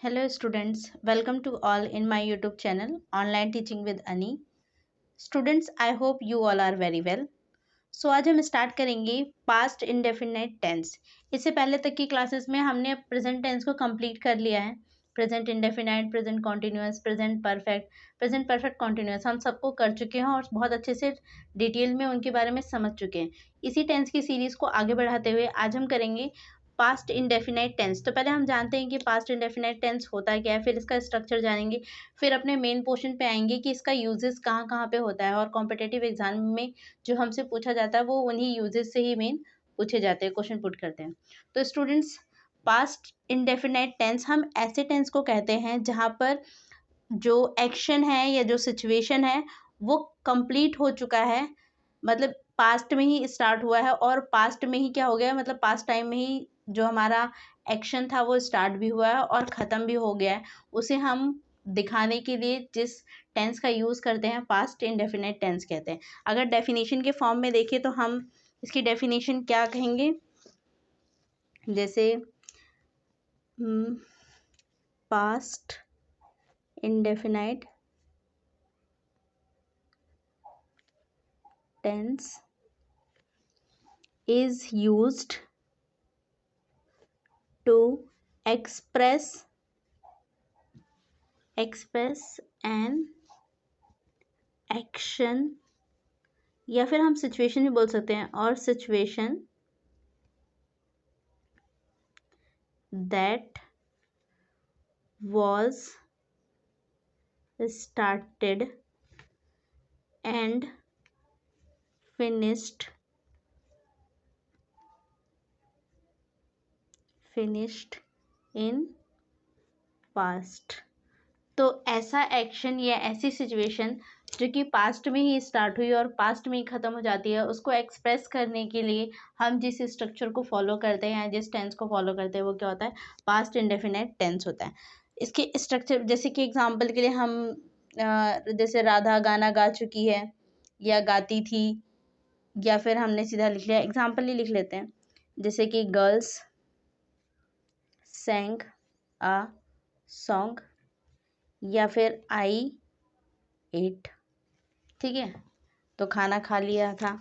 Hello students, welcome to all in my YouTube channel Online Teaching with Ani. Students, I hope you all are very well. So आज हम start करेंगे past indefinite tense. इससे पहले तक की classes में हमने प्रेजेंट टेंस को कंप्लीट कर लिया है। Present indefinite, present continuous, present perfect continuous हम सबको कर चुके हैं और बहुत अच्छे से डिटेल में उनके बारे में समझ चुके हैं। इसी टेंस की सीरीज को आगे बढ़ाते हुए आज हम करेंगे पास्ट इंडेफिनाइट टेंस। तो पहले हम जानते हैं कि पास्ट इंडेफिनाइट टेंस होता है क्या है, फिर इसका स्ट्रक्चर जानेंगे, फिर अपने मेन पोर्शन पे आएंगे कि इसका यूजेस कहाँ कहाँ पे होता है और कॉम्पिटेटिव एग्जाम में जो हमसे पूछा जाता है वो उन्हीं यूजेस से ही मेन पूछे जाते हैं, क्वेश्चन पुट करते हैं। तो स्टूडेंट्स, पास्ट इंडेफिनाइट टेंस हम ऐसे टेंस को कहते हैं जहाँ पर जो एक्शन है या जो सिचुएशन है वो कंप्लीट हो चुका है, मतलब पास्ट में ही स्टार्ट हुआ है और पास्ट में ही क्या हो गया है, मतलब पास्ट टाइम में ही जो हमारा एक्शन था वो स्टार्ट भी हुआ है और ख़त्म भी हो गया है। उसे हम दिखाने के लिए जिस टेंस का यूज़ करते हैं पास्ट इंडेफिनाइट टेंस कहते हैं। अगर डेफिनेशन के फॉर्म में देखें तो हम इसकी डेफिनेशन क्या कहेंगे, जैसे past indefinite tense is used to express an action, या फिर हम सिचुएशन भी बोल सकते हैं, और situation that was started and finished in past। तो ऐसा एक्शन या ऐसी सिचुएशन जो कि पास्ट में ही स्टार्ट हुई और पास्ट में ही ख़त्म हो जाती है, उसको एक्सप्रेस करने के लिए हम जिस स्ट्रक्चर को फॉलो करते हैं या जिस टेंस को फॉलो करते हैं वो क्या होता है, पास्ट इंडेफिनाइट टेंस होता है। इसके स्ट्रक्चर जैसे कि एग्जांपल के लिए हम जैसे राधा गाना गा चुकी है या गाती थी, या फिर हमने सीधा लिख लिया, एग्जांपल ही लिख लेते हैं, जैसे कि गर्ल्स sang a song, या फिर आई एट, ठीक है, तो खाना खा लिया था।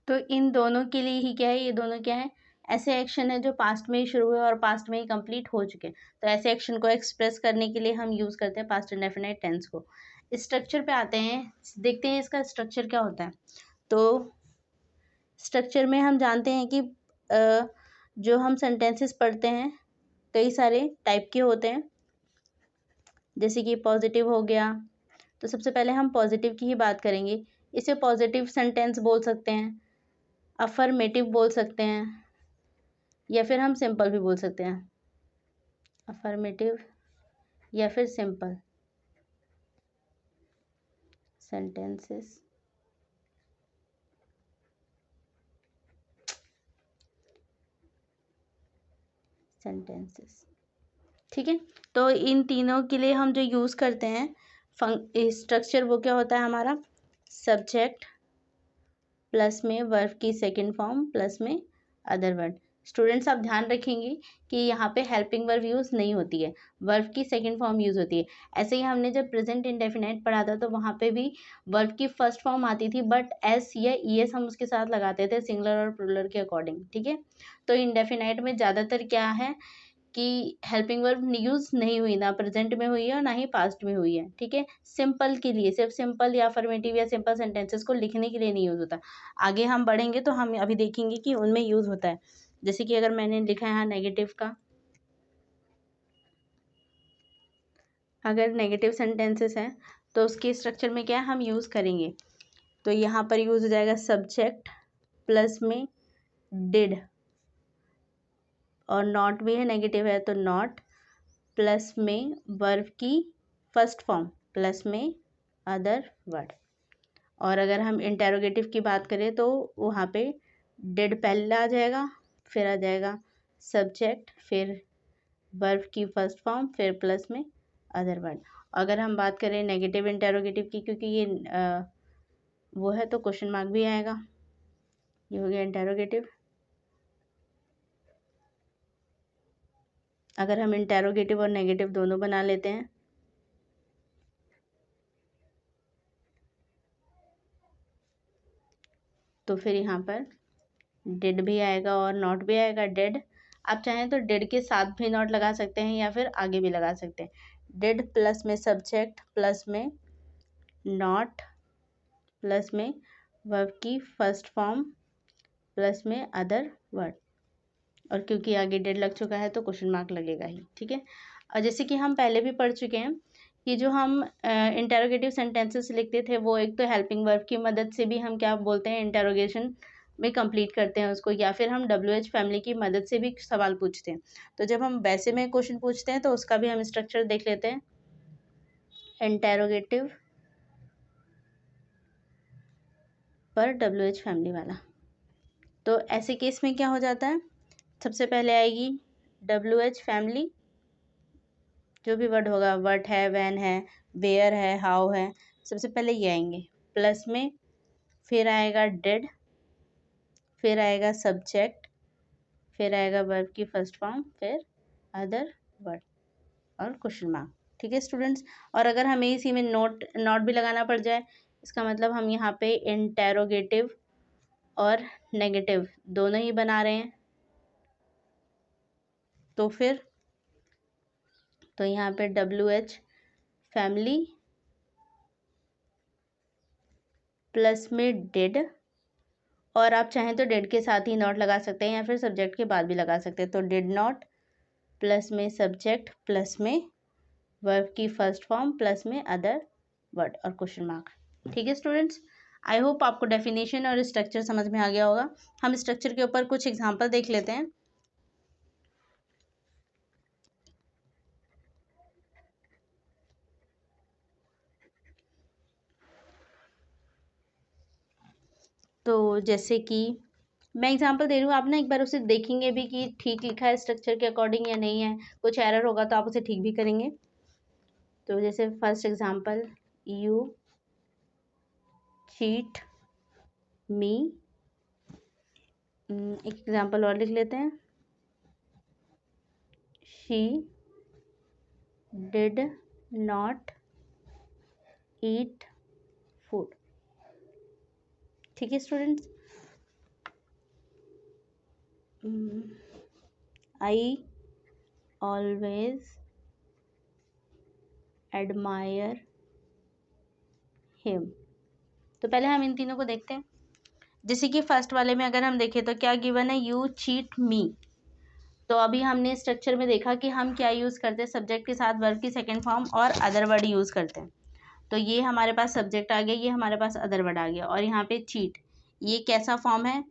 तो इन दोनों के लिए ही क्या है, ये दोनों क्या है, ऐसे एक्शन है जो पास्ट में ही शुरू हुए और पास्ट में ही कंप्लीट हो चुके हैं। तो ऐसे एक्शन को एक्सप्रेस करने के लिए हम यूज़ करते हैं पास्ट इंडेफिनाइट टेंस को। स्ट्रक्चर पे आते हैं, देखते हैं इसका स्ट्रक्चर क्या होता है। तो स्ट्रक्चर में हम जानते हैं कि जो हम सेंटेंसेस पढ़ते हैं कई सारे टाइप के होते हैं, जैसे कि पॉजिटिव हो गया। तो सबसे पहले हम पॉजिटिव की ही बात करेंगे। इसे पॉजिटिव सेंटेंस बोल सकते हैं, अफर्मेटिव बोल सकते हैं, या फिर हम सिंपल भी बोल सकते हैं, अफर्मेटिव या फिर सिंपल सेंटेंसेस। ठीक है, तो इन तीनों के लिए हम जो यूज़ करते हैं स्ट्रक्चर, वो क्या होता है हमारा, सब्जेक्ट प्लस में वर्ब की सेकंड फॉर्म प्लस में अदर वर्ड। स्टूडेंट्स, आप ध्यान रखेंगे कि यहाँ पे हेल्पिंग वर्ब यूज़ नहीं होती है, वर्ब की सेकंड फॉर्म यूज़ होती है। ऐसे ही हमने जब प्रेजेंट इंडेफिनाइट पढ़ा था तो वहाँ पे भी वर्ब की फर्स्ट फॉर्म आती थी, बट एस या ई एस हम उसके साथ लगाते थे सिंगुलर और प्लूरल के अकॉर्डिंग, ठीक है। तो इंडेफिनाइट में ज़्यादातर क्या है कि हेल्पिंग वर्ब यूज़ नहीं हुई, ना प्रेजेंट में हुई है और ना ही पास्ट में हुई है, ठीक है। सिंपल के लिए, सिर्फ सिंपल या अफर्मेटिव या सिंपल सेंटेंसेस को लिखने के लिए नहीं यूज़ होता। आगे हम बढ़ेंगे तो हम अभी देखेंगे कि उनमें यूज़ होता है। जैसे कि अगर मैंने लिखा है यहाँ नेगेटिव का, अगर नेगेटिव सेंटेंसेस हैं तो उसके स्ट्रक्चर में क्या है, हम यूज़ करेंगे। तो यहाँ पर यूज़ हो जाएगा सब्जेक्ट प्लस में डिड, और नॉट भी है, नेगेटिव है तो नॉट, प्लस में वर्ब की फर्स्ट फॉर्म प्लस में अदर वर्ड। और अगर हम इंटेरोगेटिव की बात करें तो वहाँ पे डिड पहले आ जाएगा, फिर आ जाएगा सब्जेक्ट, फिर वर्ब की फर्स्ट फॉर्म, फिर प्लस में अदर वर्ड। अगर हम बात करें नेगेटिव इंटेरोगेटिव की, क्योंकि ये वो है तो क्वेश्चन मार्क भी आएगा, ये हो गया इंटेरोगेटिव। अगर हम इंटेरोगेटिव और नेगेटिव दोनों बना लेते हैं तो फिर यहाँ पर डिड भी आएगा और नॉट भी आएगा। डिड, आप चाहें तो डिड के साथ भी नॉट लगा सकते हैं या फिर आगे भी लगा सकते हैं। डिड प्लस में सब्जेक्ट प्लस में नॉट प्लस में वर्ब की फर्स्ट फॉर्म प्लस में अदर वर्ड, और क्योंकि आगे डिड लग चुका है तो क्वेश्चन मार्क लगेगा ही। ठीक है, और जैसे कि हम पहले भी पढ़ चुके हैं कि जो हम इंटेरोगेटिव सेंटेंसेस लिखते थे वो एक तो हेल्पिंग वर्ब की मदद से भी हम क्या बोलते हैं इंटेरोगेशन में कंप्लीट करते हैं उसको, या फिर हम WH फैमिली की मदद से भी सवाल पूछते हैं। तो जब हम वैसे में क्वेश्चन पूछते हैं तो उसका भी हम स्ट्रक्चर देख लेते हैं। इंटेरोगेटिव पर WH फैमिली वाला, तो ऐसे केस में क्या हो जाता है, सबसे पहले आएगी WH फैमिली, जो भी वर्ड होगा, व्हाट है, व्हेन है, वेयर है, हाउ है, सबसे पहले ये आएंगे। प्लस में फिर आएगा डिड, फिर आएगा सब्जेक्ट, फिर आएगा वर्ब की फर्स्ट फॉर्म, फिर अदर वर्ड और क्वेश्चन मार्क। ठीक है स्टूडेंट्स, और अगर हमें इसी में नोट भी लगाना पड़ जाए, इसका मतलब हम यहाँ पे इंटेरोगेटिव और नेगेटिव दोनों ही बना रहे हैं, तो फिर तो यहाँ पे WH फैमिली प्लस में डिड, और आप चाहें तो डिड के साथ ही नॉट लगा सकते हैं या फिर सब्जेक्ट के बाद भी लगा सकते हैं। तो डिड नॉट प्लस में सब्जेक्ट प्लस में वर्ब की फर्स्ट फॉर्म प्लस में अदर वर्ड और क्वेश्चन मार्क। ठीक है स्टूडेंट्स, आई होप आपको डेफिनेशन और स्ट्रक्चर समझ में आ गया होगा। हम स्ट्रक्चर के ऊपर कुछ एग्जांपल देख लेते हैं। तो जैसे कि मैं एग्जांपल दे रही हूँ, आप ना एक बार उसे देखेंगे भी कि ठीक लिखा है स्ट्रक्चर के अकॉर्डिंग या नहीं है, कुछ एरर होगा तो आप उसे ठीक भी करेंगे। तो जैसे फर्स्ट एग्जांपल, यू चीट मी, एक एग्जांपल और लिख लेते हैं, she did not eat food. ठीक है students, I always admire him. तो पहले हम इन तीनों को देखते हैं। जैसे कि फर्स्ट वाले में अगर हम देखें तो क्या गिवन है, यू चीट मी। तो अभी हमने स्ट्रक्चर में देखा कि हम क्या यूज़ करते हैं, सब्जेक्ट के साथ वर्ब की सेकेंड फॉर्म और अदर वर्ड यूज़ करते हैं। तो ये हमारे पास सब्जेक्ट आ गया, ये हमारे पास अदर वर्ड आ गया, और यहाँ पे चीट, ये कैसा फॉर्म है,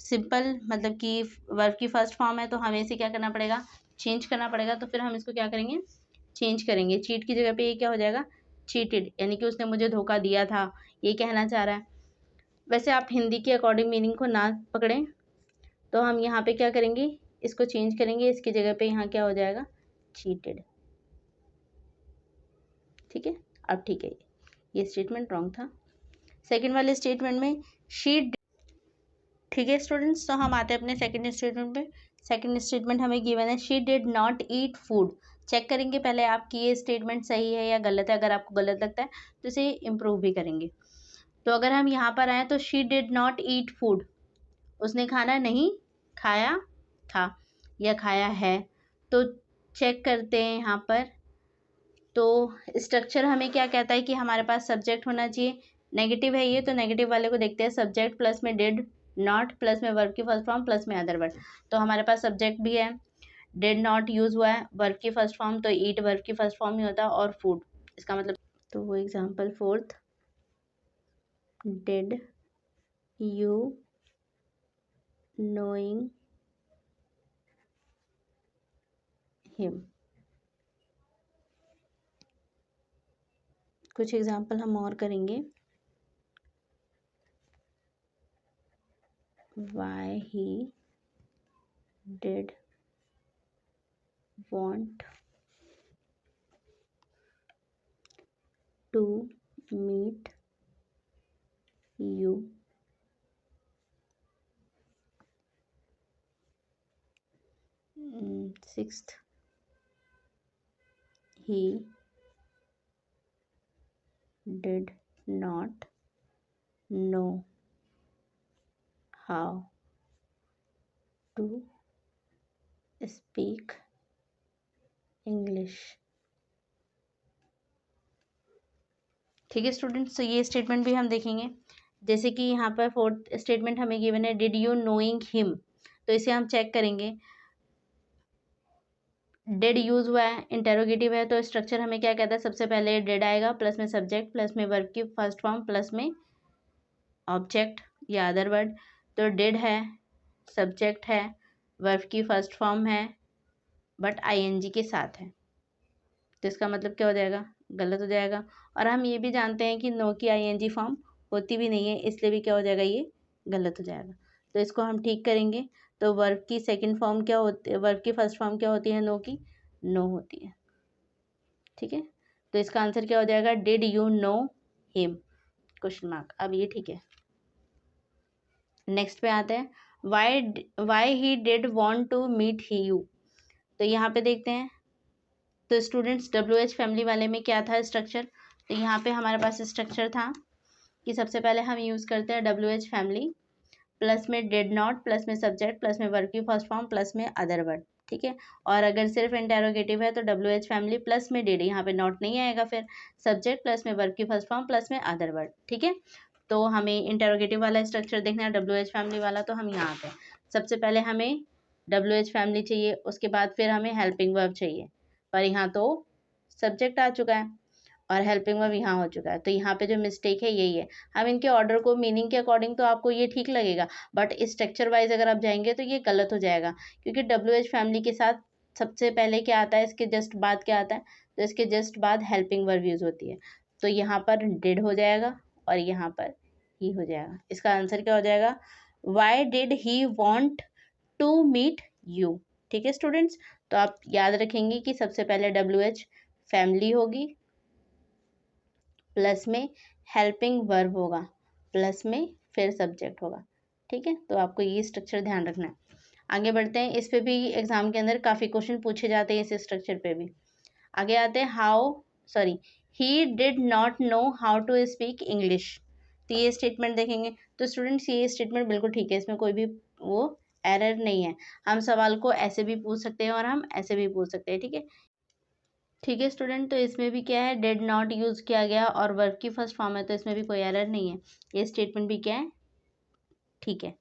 सिंपल, मतलब कि वर्ब की फर्स्ट फॉर्म है, तो हमें इसे क्या करना पड़ेगा, चेंज करना पड़ेगा। तो फिर हम इसको क्या करेंगे, चेंज करेंगे। चीट की जगह पे ये क्या हो जाएगा, चीटेड, यानी कि उसने मुझे धोखा दिया था, ये कहना चाह रहा है। वैसे आप हिंदी के अकॉर्डिंग मीनिंग को ना पकड़ें, तो हम यहाँ पे क्या करेंगे, इसको चेंज करेंगे, इसकी जगह पे यहाँ क्या हो जाएगा, चीटेड। ठीक है, अब ठीक है, ये स्टेटमेंट रॉन्ग था। सेकंड वाले स्टेटमेंट में शी, ठीक है स्टूडेंट्स, तो हम आते हैं अपने सेकंड स्टेटमेंट पे। सेकंड स्टेटमेंट हमें गिवन है, she did not eat food. Check करेंगे पहले आपकी ये स्टेटमेंट सही है या गलत है। अगर आपको गलत लगता है तो इसे इम्प्रूव भी करेंगे। तो अगर हम यहाँ पर आए तो she did not eat food, उसने खाना नहीं खाया था या खाया है। तो चेक करते हैं यहाँ पर, तो स्ट्रक्चर हमें क्या कहता है कि हमारे पास सब्जेक्ट होना चाहिए। नेगेटिव है ये, तो नेगेटिव वाले को देखते हैं, सब्जेक्ट प्लस में डिड नॉट प्लस में वर्ब की फर्स्ट फॉर्म प्लस में अदर वर्ड। तो हमारे पास सब्जेक्ट भी है, डिड नॉट यूज हुआ है, वर्ब की फर्स्ट फॉर्म, तो ईट वर्ब की फर्स्ट फॉर्म ही होता है, और फूड इसका मतलब। तो वो example fourth, did you knowing him. कुछ एग्जांपल हम और करेंगे, why he did want to meet you, 6th, he did not know how to speak English। ठीक है स्टूडेंट्स, तो ये स्टेटमेंट भी हम देखेंगे। जैसे कि यहाँ पर फोर्थ स्टेटमेंट हमें गिवन है, डिड यू नोइंग हिम, तो इसे हम चेक करेंगे। डिड यूज हुआ है, इंटेरोगेटिव है, तो स्ट्रक्चर हमें क्या कहता है, सबसे पहले डिड आएगा, प्लस में सब्जेक्ट, प्लस में वर्ब की फर्स्ट फॉर्म, प्लस में ऑब्जेक्ट या अदर वर्ड। तो डिड है, सब्जेक्ट है, वर्ब की फर्स्ट फॉर्म है, बट आईएनजी के साथ है, तो इसका मतलब क्या हो जाएगा, गलत हो जाएगा। और हम ये भी जानते हैं कि नो की आईएनजी फॉर्म होती भी नहीं है, इसलिए भी क्या हो जाएगा, ये गलत हो जाएगा। तो इसको हम ठीक करेंगे। तो वर्ब की सेकंड फॉर्म क्या होती है, वर्ब की फर्स्ट फॉर्म क्या होती है, नो की, नो होती है। ठीक है, तो इसका आंसर क्या हो जाएगा, did you know him, question mark. अब ये ठीक है। नेक्स्ट पे आते हैं, why he did want to meet he you. तो यहाँ पे देखते हैं, तो स्टूडेंट्स WH फैमिली वाले में क्या था स्ट्रक्चर, तो यहाँ पे हमारे पास स्ट्रक्चर था कि सबसे पहले हम यूज़ करते हैं WH फैमिली, प्लस में डिड नॉट, प्लस में सब्जेक्ट, प्लस में वर्ब की फर्स्ट फॉर्म, प्लस में अदर वर्ड। ठीक है, और अगर सिर्फ इंटेरोगेटिव है तो WH फैमिली प्लस में डिड, यहाँ पे नॉट नहीं आएगा, फिर सब्जेक्ट प्लस में वर्ब की फर्स्ट फॉर्म प्लस में अदर वर्ड। ठीक है, तो हमें इंटेरोगेटिव वाला स्ट्रक्चर देखना है, WH फैमिली वाला, तो हम यहाँ पे सबसे पहले हमें WH फैमिली चाहिए, उसके बाद फिर हमें हेल्पिंग वर्ब चाहिए, पर यहाँ तो सब्जेक्ट आ चुका है और हेल्पिंग वर्ब यहाँ हो चुका है, तो यहाँ पे जो मिस्टेक है यही है। हम इनके ऑर्डर को मीनिंग के अकॉर्डिंग तो आपको ये ठीक लगेगा, बट स्ट्रक्चर वाइज अगर आप जाएंगे तो ये गलत हो जाएगा, क्योंकि WH फैमिली के साथ सबसे पहले क्या आता है, इसके जस्ट बाद क्या आता है, तो इसके जस्ट बाद हेल्पिंग वर्ब यूज होती है, तो यहाँ पर डिड हो जाएगा और यहाँ पर ही हो जाएगा। इसका आंसर क्या हो जाएगा, why did he want to meet you. ठीक है स्टूडेंट्स, तो आप याद रखेंगे कि सबसे पहले WH फैमिली होगी, प्लस में हेल्पिंग वर्ब होगा, प्लस में फिर सब्जेक्ट होगा। ठीक है, तो आपको ये स्ट्रक्चर ध्यान रखना है। आगे बढ़ते हैं, इस पे भी एग्जाम के अंदर काफ़ी क्वेश्चन पूछे जाते हैं इस स्ट्रक्चर पे भी। आगे आते हैं, he did not know how to speak English. तो ये स्टेटमेंट देखेंगे, तो स्टूडेंट्स ये स्टेटमेंट बिल्कुल ठीक है, इसमें कोई भी वो एरर नहीं है। हम सवाल को ऐसे भी पूछ सकते हैं और हम ऐसे भी पूछ सकते हैं। ठीक है, ठीक है स्टूडेंट, तो इसमें भी क्या है, डिड नॉट यूज़ किया गया और वर्ब की फर्स्ट फॉर्म है, तो इसमें भी कोई एरर नहीं है, ये स्टेटमेंट भी क्या है, ठीक है।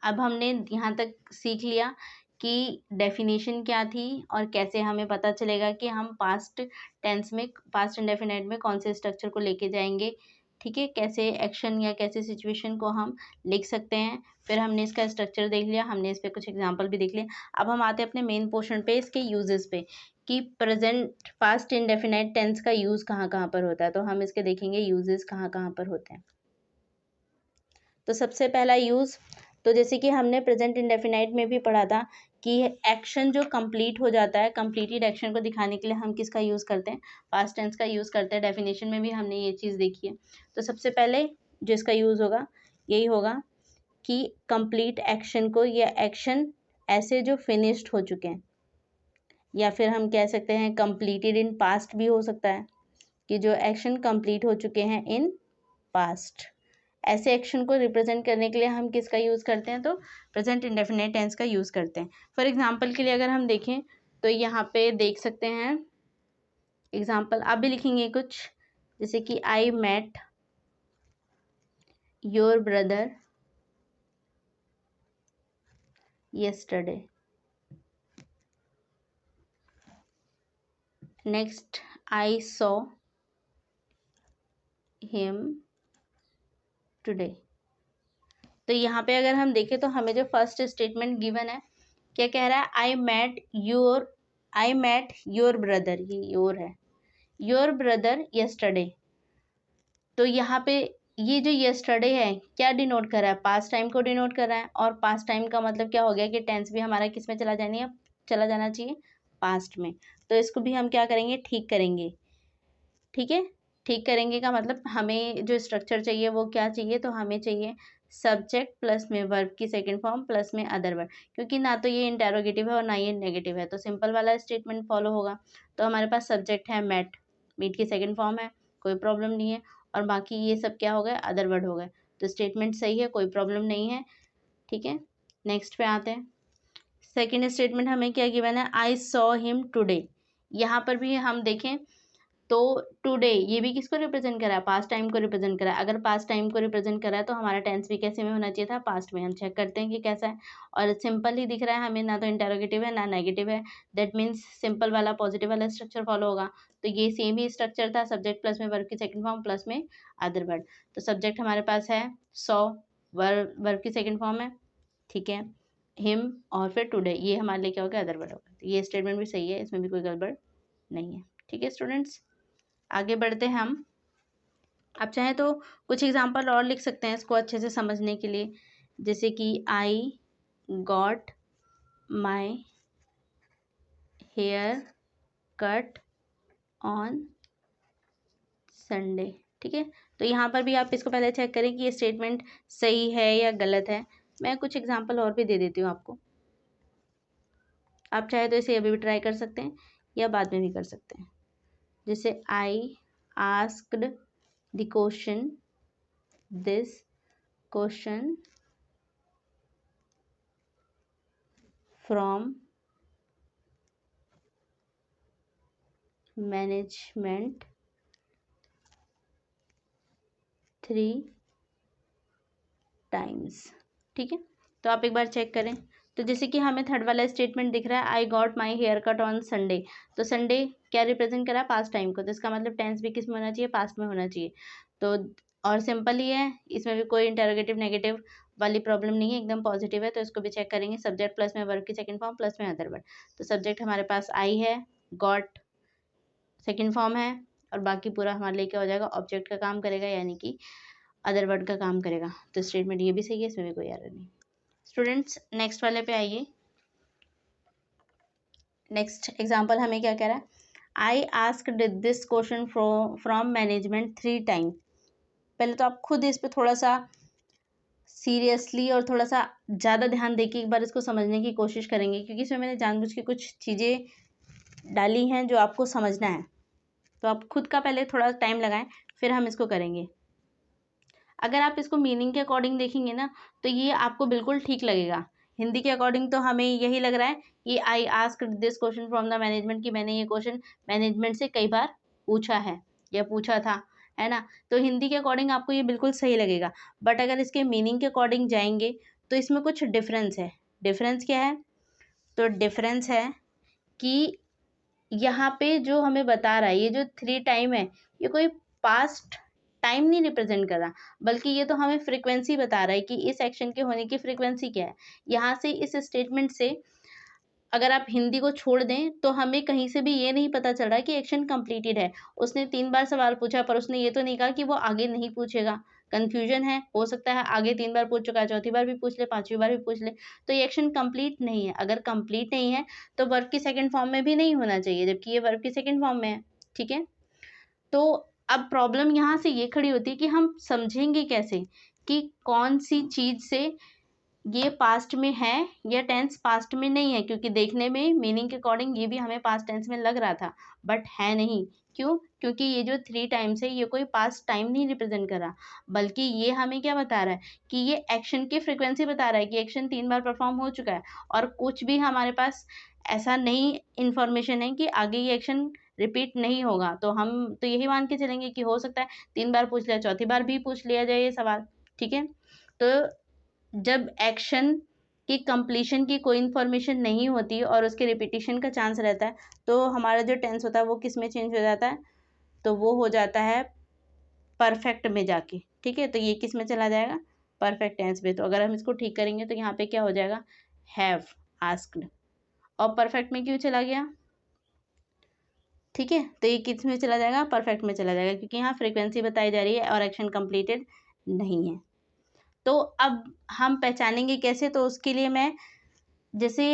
अब हमने यहाँ तक सीख लिया कि डेफिनेशन क्या थी और कैसे हमें पता चलेगा कि हम पास्ट टेंस में, पास्ट इंडेफिनाइट में कौन से स्ट्रक्चर को लेके जाएंगे। ठीक है, कैसे एक्शन या कैसे सिचुएशन को हम लिख सकते हैं। फिर हमने इसका स्ट्रक्चर देख लिया, हमने इस पर कुछ एग्जाम्पल भी देख लिया। अब हम आते हैं अपने मेन पोर्शन पे, इसके यूजेस पे, कि प्रेजेंट पास्ट इंडेफिनाइट टेंस का यूज़ कहाँ कहाँ पर होता है, तो हम इसके देखेंगे यूजेस कहाँ कहाँ पर होते हैं। तो सबसे पहला यूज़, तो जैसे कि हमने प्रेजेंट इंडेफिनाइट में भी पढ़ा था कि एक्शन जो कंप्लीट हो जाता है, कंप्लीटेड एक्शन को दिखाने के लिए हम किसका यूज़ करते हैं, पास्ट टेंस का यूज़ करते हैं। डेफिनेशन में भी हमने ये चीज़ देखी है। तो सबसे पहले जो इसका यूज़ होगा यही होगा कि कंप्लीट एक्शन को, या एक्शन ऐसे जो फिनिश्ड हो चुके हैं, या फिर हम कह सकते हैं कंप्लीटेड इन पास्ट भी हो सकता है, कि जो एक्शन कंप्लीट हो चुके हैं इन पास्ट, ऐसे एक्शन को रिप्रेजेंट करने के लिए हम किसका यूज़ करते हैं, तो प्रेजेंट इंडेफिनिट टेंस का यूज़ करते हैं। फॉर एग्जांपल के लिए अगर हम देखें तो यहाँ पे देख सकते हैं एग्जांपल, आप भी लिखेंगे कुछ, जैसे कि I met your brother yesterday। Next, I saw him today. तो यहाँ पे अगर हम देखें तो हमें जो फर्स्ट स्टेटमेंट गिवन है, क्या कह रहा है, आई मेट योर ब्रदर, ये योर है, योर ब्रदर यस्टरडे। तो यहाँ पे ये जो यस्टरडे है क्या डिनोट कर रहा है, पास्ट टाइम को डिनोट कर रहा है, और पास्ट टाइम का मतलब क्या हो गया कि टेंस भी हमारा किस में चला जाना चाहिए, पास्ट में। तो इसको भी हम क्या करेंगे, ठीक करेंगे। ठीक है, ठीक करेंगे का मतलब हमें जो स्ट्रक्चर चाहिए वो क्या चाहिए, तो हमें चाहिए सब्जेक्ट प्लस में वर्ब की सेकंड फॉर्म प्लस में अदर वर्ड, क्योंकि ना तो ये इंटेरोगेटिव है और ना ये नेगेटिव है, तो सिंपल वाला स्टेटमेंट फॉलो होगा। तो हमारे पास सब्जेक्ट है मेट, मीट की सेकंड फॉर्म है, कोई प्रॉब्लम नहीं है, और बाकी ये सब क्या हो गए, अदर वर्ड हो गए, तो स्टेटमेंट सही है, कोई प्रॉब्लम नहीं है। ठीक है, नेक्स्ट पे आते हैं। सेकेंड स्टेटमेंट हमें क्या गिवन है, आई सॉ हिम टुडे। यहाँ पर भी हम देखें तो टुडे ये भी किसको रिप्रेजेंट करा है, पास्ट टाइम को रिप्रेजेंट करा है। अगर पास्ट टाइम को रिप्रेजेंट करा है तो हमारा टेंस भी कैसे में होना चाहिए था, पास्ट में। हम चेक करते हैं कि कैसा है, और सिंपल ही दिख रहा है हमें, ना तो इंटेरोगेटिव है ना नेगेटिव है, दैट मीन्स सिंपल वाला पॉजिटिव वाला स्ट्रक्चर फॉलो होगा। तो ये सेम ही स्ट्रक्चर था, सब्जेक्ट प्लस में वर्ब की सेकंड फॉर्म प्लस में अदर वर्ड। तो सब्जेक्ट हमारे पास है सॉ, वर्ब की सेकंड फॉर्म है, ठीक है, हिम, और फिर टुडे, ये हमारे लिए क्या हो गया, अदर वर्ड होगा। तो ये स्टेटमेंट भी सही है, इसमें भी कोई गड़बड़ नहीं है। ठीक है स्टूडेंट्स, आगे बढ़ते हैं हम। आप चाहें तो कुछ एग्जांपल और लिख सकते हैं इसको अच्छे से समझने के लिए, जैसे कि I got my hair cut on Sunday. ठीक है, तो यहाँ पर भी आप इसको पहले चेक करें कि ये स्टेटमेंट सही है या गलत है। मैं कुछ एग्जांपल और भी दे देती हूँ आपको, आप चाहे तो इसे अभी भी ट्राई कर सकते हैं या बाद में भी कर सकते हैं। जैसे I asked the question, this question from management 3 times. ठीक है, तो आप एक बार चेक करें। तो जैसे कि हमें थर्ड वाला स्टेटमेंट दिख रहा है, I got my hair cut on Sunday, तो संडे क्या रिप्रेजेंट करा, पास्ट टाइम को, तो इसका मतलब टेंस भी किस में होना चाहिए, पास्ट में होना चाहिए। तो और सिंपल ही है, इसमें भी कोई इंटेरोगेटिव नेगेटिव वाली प्रॉब्लम नहीं है, एकदम पॉजिटिव है। तो इसको भी चेक करेंगे, सब्जेक्ट प्लस में वर्ब की सेकंड फॉर्म प्लस में अदर वर्ड। तो सब्जेक्ट हमारे पास आई है, गॉट सेकंड फॉर्म है, और बाकी पूरा हमारे लिए क्या हो जाएगा, ऑब्जेक्ट का काम करेगा, यानी कि अदर वर्ड का काम करेगा। तो स्टेटमेंट ये भी सही है, इसमें भी कोई एरर नहीं। स्टूडेंट्स नेक्स्ट वाले पे आइए। नेक्स्ट एग्जांपल हमें क्या कह रहा है, I asked this question from management 3 time. पहले तो आप खुद इस पे थोड़ा सा सीरियसली और थोड़ा सा ज़्यादा ध्यान देके एक बार इसको समझने की कोशिश करेंगे, क्योंकि इसमें मैंने जानबूझ के कुछ चीज़ें डाली हैं जो आपको समझना है। तो आप खुद का पहले थोड़ा टाइम लगाएं, फिर हम इसको करेंगे। अगर आप इसको मीनिंग के अकॉर्डिंग देखेंगे ना, तो ये आपको बिल्कुल ठीक लगेगा। हिंदी के अकॉर्डिंग तो हमें यही लग रहा है कि I asked this question from the management, कि मैंने ये क्वेश्चन मैनेजमेंट से कई बार पूछा है या पूछा था, है ना। तो हिंदी के अकॉर्डिंग आपको ये बिल्कुल सही लगेगा। बट अगर इसके मीनिंग के अकॉर्डिंग जाएंगे तो इसमें कुछ डिफरेंस है। डिफरेंस क्या है, तो डिफरेंस है कि यहाँ पे जो हमें बता रहा है, ये जो 3 टाइम है, ये कोई पास्ट टाइम नहीं रिप्रेजेंट कर रहा, बल्कि ये तो हमें फ्रीक्वेंसी बता रहा है कि इस एक्शन के होने की फ्रीक्वेंसी क्या है। यहाँ से इस स्टेटमेंट से अगर आप हिंदी को छोड़ दें तो हमें कहीं से भी ये नहीं पता चल रहा है कि एक्शन कंप्लीटेड है। उसने 3 बार सवाल पूछा, पर उसने ये तो नहीं कहा कि वो आगे नहीं पूछेगा। कन्फ्यूजन है, हो सकता है आगे 3 बार पूछ चुका है, चौथी बार भी पूछ ले, 5वीं बार भी पूछ ले, तो ये एक्शन कंप्लीट नहीं है। अगर कंप्लीट नहीं है तो वर्ब की सेकंड फॉर्म में भी नहीं होना चाहिए, जबकि ये वर्ब की सेकंड फॉर्म में है। ठीक है, तो अब प्रॉब्लम यहाँ से ये खड़ी होती है कि हम समझेंगे कैसे कि कौन सी चीज़ से ये पास्ट में है या टेंस पास्ट में नहीं है, क्योंकि देखने में मीनिंग के अकॉर्डिंग ये भी हमें पास्ट टेंस में लग रहा था, बट है नहीं। क्यों, क्योंकि ये जो 3 टाइम्स है ये कोई पास्ट टाइम नहीं रिप्रेजेंट कर रहा, बल्कि ये हमें क्या बता रहा है कि ये एक्शन की फ्रिक्वेंसी बता रहा है कि एक्शन 3 बार परफॉर्म हो चुका है, और कुछ भी हमारे पास ऐसा नहीं इंफॉर्मेशन है कि आगे ये एक्शन रिपीट नहीं होगा। तो हम तो यही मान के चलेंगे कि हो सकता है 3 बार पूछ लिया, चौथी बार भी पूछ लिया जाए ये सवाल। ठीक है, तो जब एक्शन की कंप्लीशन की कोई इन्फॉर्मेशन नहीं होती और उसके रिपीटिशन का चांस रहता है, तो हमारा जो टेंस होता है वो किस में चेंज हो जाता है, तो वो हो जाता है परफेक्ट में जाके। ठीक है, तो ये किस में चला जाएगा, परफेक्ट टेंस में। तो अगर हम इसको ठीक करेंगे तो यहाँ पे क्या हो जाएगा, हैव आस्क्ड, और परफेक्ट में क्यों चला गया। ठीक है, तो ये किस में चला जाएगा, परफेक्ट में चला जाएगा, क्योंकि यहाँ फ्रीक्वेंसी बताई जा रही है और एक्शन कंप्लीटेड नहीं है। तो अब हम पहचानेंगे कैसे, तो उसके लिए मैं जैसे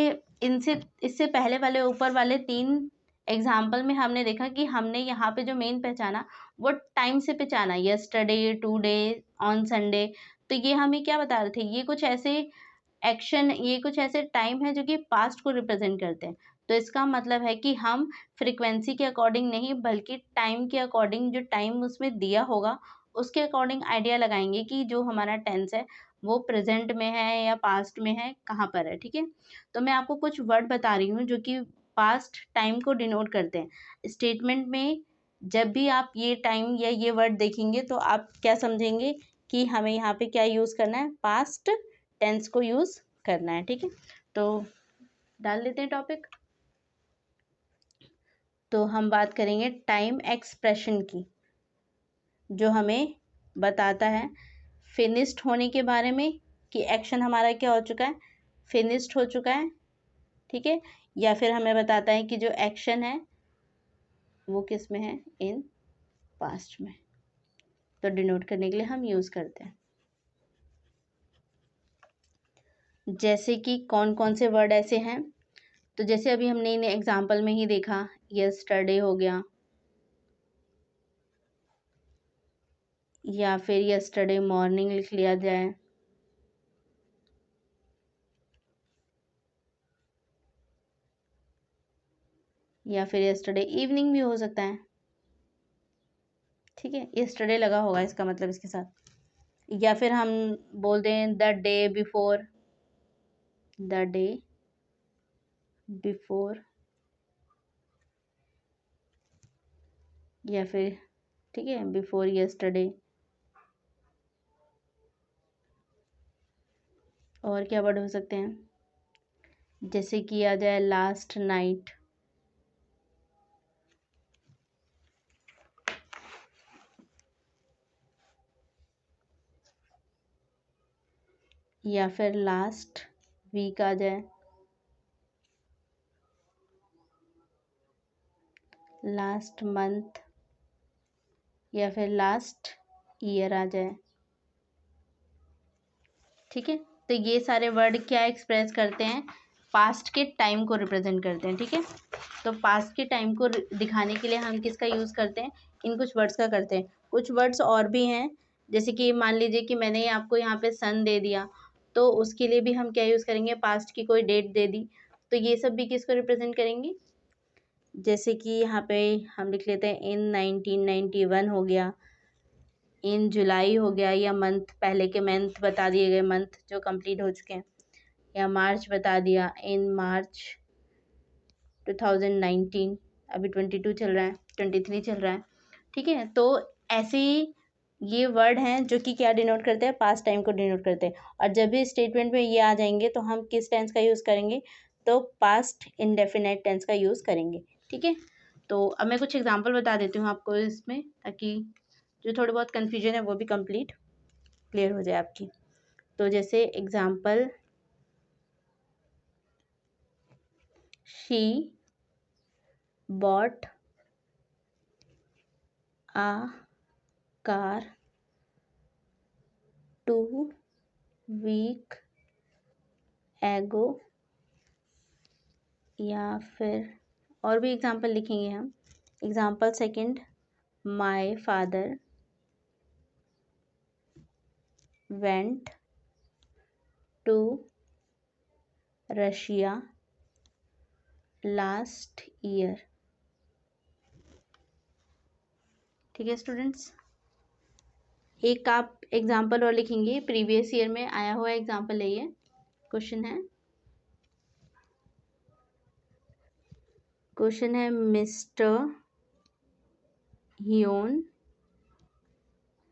इनसे इससे पहले वाले ऊपर वाले 3 एग्जाम्पल में हमने देखा कि हमने यहाँ पे जो मेन पहचाना वो टाइम से पहचाना, यस्टरडे, टुडे, ऑन संडे। तो ये हमें क्या बता रहे थे, ये कुछ ऐसे एक्शन, ये कुछ ऐसे टाइम है जो कि पास्ट को रिप्रेजेंट करते हैं। तो इसका मतलब है कि हम फ्रीक्वेंसी के अकॉर्डिंग नहीं, बल्कि टाइम के अकॉर्डिंग, जो टाइम उसमें दिया होगा उसके अकॉर्डिंग आइडिया लगाएंगे कि जो हमारा टेंस है वो प्रेजेंट में है या पास्ट में है, कहाँ पर है। ठीक है, तो मैं आपको कुछ वर्ड बता रही हूँ जो कि पास्ट टाइम को डिनोट करते हैं। स्टेटमेंट में जब भी आप ये टाइम या ये वर्ड देखेंगे तो आप क्या समझेंगे कि हमें यहाँ पे क्या यूज़ करना है, पास्ट टेंस को यूज़ करना है। ठीक है, तो डाल लेते हैं टॉपिक। तो हम बात करेंगे टाइम एक्सप्रेशन की, जो हमें बताता है फिनिश्ड होने के बारे में, कि एक्शन हमारा क्या हो चुका है, फिनिश्ड हो चुका है। ठीक है, या फिर हमें बताता है कि जो एक्शन है वो किस में है, इन पास्ट में। तो डिनोट करने के लिए हम यूज़ करते हैं। जैसे कि कौन कौन से वर्ड ऐसे हैं, तो जैसे अभी हमने इन एग्जाम्पल में ही देखा, यस्टरडे हो गया, या फिर यस्टरडे मॉर्निंग लिख लिया जाए, या फिर यस्टरडे इवनिंग भी हो सकता है। ठीक है, यस्टरडे लगा होगा इसका मतलब इसके साथ। या फिर हम बोल दें the day before, the day before, या फिर ठीक है बिफोर यस्टरडे। और क्या वर्ड हो सकते हैं, जैसे कि आ जाए लास्ट नाइट, या फिर लास्ट वीक आ जाए, लास्ट मंथ, या फिर लास्ट ईयर आ जाए। ठीक है, तो ये सारे वर्ड क्या एक्सप्रेस करते हैं, पास्ट के टाइम को रिप्रेजेंट करते हैं। ठीक है, तो पास्ट के टाइम को दिखाने के लिए हम किसका यूज़ करते हैं, इन कुछ वर्ड्स का करते हैं। कुछ वर्ड्स और भी हैं, जैसे कि मान लीजिए कि मैंने आपको यहाँ पे सन दे दिया, तो उसके लिए भी हम क्या यूज़ करेंगे, पास्ट की कोई डेट दे दी, तो ये सब भी किसको रिप्रेजेंट करेंगे। जैसे कि यहाँ पे हम लिख लेते हैं इन 1991 हो गया, इन जुलाई हो गया, या मंथ, पहले के मंथ बता दिए गए, मंथ जो कंप्लीट हो चुके हैं, या मार्च बता दिया, इन मार्च 2019, अभी 22 चल रहा है, 23 चल रहा है। ठीक है, तो ऐसे ही ये वर्ड हैं जो कि क्या डिनोट करते हैं, पास्ट टाइम को डिनोट करते हैं। और जब भी स्टेटमेंट में ये आ जाएंगे तो हम किस टेंस का यूज़ करेंगे, तो पास्ट इंडेफिनाइट टेंस का यूज़ करेंगे। ठीक है, तो अब मैं कुछ एग्जांपल बता देती हूँ आपको इसमें, ताकि जो थोड़ी बहुत कन्फ्यूजन है वो भी कंप्लीट क्लियर हो जाए आपकी। तो जैसे example, she bought a car 2 week एगो, या फिर और भी एग्जांपल लिखेंगे हम। Example second, my father went to Russia last year. ठीक है स्टूडेंट्स, एक आप एग्जांपल और लिखेंगे, प्रीवियस ईयर में आया हुआ एग्जांपल है ये, क्वेश्चन है, mister Hyeon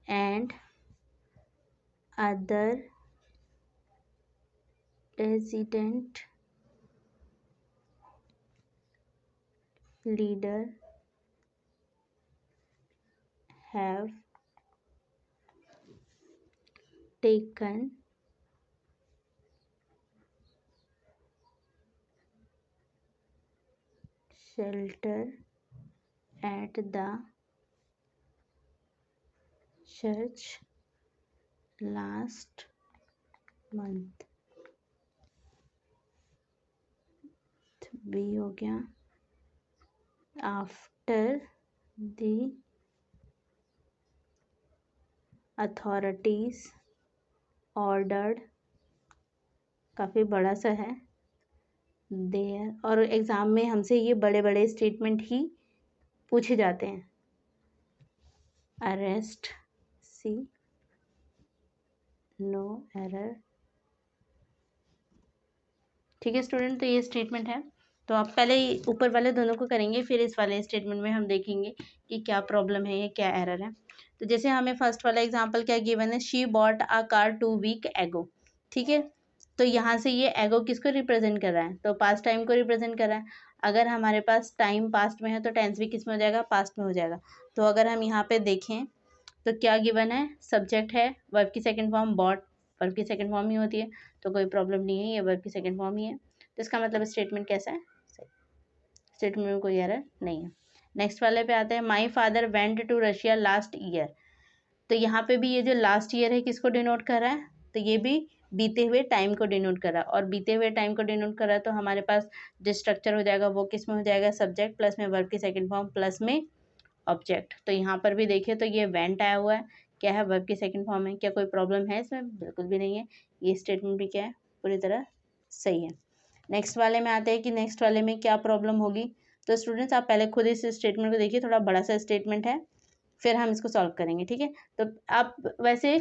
and other resident leader have taken shelter at the church last month। भी हो गया, आफ्टर the authorities ऑर्डर्ड, काफ़ी बड़ा सा है, देयर, और एग्ज़ाम में हमसे ये बड़े बड़े स्टेटमेंट ही पूछे जाते हैं। अरेस्ट, सी, नो एरर। ठीक है स्टूडेंट, तो ये स्टेटमेंट है। तो आप पहले ऊपर वाले दोनों को करेंगे, फिर इस वाले स्टेटमेंट में हम देखेंगे कि क्या प्रॉब्लम है या क्या एरर है। तो जैसे हमें फर्स्ट वाला एग्जांपल क्या गिवन है, she bought a car 2 week ago. ठीक है, तो यहाँ से ये एगो किसको रिप्रेजेंट कर रहा है, तो पास्ट टाइम को रिप्रेजेंट कर रहा है। अगर हमारे पास टाइम पास्ट में है तो टेंस भी किस में हो जाएगा, पास्ट में हो जाएगा। तो अगर हम यहाँ पे देखें तो क्या गिवन है, सब्जेक्ट है, वर्ब की सेकंड फॉर्म बॉट, वर्ब की सेकंड फॉर्म ही होती है, तो कोई प्रॉब्लम नहीं है, ये वर्ब की सेकंड फॉर्म ही है। तो इसका मतलब स्टेटमेंट कैसा है, सही, स्टेटमेंट में कोई एरर नहीं है। नेक्स्ट वाले पे आते हैं, my father went to Russia last year. तो यहाँ पे भी ये जो लास्ट ईयर है किसको डिनोट कर रहा है, तो ये भी बीते हुए टाइम को डिनोट कर रहा है, और बीते हुए टाइम को डिनोट कर रहा है तो हमारे पास जो स्ट्रक्चर हो जाएगा वो किस में हो जाएगा, सब्जेक्ट प्लस में वर्ब की सेकंड फॉर्म प्लस में ऑब्जेक्ट। तो यहाँ पर भी देखिए तो ये वेंट आया हुआ है, क्या है, वर्ब की सेकंड फॉर्म है। क्या कोई प्रॉब्लम है इसमें, बिल्कुल भी नहीं है। ये स्टेटमेंट भी क्या है, पूरी तरह सही है। नेक्स्ट वाले में आते हैं कि नेक्स्ट वाले में क्या प्रॉब्लम होगी। तो स्टूडेंट्स आप पहले खुद इस स्टेटमेंट को देखिए, थोड़ा बड़ा सा स्टेटमेंट है, फिर हम इसको सॉल्व करेंगे। ठीक है, तो आप वैसे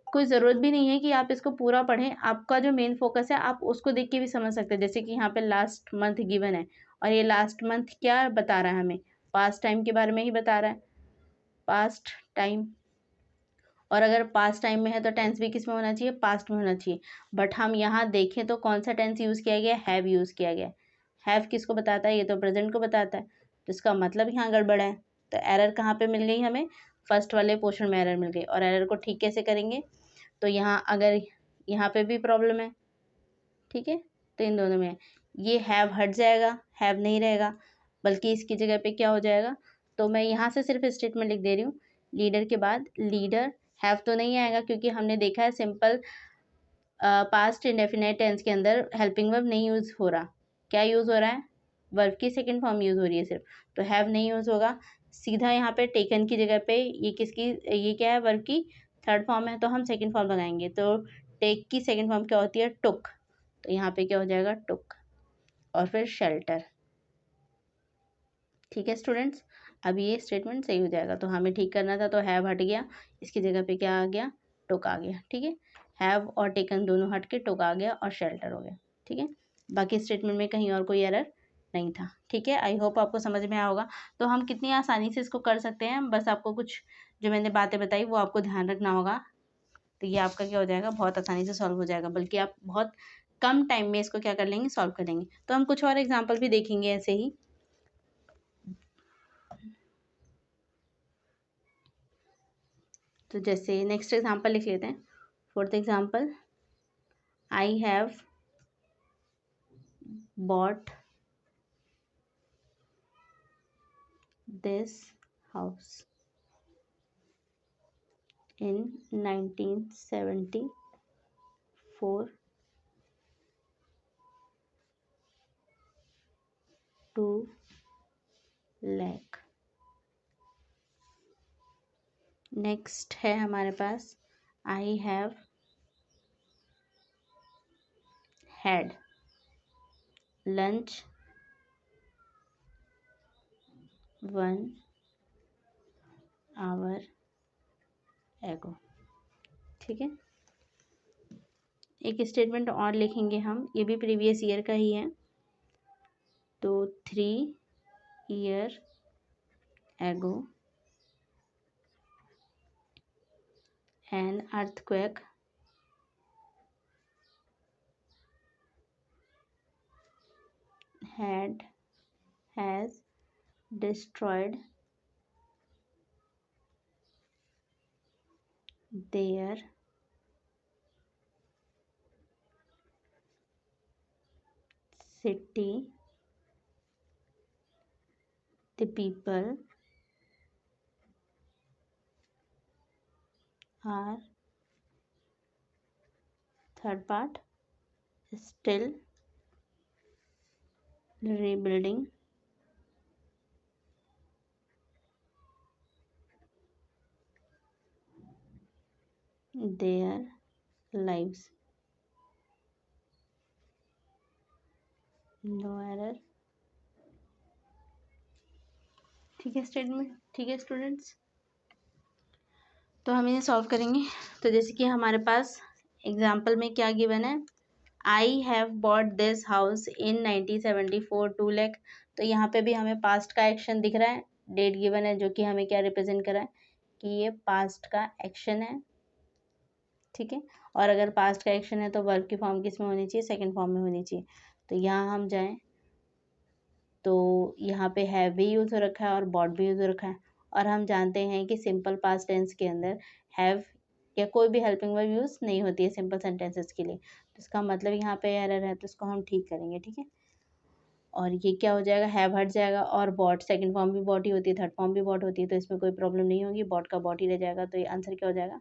कोई ज़रूरत भी नहीं है कि आप इसको पूरा पढ़ें, आपका जो मेन फोकस है आप उसको देख के भी समझ सकते हैं। जैसे कि यहाँ पे लास्ट मंथ गिवन है, और ये लास्ट मंथ क्या बता रहा है हमें, पास्ट टाइम के बारे में ही बता रहा है, पास्ट टाइम। और अगर पास्ट टाइम में है तो टेंस भी किस में होना चाहिए, पास्ट में होना चाहिए। बट हम यहाँ देखें तो कौन सा टेंस यूज़ किया गया, हैव यूज़ किया गया। हैव किसको बताता है, ये तो प्रेजेंट को बताता है, तो इसका मतलब यहाँ गड़बड़ है। तो एरर कहाँ पे मिल गई हमें, फर्स्ट वाले पोर्शन में एरर मिल गई। और एरर को ठीक कैसे करेंगे, तो यहाँ अगर यहाँ पे भी प्रॉब्लम है, ठीक है, तो इन दोनों में ये हैव हट जाएगा, हैव नहीं रहेगा, बल्कि इसकी जगह पे क्या हो जाएगा। तो मैं यहाँ से सिर्फ स्टेटमेंट लिख दे रही हूँ, लीडर के बाद लीडर, हैव तो नहीं आएगा क्योंकि हमने देखा है सिंपल पास्ट इंडेफिनाइट टेंस के अंदर हेल्पिंग वर्ब नहीं यूज़ हो रहा। क्या यूज़ हो रहा है, वर्ब की सेकंड फॉर्म यूज़ हो रही है सिर्फ, तो हैव नहीं यूज़ होगा। सीधा यहाँ पे टेकन की जगह पे ये किसकी, ये क्या है, वर्ब की थर्ड फॉर्म है, तो हम सेकंड फॉर्म लगाएंगे। तो टेक की सेकंड फॉर्म क्या होती है, टुक, तो यहाँ पे क्या हो जाएगा, टुक, और फिर शेल्टर। ठीक है स्टूडेंट्स, अब ये स्टेटमेंट सही हो जाएगा। तो हमें ठीक करना था, तो हैव हट गया, इसकी जगह पे क्या आ गया, टुक आ गया। ठीक है, हैव और टेकन दोनों हट के टुक आ गया और शेल्टर हो गया। ठीक है, बाकी स्टेटमेंट में कहीं और कोई एरर नहीं था। ठीक है, आई होप आपको समझ में आया होगा। तो हम कितनी आसानी से इसको कर सकते हैं, बस आपको कुछ जो मैंने बातें बताई वो आपको ध्यान रखना होगा। तो ये आपका क्या हो जाएगा, बहुत आसानी से सॉल्व हो जाएगा, बल्कि आप बहुत कम टाइम में इसको क्या कर लेंगे, सॉल्व कर लेंगे। तो हम कुछ और एग्जाम्पल भी देखेंगे ऐसे ही। तो जैसे नेक्स्ट एग्जाम्पल लिख लेते हैं, fourth example, I have bought this house in 1974 2 lakh. Next है हमारे पास, I have had lunch 1 hour ago. ठीक है, एक स्टेटमेंट और लिखेंगे हम, ये भी प्रीवियस ईयर का ही है। तो 3 year ago an earthquake has destroyed their city. The people are, third part, still rebuilding their lives. No error. ठीक है स्टेटमेंट, ठीक है स्टूडेंट्स। तो हम इन्हें सॉल्व करेंगे। तो जैसे कि हमारे पास एग्जाम्पल में क्या गिवन है, आई have bought this house in 1974 2 lakh. तो यहाँ पे भी हमें पास्ट का एक्शन दिख रहा है, डेट गिवन है जो कि हमें क्या रिप्रेजेंट कर रहा है कि ये पास्ट का एक्शन है। ठीक है, और अगर पास्ट का एक्शन है तो वर्ब की फॉर्म किस में होनी चाहिए, सेकंड फॉर्म में होनी चाहिए। तो यहाँ हम जाएं तो यहाँ पे हैव भी यूज़ हो रखा है और बॉट भी यूज़ हो रखा है, और हम जानते हैं कि सिंपल पास्ट टेंस के अंदर हैव या कोई भी हेल्पिंग वर्ब यूज़ नहीं होती है सिंपल सेंटेंसेस के लिए। तो इसका मतलब यहाँ पे एरर है, तो इसको हम ठीक करेंगे। ठीक है, और ये क्या हो जाएगा, हैव हट जाएगा, और बॉट सेकंड फॉर्म भी बॉट ही होती है, थर्ड फॉर्म भी बॉट होती है, तो इसमें कोई प्रॉब्लम नहीं होगी, बॉट का बॉट ही रह जाएगा। तो ये आंसर क्या हो जाएगा,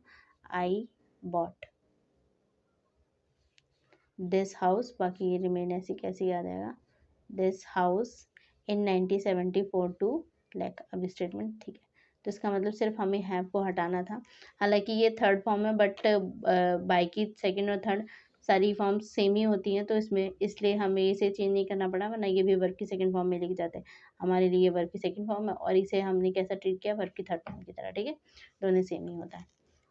आई बॉट दिस हाउस, बाकी ये रिमेन ऐसी कैसे आ जाएगा, दिस हाउस इन 1974 2 लाख। अब स्टेटमेंट ठीक है, तो इसका मतलब सिर्फ हमें हैव को हटाना था। हालांकि ये थर्ड फॉर्म है, बट बाकी सेकंड और थर्ड सारी फॉर्म सेम ही होती हैं, तो इसमें इसलिए हमें इसे चेंज नहीं करना पड़ा, वरना ये भी वर्ब की सेकंड फॉर्म में लिख जाते हैं। हमारे लिए वर्ब की सेकंड फॉर्म है, और इसे हमने कैसा ट्रीट किया, वर्ब की थर्ड फॉर्म की तरह। ठीक है, दोनों सेम ही होता है।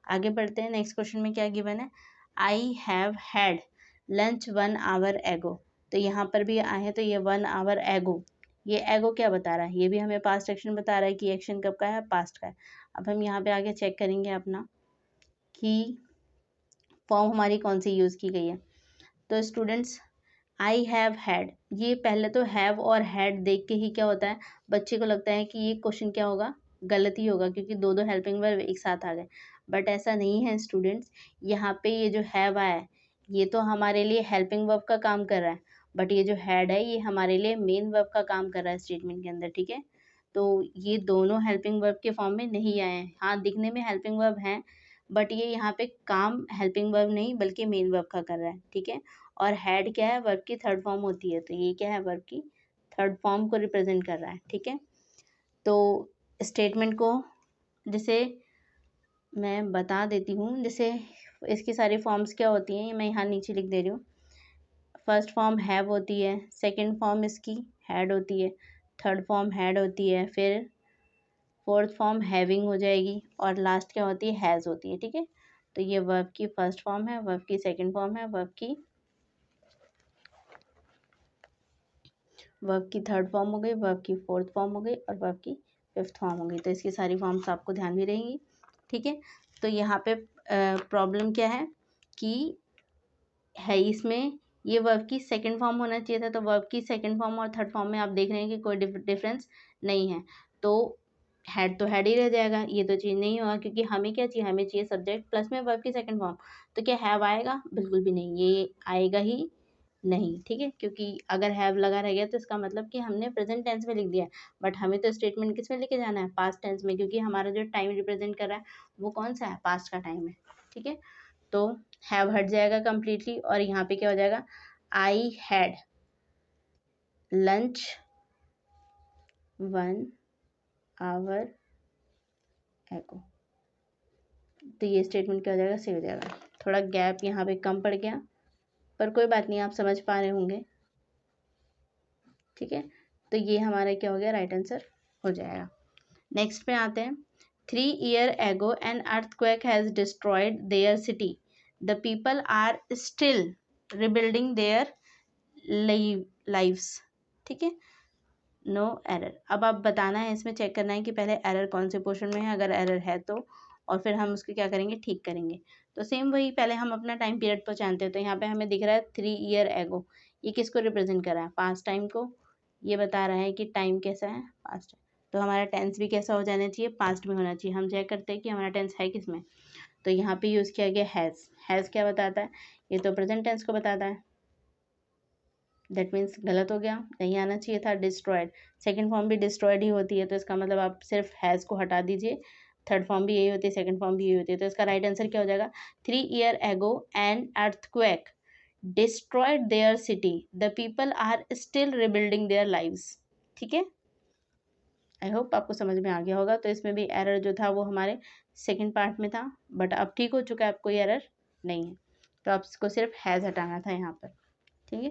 आगे बढ़ते हैं, नेक्स्ट क्वेश्चन में क्या गिवन है, आई हैव हैड लंच 1 आवर एगो। तो यहाँ पर भी आए हैं, तो ये 1 आवर एगो, ये एगो क्या बता रहा है, ये भी हमें पास्ट एक्शन बता रहा है कि एक्शन कब का है, पास्ट का है। अब हम यहाँ पे आगे चेक करेंगे अपना कि फॉर्म हमारी कौन सी यूज़ की गई है। तो स्टूडेंट्स, आई हैव हैड, ये पहले तो हैव और हैड देख के ही क्या होता है, बच्चे को लगता है कि ये क्वेश्चन क्या होगा, गलत ही होगा, क्योंकि दो दो हेल्पिंग वर्ब एक साथ आ गए। बट ऐसा नहीं है स्टूडेंट्स, यहाँ पे ये जो हैव आया है ये तो हमारे लिए हेल्पिंग वर्ब का काम कर रहा है, बट ये जो हैड है ये हमारे लिए मेन वर्ब का काम कर रहा है स्टेटमेंट के अंदर। ठीक है, तो ये दोनों हेल्पिंग वर्ब के फॉर्म में नहीं आए हैं। हाँ, दिखने में हेल्पिंग वर्ब हैं, बट ये यहाँ पे काम हेल्पिंग वर्ब नहीं बल्कि मेन वर्ब का कर रहा है। ठीक है, और हैड क्या है, वर्ब की थर्ड फॉर्म होती है, तो ये क्या है, वर्ब की थर्ड फॉर्म को रिप्रेजेंट कर रहा है। ठीक है, तो स्टेटमेंट को जैसे मैं बता देती हूँ, जैसे इसकी सारी फॉर्म्स क्या होती हैं मैं यहाँ नीचे लिख दे रही हूँ। फर्स्ट फॉर्म हैव होती है, सेकंड फॉर्म इसकी हैड होती है, थर्ड फॉर्म हैड होती है, फिर फोर्थ फॉर्म हैविंग हो जाएगी, और लास्ट क्या होती है, हैज़ होती है। ठीक है, तो ये वर्ब की फर्स्ट फॉर्म है, वर्ब की सेकंड फॉर्म है, वर्ब की थर्ड फॉर्म हो गई, वर्ब की फोर्थ फॉर्म हो गई, और वर्ब की फिफ्थ फॉर्म हो गई। तो इसकी सारी फॉर्म्स आपको ध्यान में रहेंगी। ठीक है, तो यहाँ पे प्रॉब्लम क्या है कि है इसमें ये वर्ब की सेकंड फॉर्म होना चाहिए था, तो वर्ब की सेकंड फॉर्म और थर्ड फॉर्म में आप देख रहे हैं कि कोई डिफरेंस नहीं है, तो हेड तो हेड ही रह जाएगा, ये तो चेंज नहीं होगा, क्योंकि हमें क्या चाहिए, हमें चाहिए सब्जेक्ट प्लस में वर्ब की सेकंड फॉर्म। तो क्या हैव आएगा, बिल्कुल भी नहीं, ये आएगा ही नहीं। ठीक है, क्योंकि अगर हैव लगा रह गया तो इसका मतलब कि हमने प्रेजेंट टेंस में लिख दिया है, बट हमें तो स्टेटमेंट किस में लेके जाना है, पास्ट टेंस में, क्योंकि हमारा जो टाइम रिप्रेजेंट कर रहा है वो कौन सा है, पास्ट का टाइम है। ठीक है, तो हैव हट जाएगा कम्प्लीटली, और यहाँ पे क्या हो जाएगा, आई हैड लंच 1 आवर एगो। तो ये स्टेटमेंट क्या हो जाएगा, सही हो जाएगा। थोड़ा गैप यहाँ पे कम पड़ गया, पर कोई बात नहीं, आप समझ पा रहे होंगे। ठीक है, तो ये हमारा क्या हो गया, राइट आंसर हो जाएगा। नेक्स्ट पे आते हैं, 3 year ago an earthquake has destroyed their city, the people are still rebuilding their lives. ठीक है, नो एरर। अब आप बताना है, इसमें चेक करना है कि पहले एरर कौन से पोर्शन में है, अगर एरर है तो, और फिर हम उसको क्या करेंगे, ठीक करेंगे। तो सेम वही, पहले हम अपना टाइम पीरियड पर जानते हैं। तो यहाँ पे हमें दिख रहा है 3 year एगो, ये किसको रिप्रेजेंट कर रहा है, पास्ट टाइम को। ये बता रहा है कि टाइम कैसा है, पास्ट। तो हमारा टेंस भी कैसा हो जाना चाहिए, पास्ट में होना चाहिए। हम चेक करते हैं कि हमारा टेंस है किस में, तो यहाँ पे यूज़ किया गया हैज़। हैज़ क्या बताता है, ये तो प्रेजेंट टेंस को बताता है, दैट मीन्स गलत हो गया, नहीं आना चाहिए था। डिस्ट्रॉयड, सेकंड फॉर्म भी डिस्ट्रॉयड ही होती है, तो इसका मतलब आप सिर्फ हैज़ को हटा दीजिए, थर्ड फॉर्म भी यही होती है, सेकंड फॉर्म भी यही होती है, तो इसका राइट आंसर क्या हो जाएगा, 3 year ago an earthquake destroyed their city, the people are still rebuilding their lives. ठीक है, आई होप आपको समझ में आ गया होगा। तो इसमें भी एरर जो था वो हमारे सेकंड पार्ट में था, बट अब ठीक हो चुका है, अब कोई एरर नहीं है। तो आपको सिर्फ हैज़ हटाना था यहाँ पर, ठीक है।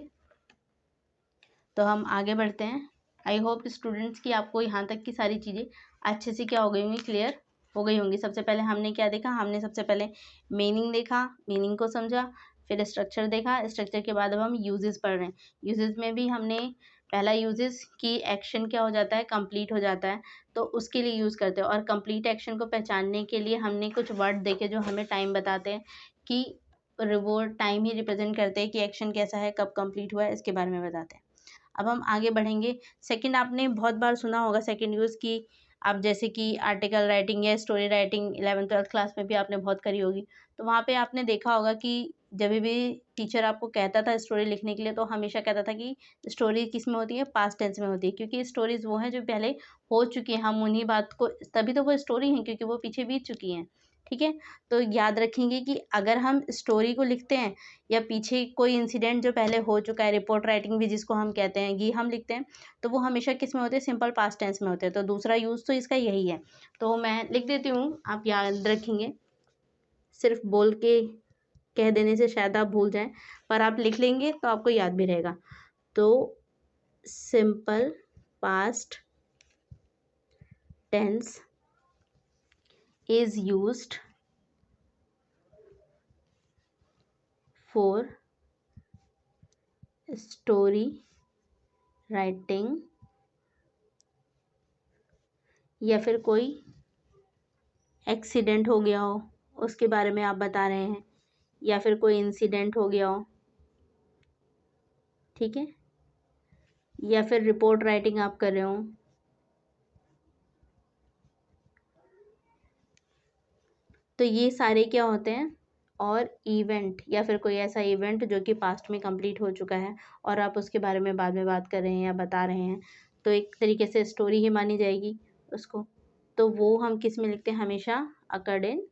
तो हम आगे बढ़ते हैं। आई होप स्टूडेंट्स की आपको यहाँ तक की सारी चीज़ें अच्छे से क्या हो गई होंगी, क्लियर हो गई होंगी। सबसे पहले हमने क्या देखा, हमने सबसे पहले मीनिंग देखा, मीनिंग को समझा, फिर स्ट्रक्चर देखा, स्ट्रक्चर के बाद अब हम यूजेस पढ़ रहे हैं। यूजेस में भी हमने पहला यूजेस की एक्शन क्या हो जाता है, कंप्लीट हो जाता है, तो उसके लिए यूज़ करते हैं। और कंप्लीट एक्शन को पहचानने के लिए हमने कुछ वर्ड देखे जो हमें टाइम बताते हैं कि वो टाइम ही रिप्रेजेंट करते हैं कि एक्शन कैसा है, कब कंप्लीट हुआ है, इसके बारे में बताते हैं। अब हम आगे बढ़ेंगे। सेकंड, आपने बहुत बार सुना होगा सेकंड यूज़ की, आप जैसे कि आर्टिकल राइटिंग या स्टोरी राइटिंग 11th-12th क्लास में भी आपने बहुत करी होगी। तो वहाँ पे आपने देखा होगा कि जब भी टीचर आपको कहता था स्टोरी लिखने के लिए, तो हमेशा कहता था कि स्टोरी किस में होती है, पास्ट टेंस में होती है, क्योंकि स्टोरीज वो हैं जो पहले हो चुकी हैं। हम उन्हीं बात को, तभी तो वो स्टोरी हैं, क्योंकि वो पीछे बीत चुकी हैं, ठीक है। तो याद रखेंगे कि अगर हम स्टोरी को लिखते हैं या पीछे कोई इंसिडेंट जो पहले हो चुका है, रिपोर्ट राइटिंग भी जिसको हम कहते हैं, ये हम लिखते हैं, तो वो हमेशा किस में होते हैं, सिंपल पास्ट टेंस में होते हैं। तो दूसरा यूज़ तो इसका यही है। तो मैं लिख देती हूँ, आप याद रखेंगे। सिर्फ बोल के कह देने से शायद आप भूल जाएं, पर आप लिख लेंगे तो आपको याद भी रहेगा। तो simple past tense is used for story writing, या फिर कोई एक्सीडेंट हो गया हो उसके बारे में आप बता रहे हैं, या फिर कोई इंसिडेंट हो गया हो, ठीक है, या फिर रिपोर्ट राइटिंग आप कर रहे हो, तो ये सारे क्या होते हैं, और इवेंट या फिर कोई ऐसा इवेंट जो कि पास्ट में कंप्लीट हो चुका है और आप उसके बारे में बाद में बात कर रहे हैं या बता रहे हैं, तो एक तरीके से स्टोरी ही मानी जाएगी उसको। तो वो हम किस में लिखते हैं, हमेशा अकर्ड इन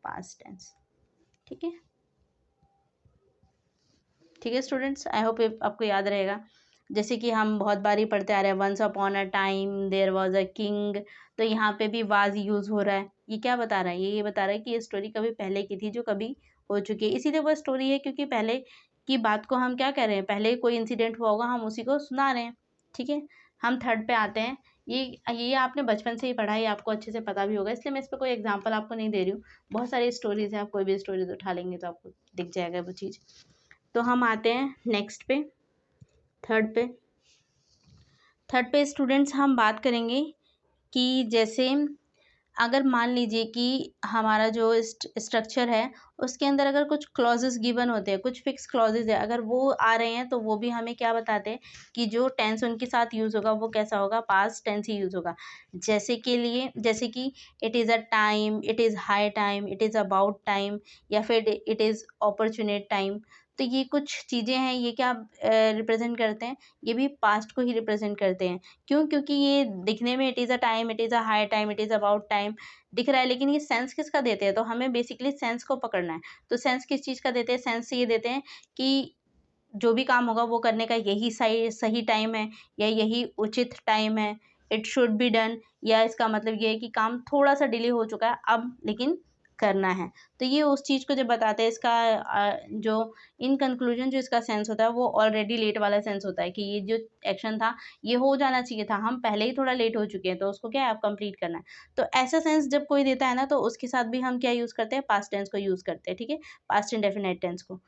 पास्ट टेंस, ठीक है। ठीक है स्टूडेंट्स, आई होप आपको याद रहेगा। जैसे कि हम बहुत बार ही पढ़ते आ रहे हैं, once upon a time there was a king, तो यहाँ पे भी वाज यूज़ हो रहा है। ये क्या बता रहा है, ये बता रहा है कि ये स्टोरी कभी पहले की थी जो कभी हो चुकी है, इसीलिए वो स्टोरी है, क्योंकि पहले की बात को हम क्या कर रहे हैं, पहले कोई इंसिडेंट हुआ होगा, हम उसी को सुना रहे हैं, ठीक है। हम थर्ड पे आते हैं। ये आपने बचपन से ही पढ़ा है, आपको अच्छे से पता भी होगा, इसलिए मैं इस पर कोई एग्जाम्पल आपको नहीं दे रही हूँ। बहुत सारी स्टोरीज हैं, आप कोई भी स्टोरीज उठा लेंगे तो आपको दिख जाएगा वो चीज़। तो हम आते हैं नेक्स्ट पे, थर्ड पे। थर्ड पे स्टूडेंट्स हम बात करेंगे कि जैसे अगर मान लीजिए कि हमारा जो स्ट्रक्चर है उसके अंदर अगर कुछ क्लॉजेस गिवन होते हैं, कुछ फिक्स क्लॉजेस है, अगर वो आ रहे हैं तो वो भी हमें क्या बताते हैं कि जो टेंस उनके साथ यूज़ होगा वो कैसा होगा, पास्ट टेंस ही यूज़ होगा। जैसे कि it is a time, it is high time, it is about time, या फिर इट इज़ अपॉर्चुनेट टाइम। तो ये कुछ चीज़ें हैं, ये क्या रिप्रेजेंट करते हैं, ये भी पास्ट को ही रिप्रेजेंट करते हैं। क्यों, क्योंकि ये दिखने में it is a time, it is a high time, it is about time दिख रहा है, लेकिन ये सेंस किसका देते हैं, तो हमें बेसिकली सेंस को पकड़ना है। तो सेंस किस चीज़ का देते हैं, सेंस ये देते हैं कि जो भी काम होगा वो करने का यही सही सही टाइम है, या यही उचित टाइम है, इट शुड बी डन, या इसका मतलब ये है कि काम थोड़ा सा डिले हो चुका है अब, लेकिन करना है। तो ये उस चीज़ को जब बताते हैं, इसका जो इन कंक्लूजन जो इसका सेंस होता है वो ऑलरेडी लेट वाला सेंस होता है, कि ये जो एक्शन था ये हो जाना चाहिए था, हम पहले ही थोड़ा लेट हो चुके हैं, तो उसको क्या है, अब कंप्लीट करना है। तो ऐसा सेंस जब कोई देता है ना, तो उसके साथ भी हम क्या यूज़ करते हैं, पास्ट टेंस को यूज़ करते हैं, ठीक है, पास्ट इंडेफिनिट टेंस को।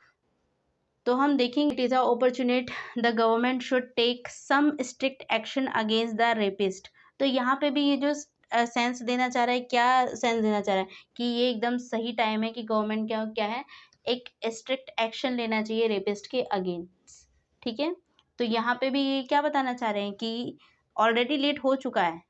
तो हम देखेंगे, it is a unfortunate the government should take some strict action against the rapist. तो यहाँ पे भी ये जो सेंस देना चाह रहा है, क्या सेंस देना चाह रहा है, कि ये एकदम सही टाइम है कि गवर्नमेंट क्या क्या है, एक स्ट्रिक्ट एक्शन लेना चाहिए रेपिस्ट के अगेंस्ट, ठीक है। तो यहाँ पे भी ये क्या बताना चाह रहे हैं कि ऑलरेडी लेट हो चुका है,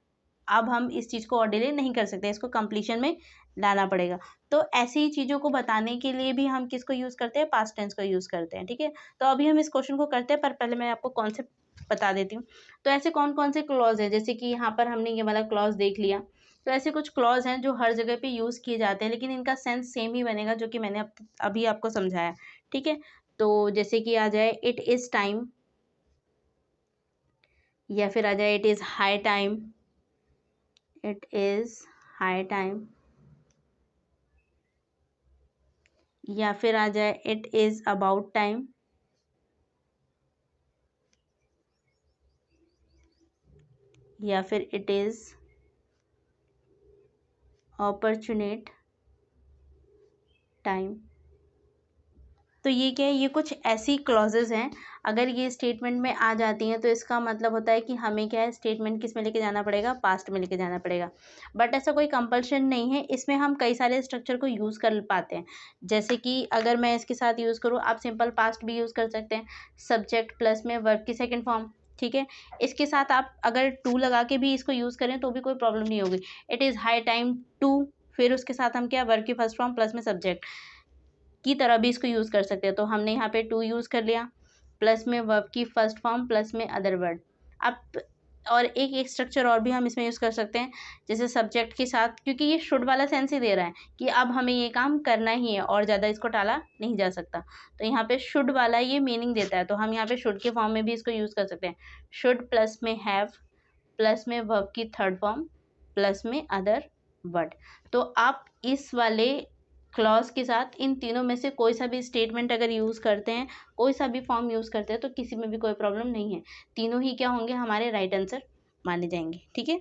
अब हम इस चीज़ को और डिले नहीं कर सकते, इसको कंप्लीशन में लाना पड़ेगा। तो ऐसी ही चीज़ों को बताने के लिए भी हम किसको यूज़ करते हैं, पास्ट टेंस को यूज़ करते हैं, ठीक है। तो अभी हम इस क्वेश्चन को करते हैं, पर पहले मैं आपको कॉन्सेप्ट बता देती हूँ। तो ऐसे कौन कौन से क्लॉज हैं, जैसे कि यहाँ पर हमने ये वाला क्लॉज देख लिया, तो ऐसे कुछ क्लॉज हैं जो हर जगह पे यूज़ किए जाते हैं, लेकिन इनका सेंस सेम ही बनेगा, जो कि मैंने अभी आपको समझाया, ठीक है। तो जैसे कि आ जाए इट इज़ टाइम, या फिर आ जाए it is high time, it is high time, या फिर आ जाए इट इज़ अबाउट टाइम, या फिर इट इज़ ऑपर्चुनेट टाइम। तो ये क्या है, ये कुछ ऐसी क्लॉजेज हैं, अगर ये स्टेटमेंट में आ जाती हैं तो इसका मतलब होता है कि हमें क्या है, स्टेटमेंट किस में लेके जाना पड़ेगा, पास्ट में लेके जाना पड़ेगा। बट ऐसा कोई कंपल्शन नहीं है, इसमें हम कई सारे स्ट्रक्चर को यूज़ कर पाते हैं। जैसे कि अगर मैं इसके साथ यूज़ करूँ, आप सिंपल पास्ट भी यूज़ कर सकते हैं, सब्जेक्ट प्लस में वर्ब की सेकेंड फॉर्म, ठीक है। इसके साथ आप अगर टू लगा के भी इसको यूज़ करें तो भी कोई प्रॉब्लम नहीं होगी। It is high time to, फिर उसके साथ हम क्या, वर्ब की फर्स्ट फॉर्म प्लस में सब्जेक्ट की तरह भी इसको यूज़ कर सकते हैं। तो हमने यहाँ पे टू यूज़ कर लिया, प्लस में वर्ब की फर्स्ट फॉर्म प्लस में अदर वर्ड। अब और एक स्ट्रक्चर और भी हम इसमें यूज़ कर सकते हैं, जैसे सब्जेक्ट के साथ, क्योंकि ये शुड वाला सेंस ही दे रहा है कि अब हमें ये काम करना ही है और ज़्यादा इसको टाला नहीं जा सकता। तो यहाँ पे शुड वाला ये मीनिंग देता है, तो हम यहाँ पे शुड के फॉर्म में भी इसको यूज़ कर सकते हैं। शुड प्लस में हैव, प्लस में वर्ब की थर्ड फॉर्म, प्लस में अदर वर्ड। तो आप इस वाले क्लॉज के साथ इन तीनों में से कोई सा भी स्टेटमेंट अगर यूज़ करते हैं, कोई सा भी फॉर्म यूज़ करते हैं, तो किसी में भी कोई प्रॉब्लम नहीं है। तीनों ही क्या होंगे, हमारे राइट आंसर माने जाएंगे, ठीक है।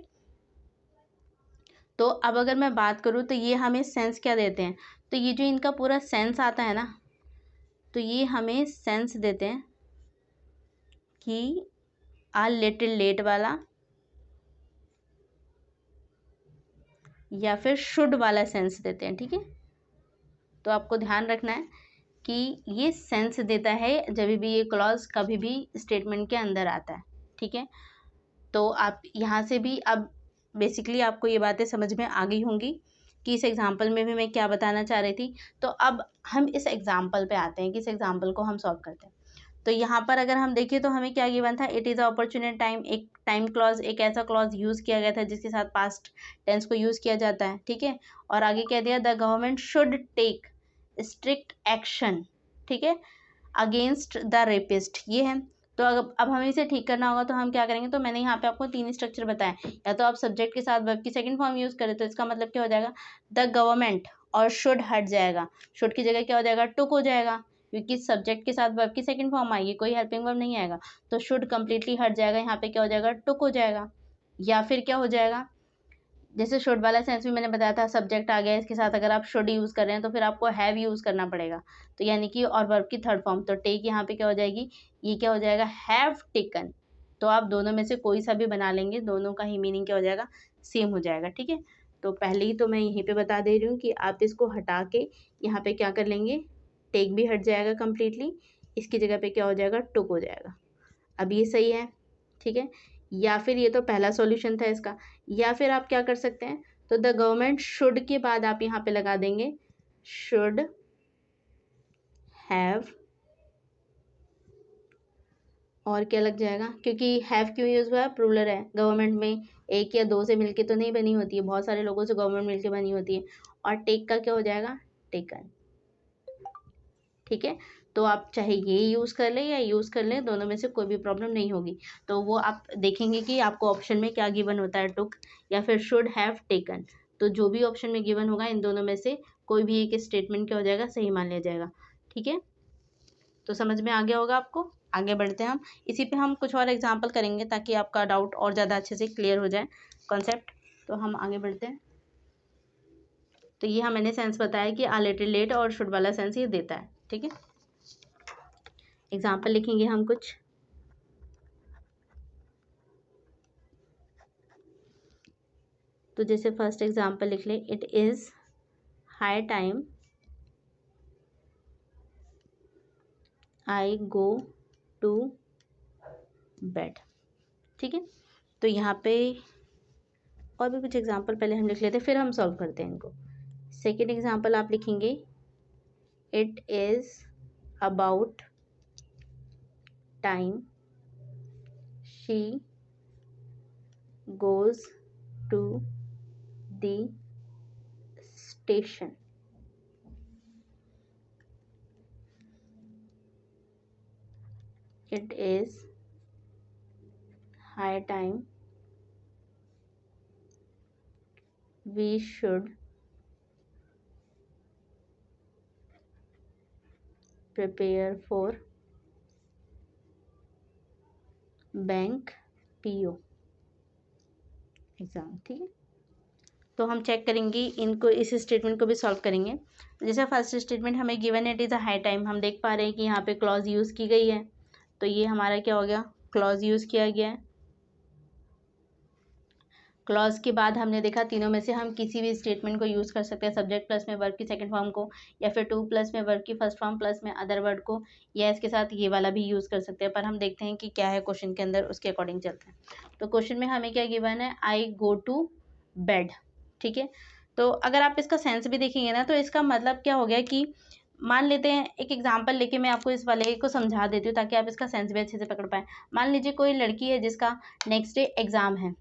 तो अब अगर मैं बात करूँ तो ये हमें सेंस क्या देते हैं, तो ये जो इनका पूरा सेंस आता है ना, तो ये हमें सेंस देते हैं कि आ लिटिल लेट वाला या फिर शुड वाला सेंस देते हैं, ठीक है। तो आपको ध्यान रखना है कि ये सेंस देता है जब भी ये क्लॉज कभी भी स्टेटमेंट के अंदर आता है, ठीक है। तो आप यहाँ से भी अब बेसिकली आपको ये बातें समझ में आ गई होंगी कि इस एग्जाम्पल में भी मैं क्या बताना चाह रही थी। तो अब हम इस एग्जाम्पल पे आते हैं कि इस एग्जाम्पल को हम सॉल्व करते हैं। तो यहाँ पर अगर हम देखें तो हमें क्या गिवन था, इट इज़ अपॉर्चुनेट टाइम, एक टाइम क्लॉज, एक ऐसा क्लॉज यूज़ किया गया था जिसके साथ पास्ट टेंस को यूज़ किया जाता है, ठीक है। और आगे कह दिया the government should take strict action, ठीक है, अगेंस्ट द रेपिस्ट, ये है। तो अब हमें इसे ठीक करना होगा, तो हम क्या करेंगे, तो मैंने यहाँ पे आपको तीन स्ट्रक्चर बताए, या तो आप सब्जेक्ट के साथ वर्ब की सेकंड फॉर्म यूज़ करें, तो इसका मतलब क्या हो जाएगा, द गवर्नमेंट, और शुड हट जाएगा, शुड की जगह क्या हो जाएगा, टुक हो जाएगा, क्योंकि सब्जेक्ट के साथ वर्ब की सेकंड फॉर्म आएगी, कोई हेल्पिंग वर्ब नहीं आएगा, तो शुड कंप्लीटली हट जाएगा, यहाँ पे क्या हो जाएगा, टुक हो जाएगा। या फिर क्या हो जाएगा, जैसे शुड वाला सेंस भी मैंने बताया था, सब्जेक्ट आ गया इसके साथ, अगर आप शुड यूज़ कर रहे हैं तो फिर आपको हैव यूज़ करना पड़ेगा, तो यानी कि और वर्ब की थर्ड फॉर्म, तो टेक यहाँ पे क्या हो जाएगी, ये क्या हो जाएगा, हैव टेकन। तो आप दोनों में से कोई सा भी बना लेंगे, दोनों का ही मीनिंग क्या हो जाएगा, सेम हो जाएगा, ठीक है। तो पहले ही तो मैं यहीं पे बता दे रही हूँ कि आप इसको हटा के यहाँ पे क्या कर लेंगे, टेक भी हट जाएगा कम्प्लीटली, इसकी जगह पे क्या हो जाएगा, टुक हो जाएगा। अब ये सही है, ठीक है। या फिर ये तो पहला सॉल्यूशन था इसका, या फिर आप क्या कर सकते हैं, तो द गवर्नमेंट शुड के बाद आप यहाँ पे लगा देंगे शुड हैव, और क्या लग जाएगा, क्योंकि हैव क्यों यूज़ हुआ है, प्लूरल है, गवर्नमेंट में एक या दो से मिलके तो नहीं बनी होती है, बहुत सारे लोगों से गवर्नमेंट मिलके बनी होती है। और टेक का क्या हो जाएगा, टेकन, ठीक है। तो आप चाहे ये यूज़ कर लें या यूज़ कर लें, दोनों में से कोई भी प्रॉब्लम नहीं होगी। तो वो आप देखेंगे कि आपको ऑप्शन में क्या गिवन होता है, टुक या फिर शुड हैव टेकन। तो जो भी ऑप्शन में गिवन होगा, इन दोनों में से कोई भी एक स्टेटमेंट क्या हो जाएगा, सही मान लिया जाएगा, ठीक है। तो समझ में आ गया होगा आपको। आगे बढ़ते हैं हम, इसी पे हम कुछ और एग्जाम्पल करेंगे ताकि आपका डाउट और ज़्यादा अच्छे से क्लियर हो जाए कॉन्सेप्ट। तो हम आगे बढ़ते हैं। तो ये मैंने सेंस बताया कि आ लिटिल लेट और शुड वाला सेंस ये देता है, ठीक है। एग्जाम्पल लिखेंगे हम कुछ। तो जैसे फर्स्ट एग्जाम्पल लिख ले, it is high time I go to bed, ठीक है। तो यहाँ पे और भी कुछ एग्जाम्पल पहले हम लिख लेते हैं, फिर हम सॉल्व करते हैं इनको। सेकेंड एग्जाम्पल आप लिखेंगे, it is about time she goes to the station. It is high time we should prepare for bank PO exam. ठीक है, तो हम चेक करेंगे इनको, इस स्टेटमेंट को भी सॉल्व करेंगे। जैसे फर्स्ट स्टेटमेंट हमें given it is a high time, हम देख पा रहे हैं कि यहाँ पे क्लॉज यूज़ की गई है, तो ये हमारा क्या हो गया, क्लॉज यूज़ किया गया है। क्लॉज के बाद हमने देखा तीनों में से हम किसी भी स्टेटमेंट को यूज़ कर सकते हैं, सब्जेक्ट प्लस में वर्ब की सेकंड फॉर्म को, या फिर टू प्लस में वर्ब की फर्स्ट फॉर्म प्लस में अदर वर्ड को, या इसके साथ ये वाला भी यूज़ कर सकते हैं। पर हम देखते हैं कि क्या है क्वेश्चन के अंदर, उसके अकॉर्डिंग चलते हैं। तो क्वेश्चन में हमें क्या गिवन है, आई गो टू बेड। ठीक है, तो अगर आप इसका सेंस भी देखेंगे ना, तो इसका मतलब क्या हो गया कि मान लेते हैं, एक एग्जाम्पल लेके मैं आपको इस वाले को समझा देती हूँ ताकि आप इसका सेंस भी अच्छे से पकड़ पाएँ। मान लीजिए कोई लड़की है जिसका नेक्स्ट डे एग्ज़ाम है,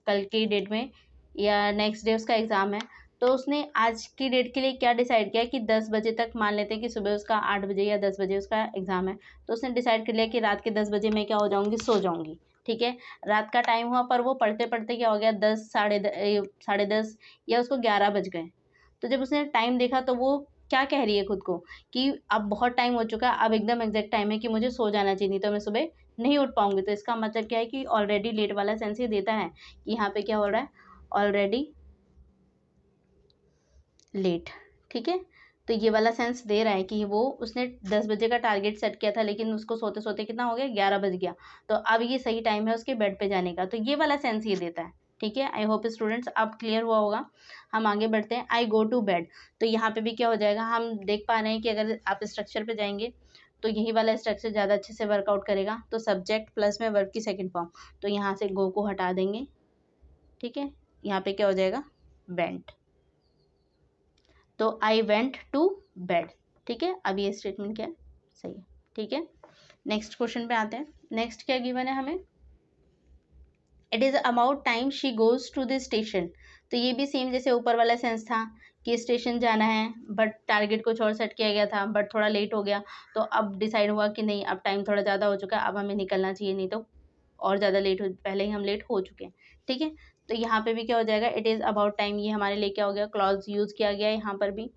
कल की डेट में या नेक्स्ट डे उसका एग्ज़ाम है, तो उसने आज की डेट के लिए क्या डिसाइड किया कि 10 बजे तक, मान लेते हैं कि सुबह उसका 8 बजे या 10 बजे उसका एग्ज़ाम है, तो उसने डिसाइड कर लिया कि रात के 10 बजे मैं क्या हो जाऊँगी, सो जाऊँगी। ठीक है, रात का टाइम हुआ, पर वो पढ़ते पढ़ते क्या हो गया, 10 साढ़े 10 या उसको 11 बज गए। तो जब उसने टाइम देखा तो वो क्या कह रही है खुद को कि अब बहुत टाइम हो चुका है, अब एकदम एग्जैक्ट टाइम है कि मुझे सो जाना चाहिए, नहीं तो मैं सुबह नहीं उठ पाऊंगी। तो इसका मतलब क्या है कि ऑलरेडी लेट वाला सेंस ये देता है कि यहाँ पे क्या हो रहा है, ऑलरेडी लेट। ठीक है, तो ये वाला सेंस दे रहा है कि वो उसने 10 बजे का टारगेट सेट किया था, लेकिन उसको सोते सोते कितना हो गया, 11 बज गया, तो अब ये सही टाइम है उसके बेड पे जाने का। तो ये वाला सेंस ये देता है। ठीक है, आई होप स्टूडेंट्स अब क्लियर हुआ होगा। हम आगे बढ़ते हैं, आई गो टू बेड। तो यहाँ पे भी क्या हो जाएगा, हम देख पा रहे हैं कि अगर आप स्ट्रक्चर पे जाएंगे तो यही वाला स्ट्रक्चर ज़्यादा अच्छे से वर्कआउट करेगा। तो सब्जेक्ट प्लस में वर्ब की सेकेंड फॉर्म, तो यहाँ से गो को हटा देंगे। ठीक है, यहाँ पे क्या हो जाएगा, वेंट। तो आई वेंट टू बेड। ठीक है, अब ये स्टेटमेंट क्या है, सही है। ठीक है, नेक्स्ट क्वेश्चन पे आते हैं। नेक्स्ट क्या गिवन है हमें, it is about time she goes to the station. तो ये भी सेम जैसे ऊपर वाला सेंस था कि स्टेशन जाना है, बट टारगेट कुछ और सेट किया गया था, बट थोड़ा लेट हो गया, तो अब डिसाइड हुआ कि नहीं, अब टाइम थोड़ा ज़्यादा हो चुका है, अब हमें निकलना चाहिए, नहीं तो और ज़्यादा लेट हो, पहले ही हम लेट हो चुके हैं। ठीक है, तो यहाँ पे भी क्या हो जाएगा, इट इज़ अबाउट टाइम, ये हमारे लिए क्या हो गया, क्लॉज यूज़ किया गया है यहाँ पर भी,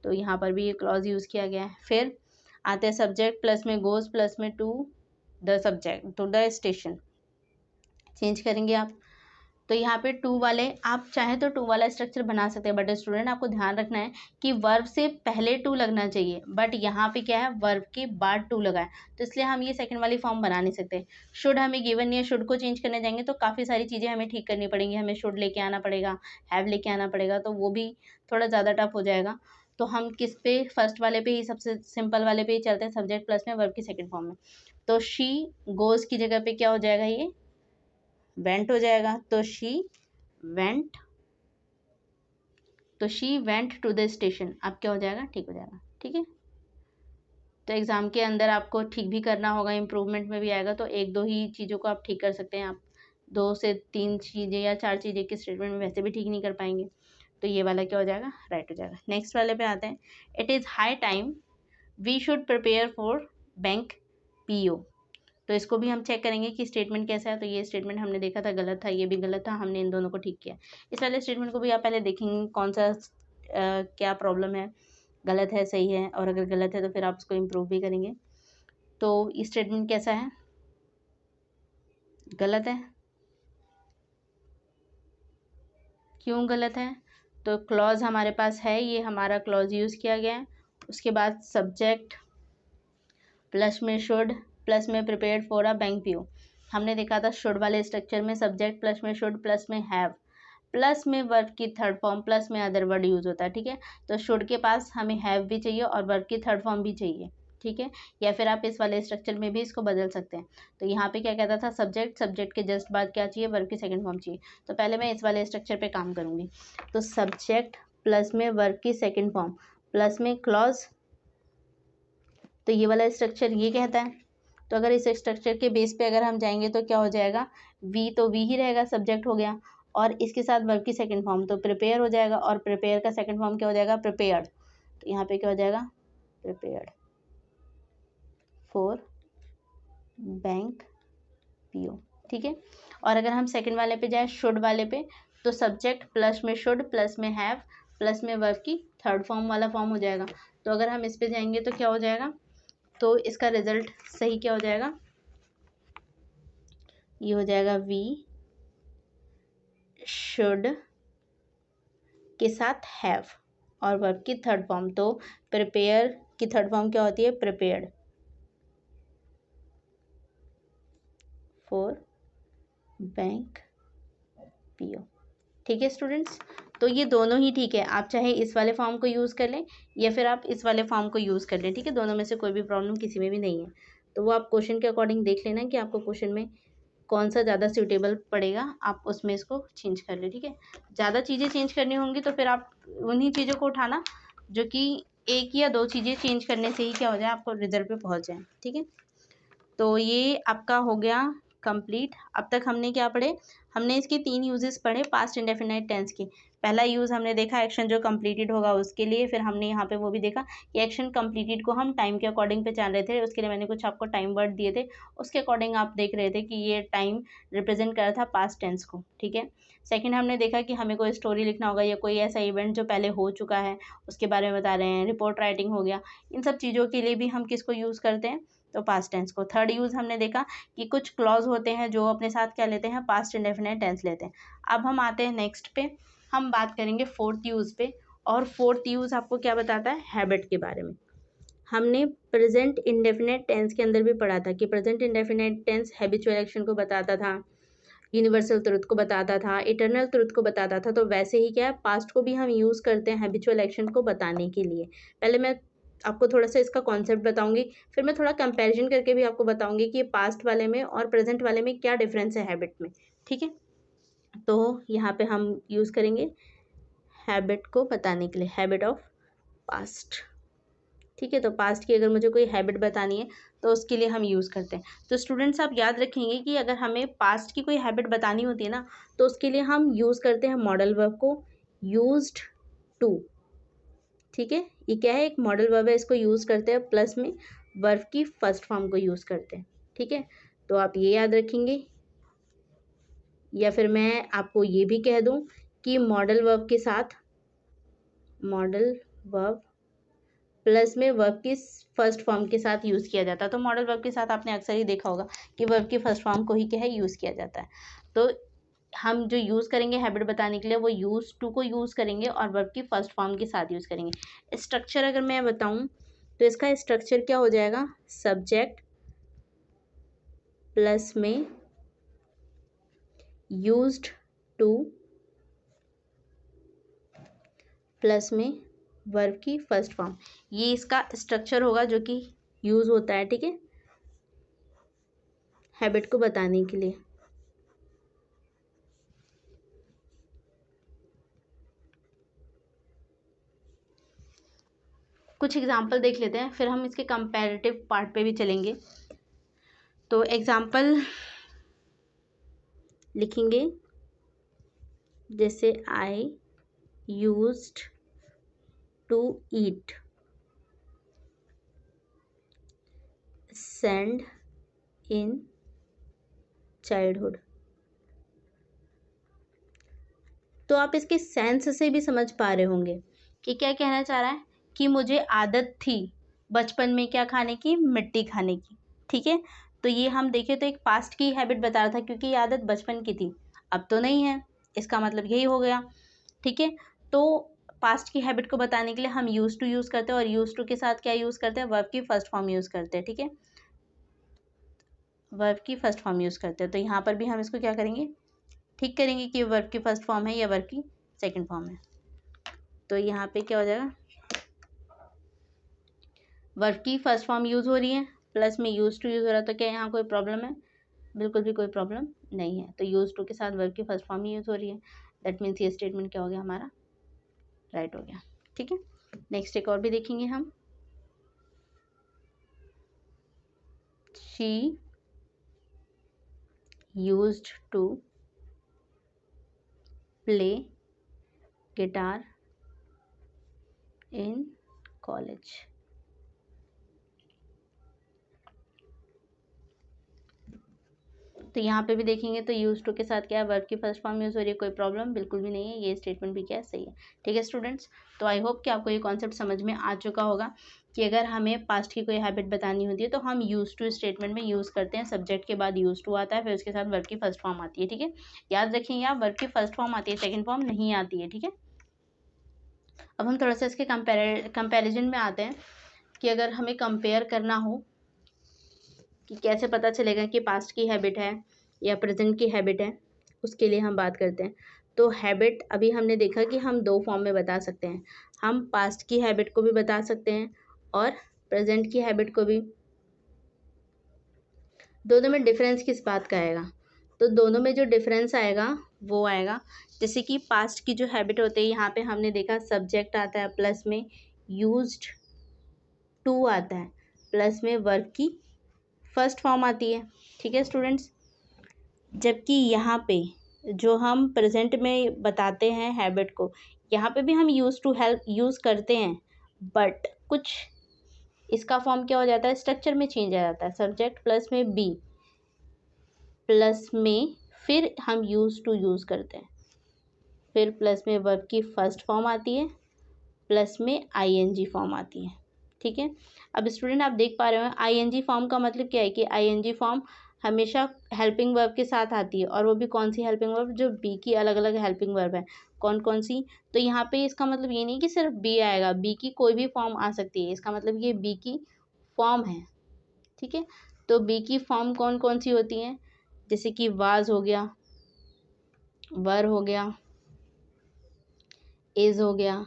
तो यहाँ पर भी ये क्लॉज यूज़ किया गया है। फिर आते हैं सब्जेक्ट प्लस में गोज प्लस में to the subject to the station, change करेंगे आप। तो यहाँ पे टू वाले, आप चाहें तो टू वाला स्ट्रक्चर बना सकते हैं, बट स्टूडेंट आपको ध्यान रखना है कि वर्ब से पहले टू लगना चाहिए, बट यहाँ पे क्या है, वर्ब के बाद टू लगा है, तो इसलिए हम ये सेकंड वाली फॉर्म बना नहीं सकते। शुड हमें गिवन नहीं है, शुड को चेंज करने जाएंगे तो काफ़ी सारी चीज़ें हमें ठीक करनी पड़ेंगी, हमें शुड लेके आना पड़ेगा, हैव लेके आना पड़ेगा, तो वो भी थोड़ा ज़्यादा टफ हो जाएगा। तो हम किस पे, फर्स्ट वाले पे ही, सबसे सिंपल वाले पे ही चलते हैं, सब्जेक्ट प्लस में वर्ब की सेकेंड फॉर्म में। तो शी गोज़ की जगह पे क्या हो जाएगा, ये वेंट हो जाएगा। तो शी वेंट, तो she went to the station, अब क्या हो जाएगा, ठीक हो जाएगा। ठीक है, तो एग्ज़ाम के अंदर आपको ठीक भी करना होगा, इम्प्रूवमेंट में भी आएगा, तो एक दो ही चीज़ों को आप ठीक कर सकते हैं, आप 2 से 3 चीज़ें या 4 चीज़ें के स्टेटमेंट में वैसे भी ठीक नहीं कर पाएंगे। तो ये वाला क्या हो जाएगा, राइट हो जाएगा। नेक्स्ट वाले पे आते हैं, it is high time we should prepare for bank PO. तो इसको भी हम चेक करेंगे कि स्टेटमेंट कैसा है। तो ये स्टेटमेंट हमने देखा था गलत था, ये भी गलत था, हमने इन दोनों को ठीक किया। इस वाले स्टेटमेंट को भी आप पहले देखेंगे कौन सा क्या प्रॉब्लम है, गलत है सही है, और अगर गलत है तो फिर आप उसको इम्प्रूव भी करेंगे। तो ये स्टेटमेंट कैसा है, गलत है। क्यों गलत है, तो क्लॉज हमारे पास है, ये हमारा क्लॉज यूज़ किया गया है। उसके बाद सब्जेक्ट प्लस में शुड प्लस में prepared for a bank PO. हमने देखा था शुड वाले स्ट्रक्चर में सब्जेक्ट प्लस में शुड प्लस में हैव प्लस में वर्ब की थर्ड फॉर्म प्लस में अदर वर्ड यूज़ होता है। ठीक है, तो शुड के पास हमें हैव भी चाहिए और वर्ब की थर्ड फॉर्म भी चाहिए। ठीक है, या फिर आप इस वाले स्ट्रक्चर में भी इसको बदल सकते हैं। तो यहाँ पे क्या कहता था, सब्जेक्ट, सब्जेक्ट के जस्ट बाद क्या चाहिए, वर्ब की सेकंड फॉर्म चाहिए। तो पहले मैं इस वाले स्ट्रक्चर पे काम करूँगी। तो सब्जेक्ट प्लस में वर्ब की सेकंड फॉर्म प्लस में क्लॉज, तो ये वाला स्ट्रक्चर ये कहता है। तो अगर इस स्ट्रक्चर के बेस पे अगर हम जाएंगे तो क्या हो जाएगा, वी तो वी ही रहेगा, सब्जेक्ट हो गया, और इसके साथ वर्ब की सेकंड फॉर्म तो प्रिपेयर हो जाएगा, और प्रिपेयर का सेकंड फॉर्म क्या हो जाएगा, प्रिपेयर्ड। तो यहाँ पे क्या हो जाएगा, प्रिपेयर्ड फॉर बैंक पीओ। ठीक है, और अगर हम सेकंड वाले पे जाए, शुड वाले पे, तो सब्जेक्ट प्लस में शुड प्लस में हैव प्लस में वर्ब की थर्ड फॉर्म वाला फॉर्म हो जाएगा। तो अगर हम इस पे जाएंगे तो क्या हो जाएगा, तो इसका रिजल्ट सही क्या हो जाएगा, ये हो जाएगा वी शुड के साथ हैव और वर्ब की थर्ड फॉर्म, तो प्रिपेयर की थर्ड फॉर्म क्या होती है, प्रिपेयर्ड फॉर बैंक पीओ। ठीक है स्टूडेंट्स, तो ये दोनों ही ठीक है, आप चाहे इस वाले फॉर्म को यूज़ कर लें या फिर आप इस वाले फॉर्म को यूज़ कर लें। ठीक है, दोनों में से कोई भी प्रॉब्लम किसी में भी नहीं है। तो वो आप क्वेश्चन के अकॉर्डिंग देख लेना कि आपको क्वेश्चन में कौन सा ज़्यादा सूटेबल पड़ेगा, आप उसमें इसको चेंज कर लें। ठीक है, ज़्यादा चीज़ें चेंज करनी होंगी तो फिर आप उन्हीं चीज़ों को उठाना जो कि एक या दो चीज़ें चेंज करने से ही क्या हो जाए, आपको रिजल्ट पे पहुंच जाए। ठीक है, तो ये आपका हो गया कंप्लीट। अब तक हमने क्या पढ़े, हमने इसके 3 यूजेस पढ़े पास्ट इंडेफिनाइट टेंस के। पहला यूज़ हमने देखा एक्शन जो कंप्लीटेड होगा उसके लिए, फिर हमने यहाँ पे वो भी देखा कि एक्शन कंप्लीटेड को हम टाइम के अकॉर्डिंग पहचान रहे थे, उसके लिए मैंने कुछ आपको टाइम वर्ड दिए थे, उसके अकॉर्डिंग आप देख रहे थे कि ये टाइम रिप्रेजेंट कर रहा था पास्ट टेंस को। ठीक है, सेकेंड हमने देखा कि हमें कोई स्टोरी लिखना होगा या कोई ऐसा इवेंट जो पहले हो चुका है उसके बारे में बता रहे हैं, रिपोर्ट राइटिंग हो गया, इन सब चीज़ों के लिए भी हम किसको यूज़ करते हैं, तो पास्ट टेंस को। थर्ड यूज़ हमने देखा कि कुछ क्लॉज होते हैं जो अपने साथ क्या लेते हैं, पास्ट इंडेफिनाइट टेंस लेते हैं। अब हम आते हैं नेक्स्ट पे, हम बात करेंगे फोर्थ यूज़ पे, और फोर्थ यूज़ आपको क्या बताता है, हैबिट के बारे में। हमने प्रेजेंट इंडेफिनाइट टेंस के अंदर भी पढ़ा था कि present indefinite tense habitual action को बताता था, यूनिवर्सल ट्रुथ को बताता था, इटर्नल ट्रुथ को बताता था। तो वैसे ही क्या है, पास्ट को भी हम यूज़ करते हैं हैबिचुअल एक्शन को बताने के लिए। पहले मैं आपको थोड़ा सा इसका कॉन्सेप्ट बताऊंगी, फिर मैं थोड़ा कंपैरिजन करके भी आपको बताऊंगी कि पास्ट वाले में और प्रेजेंट वाले में क्या डिफरेंस है हैबिट में। ठीक है, तो यहाँ पे हम यूज़ करेंगे हैबिट को बताने के लिए, हैबिट ऑफ पास्ट। ठीक है, तो पास्ट की अगर मुझे कोई हैबिट बतानी है तो उसके लिए हम यूज़ करते हैं। तो स्टूडेंट्स आप याद रखेंगे कि अगर हमें पास्ट की कोई हैबिट बतानी होती है ना, तो उसके लिए हम यूज़ करते हैं मॉडल वर्ब को, यूज्ड टू। ठीक है, ये क्या है, एक मॉडल वर्ब है, इसको यूज़ करते हैं, प्लस में वर्ब की फर्स्ट फॉर्म को यूज़ करते हैं। ठीक है, तो आप ये याद रखेंगे, या फिर मैं आपको ये भी कह दूं कि मॉडल वर्ब के साथ, मॉडल वर्ब प्लस में वर्ब की फर्स्ट फॉर्म के साथ यूज़ किया जाता है। तो मॉडल वर्ब के साथ आपने अक्सर ही देखा होगा कि वर्ब की फर्स्ट फॉर्म को ही क्या है, यूज़ किया जाता है। तो हम जो यूज़ करेंगे हैबिट बताने के लिए वो यूज़ टू को यूज़ करेंगे और वर्ब की फर्स्ट फॉर्म के साथ यूज़ करेंगे। स्ट्रक्चर अगर मैं बताऊं तो इसका स्ट्रक्चर क्या हो जाएगा, सब्जेक्ट प्लस में यूज्ड टू प्लस में वर्ब की फर्स्ट फॉर्म, ये इसका स्ट्रक्चर होगा जो कि यूज़ होता है। ठीक है, हैबिट को बताने के लिए। कुछ एग्जाम्पल देख लेते हैं, फिर हम इसके कंपैरेटिव पार्ट पे भी चलेंगे। तो एग्जाम्पल लिखेंगे, जैसे I used to eat sand in childhood. तो आप इसके सेंस से भी समझ पा रहे होंगे कि क्या कहना चाह रहा है, कि मुझे आदत थी बचपन में क्या खाने की, मिट्टी खाने की। ठीक है, तो ये हम देखें तो एक पास्ट की हैबिट बता रहा था क्योंकि ये आदत बचपन की थी, अब तो नहीं है, इसका मतलब यही हो गया। ठीक है, तो पास्ट की हैबिट को बताने के लिए हम यूज टू यूज़ करते हैं, और यूज टू के साथ क्या यूज़ करते हैं, वर्ब की फर्स्ट फॉर्म यूज़ करते हैं। ठीक है, वर्ब की फर्स्ट फॉर्म यूज़ करते हैं। तो यहाँ पर भी हम इसको क्या करेंगे, ठीक करेंगे कि वर्ब की फर्स्ट फॉर्म है या वर्ब की सेकंड फॉर्म है। तो यहाँ पे क्या हो जाएगा, वर्ब की फर्स्ट फॉर्म यूज़ हो रही है, प्लस में यूज टू यूज़ हो रहा है, तो क्या यहाँ कोई प्रॉब्लम है, बिल्कुल भी कोई प्रॉब्लम नहीं है। तो यूज टू के साथ वर्ब की फर्स्ट फॉर्म ही यूज़ हो रही है, दैट मीन्स ये स्टेटमेंट क्या हो गया हमारा, राइट हो गया। ठीक है, नेक्स्ट एक और भी देखेंगे हम, she used to play guitar in college. तो यहाँ पे भी देखेंगे तो यूज टू के साथ क्या है, वर्ब की फर्स्ट फॉर्म यूज़ हो रही है, कोई प्रॉब्लम बिल्कुल भी नहीं है, ये स्टेटमेंट भी क्या है, सही है। ठीक है स्टूडेंट्स, तो आई होप कि आपको ये कॉन्सेप्ट समझ में आ चुका होगा कि अगर हमें पास्ट की कोई हैबिट बतानी होती है तो हम यूज टू स्टेटमेंट में यूज़ करते हैं। सब्जेक्ट के बाद यूज टू आता है, फिर उसके साथ वर्ब की फर्स्ट फॉर्म आती है। ठीक है, याद रखेंगे आप, वर्ब की फर्स्ट फॉर्म आती है, सेकंड फॉर्म नहीं आती है। ठीक है, अब हम थोड़ा सा इसके कंपैरिजन में आते हैं कि अगर हमें कंपेयर करना हो कि कैसे पता चलेगा कि पास्ट की हैबिट है या प्रेजेंट की हैबिट है, उसके लिए हम बात करते हैं। तो हैबिट अभी हमने देखा कि हम दो फॉर्म में बता सकते हैं। हम पास्ट की हैबिट को भी बता सकते हैं और प्रेजेंट की हैबिट को भी। दोनों में डिफरेंस किस बात का आएगा? तो दोनों में जो डिफरेंस आएगा वो आएगा, जैसे कि पास्ट की जो हैबिट होती है, यहाँ पे हमने देखा सब्जेक्ट आता है, प्लस में यूज्ड टू आता है, प्लस में वर्ब की फर्स्ट फॉर्म आती है। ठीक है स्टूडेंट्स, जबकि यहाँ पे जो हम प्रेजेंट में बताते हैं हैबिट को, यहाँ पे भी हम यूज़ टू हेल्प यूज़ करते हैं, बट कुछ इसका फॉर्म क्या हो जाता है, स्ट्रक्चर में चेंज आ जाता है। सब्जेक्ट प्लस में बी, प्लस में फिर हम यूज़ टू यूज़ करते हैं, फिर प्लस में वर्ब की फर्स्ट फॉर्म आती है, प्लस में आईएनजी फॉर्म आती है। ठीक है, अब स्टूडेंट आप देख पा रहे हो आईएनजी फॉर्म का मतलब क्या है कि आईएनजी फॉर्म हमेशा हेल्पिंग वर्ब के साथ आती है, और वो भी कौन सी हेल्पिंग वर्ब, जो बी की अलग अलग हेल्पिंग वर्ब है, कौन कौन सी। तो यहाँ पे इसका मतलब ये नहीं कि सिर्फ बी आएगा, बी की कोई भी फॉर्म आ सकती है, इसका मतलब ये बी की फॉर्म है। ठीक है, तो बी की फॉर्म कौन कौन सी होती हैं, जैसे कि वाज हो गया, वर हो गया, इज हो गया,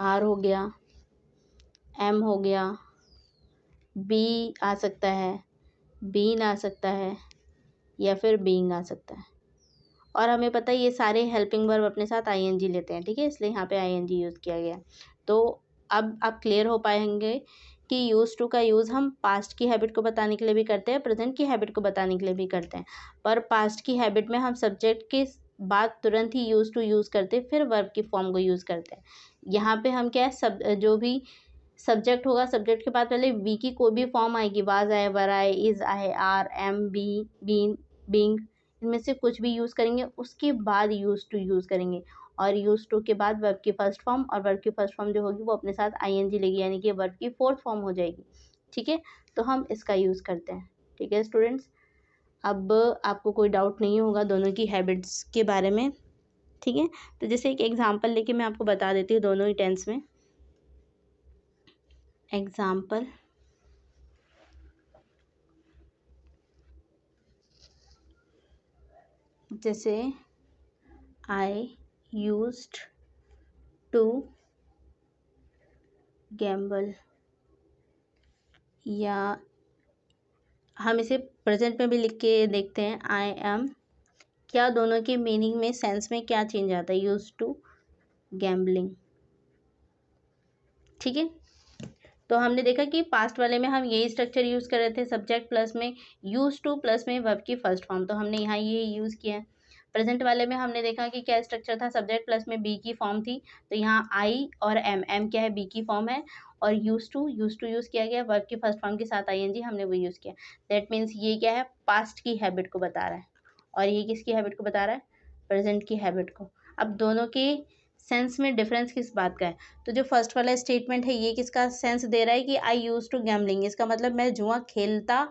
आर हो गया, एम हो गया, बी आ सकता है, बीन आ सकता है, या फिर बीइंग आ सकता है। और हमें पता है ये सारे हेल्पिंग वर्ब अपने साथ आईएनजी लेते हैं। ठीक है, इसलिए यहाँ पे आईएनजी यूज़ किया गया। तो अब आप क्लियर हो पाएंगे कि यूज़ टू का यूज़ हम पास्ट की हैबिट को बताने के लिए भी करते हैं, प्रेजेंट की हैबिट को बताने के लिए भी करते हैं। पर पास्ट की हैबिट में हम सब्जेक्ट के बाद तुरंत ही यूज़ टू यूज़ करते, फिर वर्ब की फॉर्म को यूज़ करते हैं। यहाँ पे हम क्या है, सब जो भी सब्जेक्ट होगा, सब्जेक्ट के बाद पहले बी की कोई भी फॉर्म आएगी, वाज आए, वर आए, इज आए, are, am, be, been, being, इनमें से कुछ भी यूज़ करेंगे, उसके बाद यूज़ टू यूज़ करेंगे, और यूज़ टू के बाद वर्ब की फर्स्ट फॉर्म, और वर्ब की फर्स्ट फॉर्म जो होगी वो अपने साथ आईएनजी लेगी, यानी कि वर्ब की फोर्थ फॉर्म हो जाएगी। ठीक है, तो हम इसका यूज़ करते हैं। ठीक है स्टूडेंट्स, अब आपको कोई डाउट नहीं होगा दोनों की हैबिट्स के बारे में। ठीक है, तो जैसे एक एग्जाम्पल लेके मैं आपको बता देती हूँ दोनों ही टेंस में। एग्जाम्पल, जैसे आई यूज्ड टू गैम्बल, या हम इसे प्रेजेंट में भी लिख के देखते हैं, आई एम। क्या दोनों के मीनिंग में, सेंस में क्या चेंज आता है, यूज टू गैम्बलिंग। ठीक है, तो हमने देखा कि पास्ट वाले में हम यही स्ट्रक्चर यूज़ कर रहे थे, सब्जेक्ट प्लस में यूज टू, प्लस में वर्ब की फर्स्ट फॉर्म, तो हमने यहाँ ये यूज़ किया है। प्रेजेंट वाले में हमने देखा कि क्या स्ट्रक्चर था, सब्जेक्ट प्लस में बी की फॉर्म थी, तो यहाँ आई और एम, एम क्या है, बी की फॉर्म है, और यूज टू यूज़ किया गया, वर्ब की फर्स्ट फॉर्म के साथ आईएनजी हमने वो यूज़ किया। दैट मीन्स ये क्या है, पास्ट की हैबिट को बता रहा है, और ये किसकी हैबिट को बता रहा है, प्रेजेंट की हैबिट को। अब दोनों के सेंस में डिफरेंस किस बात का है, तो जो फर्स्ट वाला स्टेटमेंट है ये किसका सेंस दे रहा है कि आई यूज टू गैम्बलिंग, इसका मतलब मैं जुआ खेलता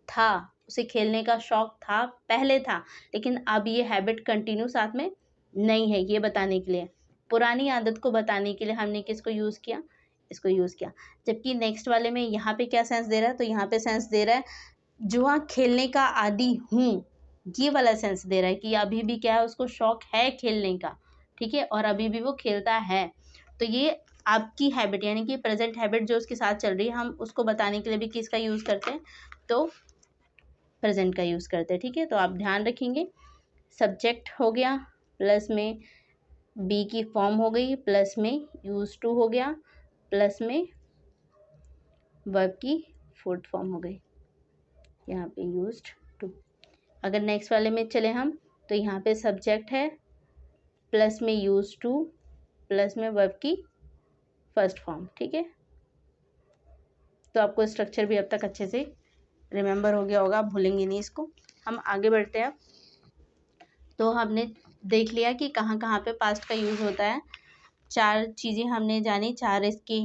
था, उसे खेलने का शौक था, पहले था, लेकिन अब ये हैबिट कंटिन्यू साथ में नहीं है, ये बताने के लिए, पुरानी आदत को बताने के लिए हमने किसको यूज़ किया, इसको यूज़ किया। जबकि नेक्स्ट वाले में यहाँ पे क्या सेंस दे रहा है, तो यहाँ पे सेंस दे रहा है जुआ खेलने का आदी हूँ, ये वाला सेंस दे रहा है कि अभी भी क्या है, उसको शौक है खेलने का। ठीक है, और अभी भी वो खेलता है। तो ये आपकी हैबिट, यानी कि प्रेजेंट हैबिट जो उसके साथ चल रही है, हम उसको बताने के लिए भी किसका यूज़ करते हैं, तो प्रेजेंट का यूज़ करते हैं। ठीक है, तो आप ध्यान रखेंगे, सब्जेक्ट हो गया, प्लस में बी की फॉर्म हो गई, प्लस में यूज टू हो गया, प्लस में वर्ब की फोर्थ फॉर्म हो गई, यहाँ पे यूज्ड टू। अगर नेक्स्ट वाले में चले हम, तो यहाँ पे सब्जेक्ट है, प्लस में यूज टू, प्लस में वर्ब की फर्स्ट फॉर्म। ठीक है, तो आपको स्ट्रक्चर भी अब तक अच्छे से रिमेंबर हो गया होगा, आप भूलेंगे नहीं इसको। हम आगे बढ़ते हैं अब। तो हमने देख लिया कि कहाँ कहाँ पे पास्ट का यूज़ होता है, चार चीज़ें हमने जानी, चार इसकी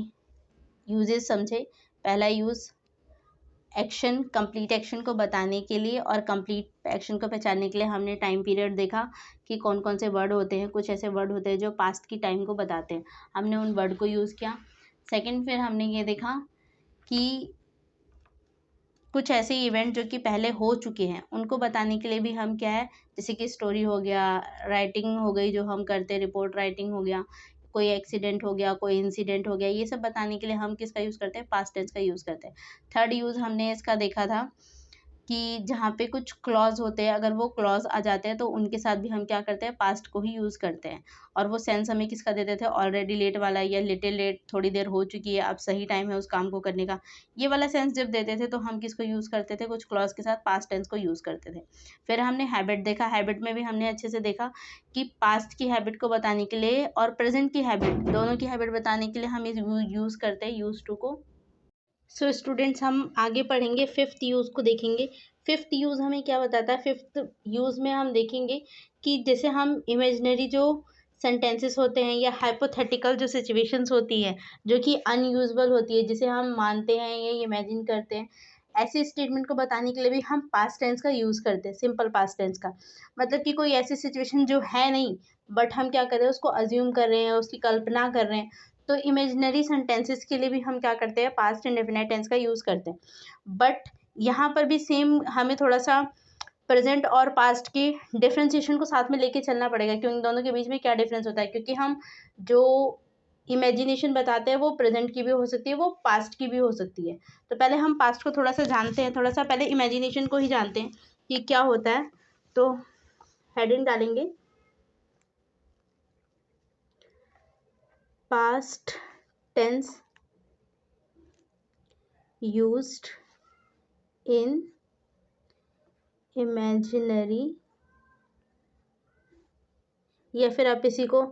यूजेस समझे। पहला यूज़ एक्शन, कंप्लीट एक्शन को बताने के लिए और कंप्लीट एक्शन को पहचानने के लिए हमने टाइम पीरियड देखा कि कौन कौन से वर्ड होते हैं। कुछ ऐसे वर्ड होते हैं जो पास्ट की टाइम को बताते हैं, हमने उन वर्ड को यूज़ किया। सेकंड, फिर हमने ये देखा कि कुछ ऐसे इवेंट जो कि पहले हो चुके हैं उनको बताने के लिए भी हम क्या है, जैसे कि स्टोरी हो गया, राइटिंग हो गई जो हम करते हैं, रिपोर्ट राइटिंग हो गया, कोई एक्सीडेंट हो गया, कोई इंसिडेंट हो गया, ये सब बताने के लिए हम किसका यूज़ करते हैं, पास्ट टेंस का यूज़ करते हैं। थर्ड यूज़ हमने इसका देखा था कि जहाँ पे कुछ क्लॉज होते हैं, अगर वो क्लॉज आ जाते हैं तो उनके साथ भी हम क्या करते हैं, पास्ट को ही यूज़ करते हैं। और वो सेंस हमें किसका देते थे, ऑलरेडी लेट वाला, या लिटिल लेट, थोड़ी देर हो चुकी है, अब सही टाइम है उस काम को करने का, ये वाला सेंस जब देते थे तो हम किसको यूज़ करते थे, कुछ क्लॉज के साथ पास्ट टेंस को यूज़ करते थे। फिर हमने हैबिट देखा। हैबिट में भी हमने अच्छे से देखा कि पास्ट की हैबिट को बताने के लिए और प्रेजेंट की हैबिट, दोनों की हैबिट बताने के लिए हम यूज़ करते हैं यूज़ टू को। सो स्टूडेंट्स, हम आगे पढ़ेंगे, फिफ्थ यूज़ को देखेंगे। फिफ्थ यूज़ हमें क्या बताता है, फिफ्थ यूज़ में हम देखेंगे कि जैसे हम इमेजिनरी जो सेंटेंसेस होते हैं या हाइपोथेटिकल जो सिचुएशंस होती हैं जो कि अनयूजुअल होती है, जिसे हम मानते हैं या इमेजिन करते हैं, ऐसी स्टेटमेंट को बताने के लिए भी हम पास्ट टेंस का यूज़ करते हैं, सिंपल पास्ट टेंस का। मतलब कि कोई ऐसी सिचुएशन जो है नहीं, बट हम क्या कर रहे हैं, उसको अज्यूम कर रहे हैं, उसकी कल्पना कर रहे हैं, तो इमेजिनरी सेंटेंसेस के लिए भी हम क्या करते हैं, पास्ट इंडेफिनाइट टेंस का यूज़ करते हैं। बट यहाँ पर भी सेम हमें थोड़ा सा प्रेजेंट और पास्ट की डिफ्रेंसिएशन को साथ में लेके चलना पड़ेगा, क्योंकि दोनों के बीच में क्या डिफरेंस होता है, क्योंकि हम जो इमेजिनेशन बताते हैं वो प्रेजेंट की भी हो सकती है, वो पास्ट की भी हो सकती है। तो पहले हम पास्ट को थोड़ा सा जानते हैं, थोड़ा सा पहले इमेजिनेशन को ही जानते हैं कि क्या होता है। तो हेडिंग डालेंगे, past tense used in imaginary, या फिर आप इसी को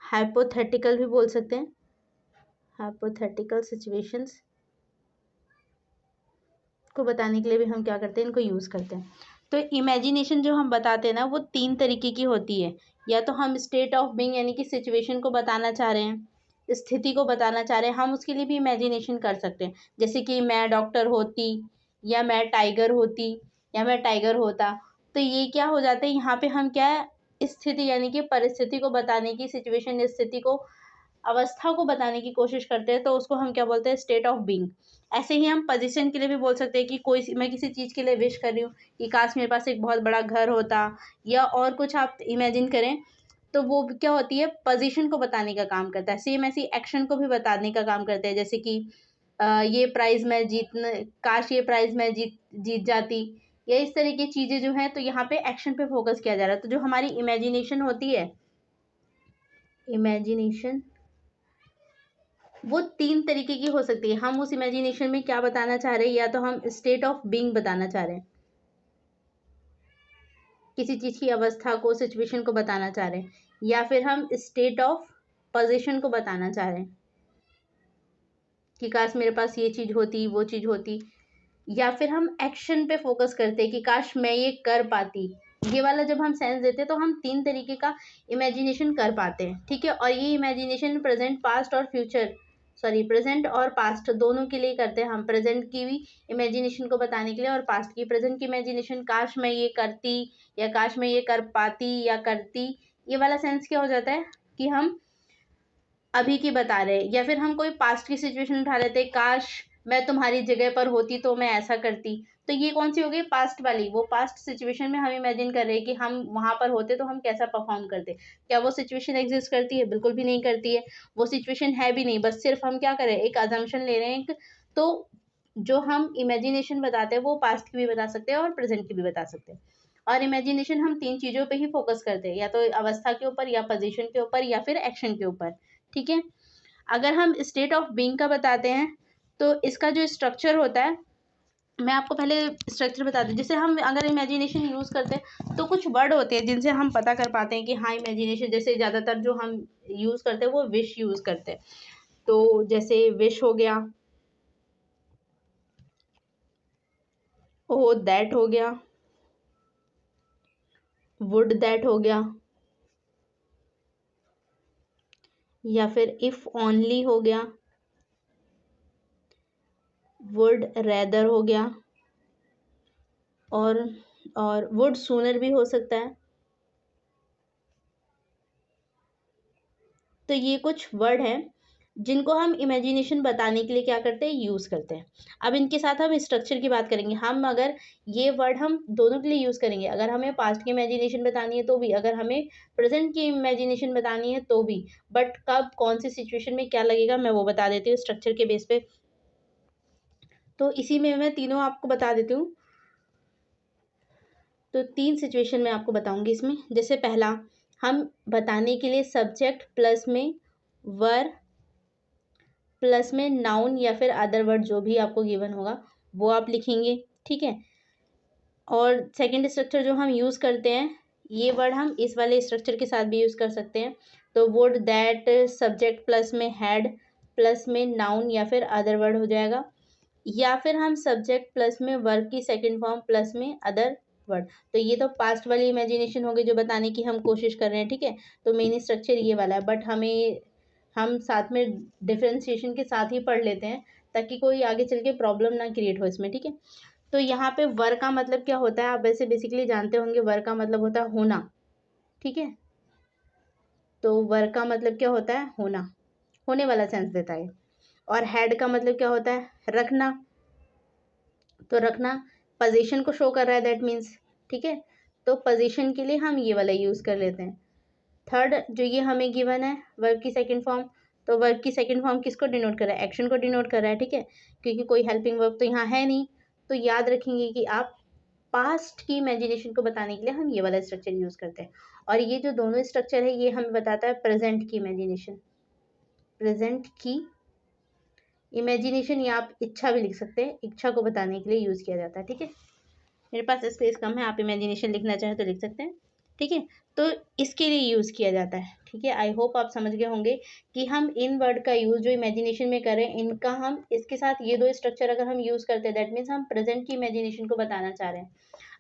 हाइपोथेटिकल भी बोल सकते हैं, हाइपोथेटिकल सिचुएशंस को बताने के लिए भी हम क्या करते हैं, इनको यूज़ करते हैं। तो इमेजिनेशन जो हम बताते हैं ना, वो तीन तरीके की होती है। या तो हम स्टेट ऑफ बीइंग यानी कि सिचुएशन को बताना चाह रहे हैं, स्थिति को बताना चाह रहे हैं, हम उसके लिए भी इमेजिनेशन कर सकते हैं। जैसे कि मैं डॉक्टर होती, या मैं टाइगर होती, या मैं टाइगर होता, तो ये क्या हो जाता है, यहाँ पे हम क्या है, स्थिति यानी कि परिस्थिति को बताने की, सिचुएशन, स्थिति को, अवस्था को बताने की कोशिश करते हैं, तो उसको हम क्या बोलते हैं, स्टेट ऑफ बीइंग। ऐसे ही हम पोजीशन के लिए भी बोल सकते हैं कि मैं किसी चीज़ के लिए विश कर रही हूँ कि काश मेरे पास एक बहुत बड़ा घर होता, या और कुछ आप इमेजिन करें, तो वो क्या होती है, पोजीशन को बताने का काम करता है। सेम ऐसी एक्शन को भी बताने का काम करते हैं, जैसे कि ये प्राइज़ मैं जीतने, काश ये प्राइज़ मैं जीत जीत जाती, या इस तरह की चीज़ें जो हैं, तो यहाँ पे एक्शन पे फोकस किया जा रहा है। तो जो हमारी इमेजिनेशन होती है, इमेजिनेशन वो तीन तरीके की हो सकती है। हम उस इमेजिनेशन में क्या बताना चाह रहे हैं, या तो हम स्टेट ऑफ बीइंग बताना चाह रहे हैं, किसी चीज़ की अवस्था को, सिचुएशन को बताना चाह रहे हैं, या फिर हम स्टेट ऑफ पोजीशन को बताना चाह रहे हैं कि काश मेरे पास ये चीज़ होती, वो चीज़ होती, या फिर हम एक्शन पे फोकस करते हैं कि काश मैं ये कर पाती। ये वाला जब हम सेंस देते हैं तो हम तीन तरीके का इमेजिनेशन कर पाते हैं, ठीक है। और ये इमेजिनेशन प्रेजेंट, पास्ट और फ्यूचर, सॉरी प्रेजेंट और पास्ट दोनों के लिए करते हैं हम। प्रेजेंट की भी इमेजिनेशन को बताने के लिए, और पास्ट की, प्रेजेंट की इमेजिनेशन काश मैं ये करती, या काश मैं ये कर पाती या करती, ये वाला सेंस क्या हो जाता है कि हम अभी की बता रहे हैं। या फिर हम कोई पास्ट की सिचुएशन उठा लेते हैं, काश मैं तुम्हारी जगह पर होती तो मैं ऐसा करती, तो ये कौन सी हो गई, पास्ट वाली। वो पास्ट सिचुएशन में हम इमेजिन कर रहे हैं कि हम वहां पर होते तो हम कैसा परफॉर्म करते। क्या वो सिचुएशन एग्जिस्ट करती है, बिल्कुल भी नहीं करती है, वो सिचुएशन है भी नहीं, बस सिर्फ हम क्या करें, एक अजम्पशन ले रहे हैं। तो जो हम इमेजिनेशन बताते हैं वो पास्ट की भी बता सकते हैं और प्रेजेंट की भी बता सकते हैं। और इमेजिनेशन हम तीन चीज़ों पे ही फोकस करते हैं, या तो अवस्था के ऊपर, या पोजीशन के ऊपर, या फिर एक्शन के ऊपर, ठीक है। अगर हम स्टेट ऑफ बीइंग का बताते हैं, तो इसका जो स्ट्रक्चर होता है, मैं आपको पहले स्ट्रक्चर बता दूं। जैसे हम अगर इमेजिनेशन यूज़ करते हैं तो कुछ वर्ड होते हैं जिनसे हम पता कर पाते हैं कि हाँ इमेजिनेशन, जैसे ज़्यादातर जो हम यूज़ करते हैं वो विश यूज़ करते हैं। तो जैसे विश हो गया, ओ दैट हो गया, वुड दैट हो गया, या फिर इफ़ ओनली हो गया, वुड रेदर हो गया, और वुड सूनर भी हो सकता है। तो ये कुछ वर्ड हैं जिनको हम इमेजिनेशन बताने के लिए क्या करते हैं, यूज़ करते हैं। अब इनके साथ हम स्ट्रक्चर की बात करेंगे। हम अगर ये वर्ड हम दोनों के लिए यूज़ करेंगे, अगर हमें पास्ट की इमेजिनेशन बतानी है तो भी, अगर हमें प्रेजेंट की इमेजिनेशन बतानी है तो भी। बट कब कौन सी सिचुएशन में क्या लगेगा मैं वो बता देती हूँ स्ट्रक्चर के बेस पे। तो इसी में मैं तीनों आपको बता देती हूँ। तो 3 सिचुएशन मैं आपको बताऊंगी इसमें। जैसे पहला, हम बताने के लिए सब्जेक्ट प्लस में वर प्लस में नाउन या फिर अदर वर्ड जो भी आपको गिवन होगा वो आप लिखेंगे, ठीक है। और सेकंड स्ट्रक्चर जो हम यूज़ करते हैं, ये वर्ड हम इस वाले स्ट्रक्चर के साथ भी यूज़ कर सकते हैं। तो वुड, दैट, सब्जेक्ट प्लस में हैड प्लस में नाउन या फिर अदर वर्ड हो जाएगा। या फिर हम सब्जेक्ट प्लस में वर्ब की सेकंड फॉर्म प्लस में अदर वर्ड। तो ये तो पास्ट वाली इमेजिनेशन होगी जो बताने की हम कोशिश कर रहे हैं, ठीक है। तो मेन स्ट्रक्चर ये वाला है, बट हम साथ में डिफ्रेंसिएशन के साथ ही पढ़ लेते हैं ताकि कोई आगे चल के प्रॉब्लम ना क्रिएट हो इसमें, ठीक है। तो यहाँ पे वर का मतलब क्या होता है, आप वैसे बेसिकली जानते होंगे। वर का मतलब होता है होना, ठीक है। तो वर का मतलब क्या होता है, होना, होने वाला सेंस देता है। और हेड का मतलब क्या होता है, रखना। तो रखना पोजीशन को शो कर रहा है, दैट मीन्स, ठीक है। तो पोजीशन के लिए हम ये वाला यूज़ कर लेते हैं। थर्ड जो ये हमें गिवन है वर्ब की सेकंड फॉर्म, तो वर्ब की सेकंड फॉर्म किसको डिनोट कर रहा है, एक्शन को डिनोट कर रहा है, ठीक है। क्योंकि कोई हेल्पिंग वर्ब तो यहाँ है नहीं। तो याद रखेंगे कि आप पास्ट की इमेजिनेशन को बताने के लिए हम ये वाला स्ट्रक्चर यूज़ करते हैं। और ये जो दोनों स्ट्रक्चर है ये हमें बताता है प्रेजेंट की इमेजिनेशन। प्रेजेंट की इमेजिनेशन, या आप इच्छा भी लिख सकते हैं, इच्छा को बताने के लिए यूज़ किया जाता है, ठीक है। मेरे पास स्पेस कम है, आप इमेजिनेशन लिखना चाहें तो लिख सकते हैं, ठीक है। तो इसके लिए यूज़ किया जाता है, ठीक है। आई होप आप समझ गए होंगे कि हम इन वर्ड का यूज़ जो इमेजिनेशन में करें, इनका हम इसके साथ ये दो स्ट्रक्चर अगर हम यूज़ करते हैं दैट मीन्स हम प्रेजेंट की इमेजिनेशन को बताना चाह रहे हैं।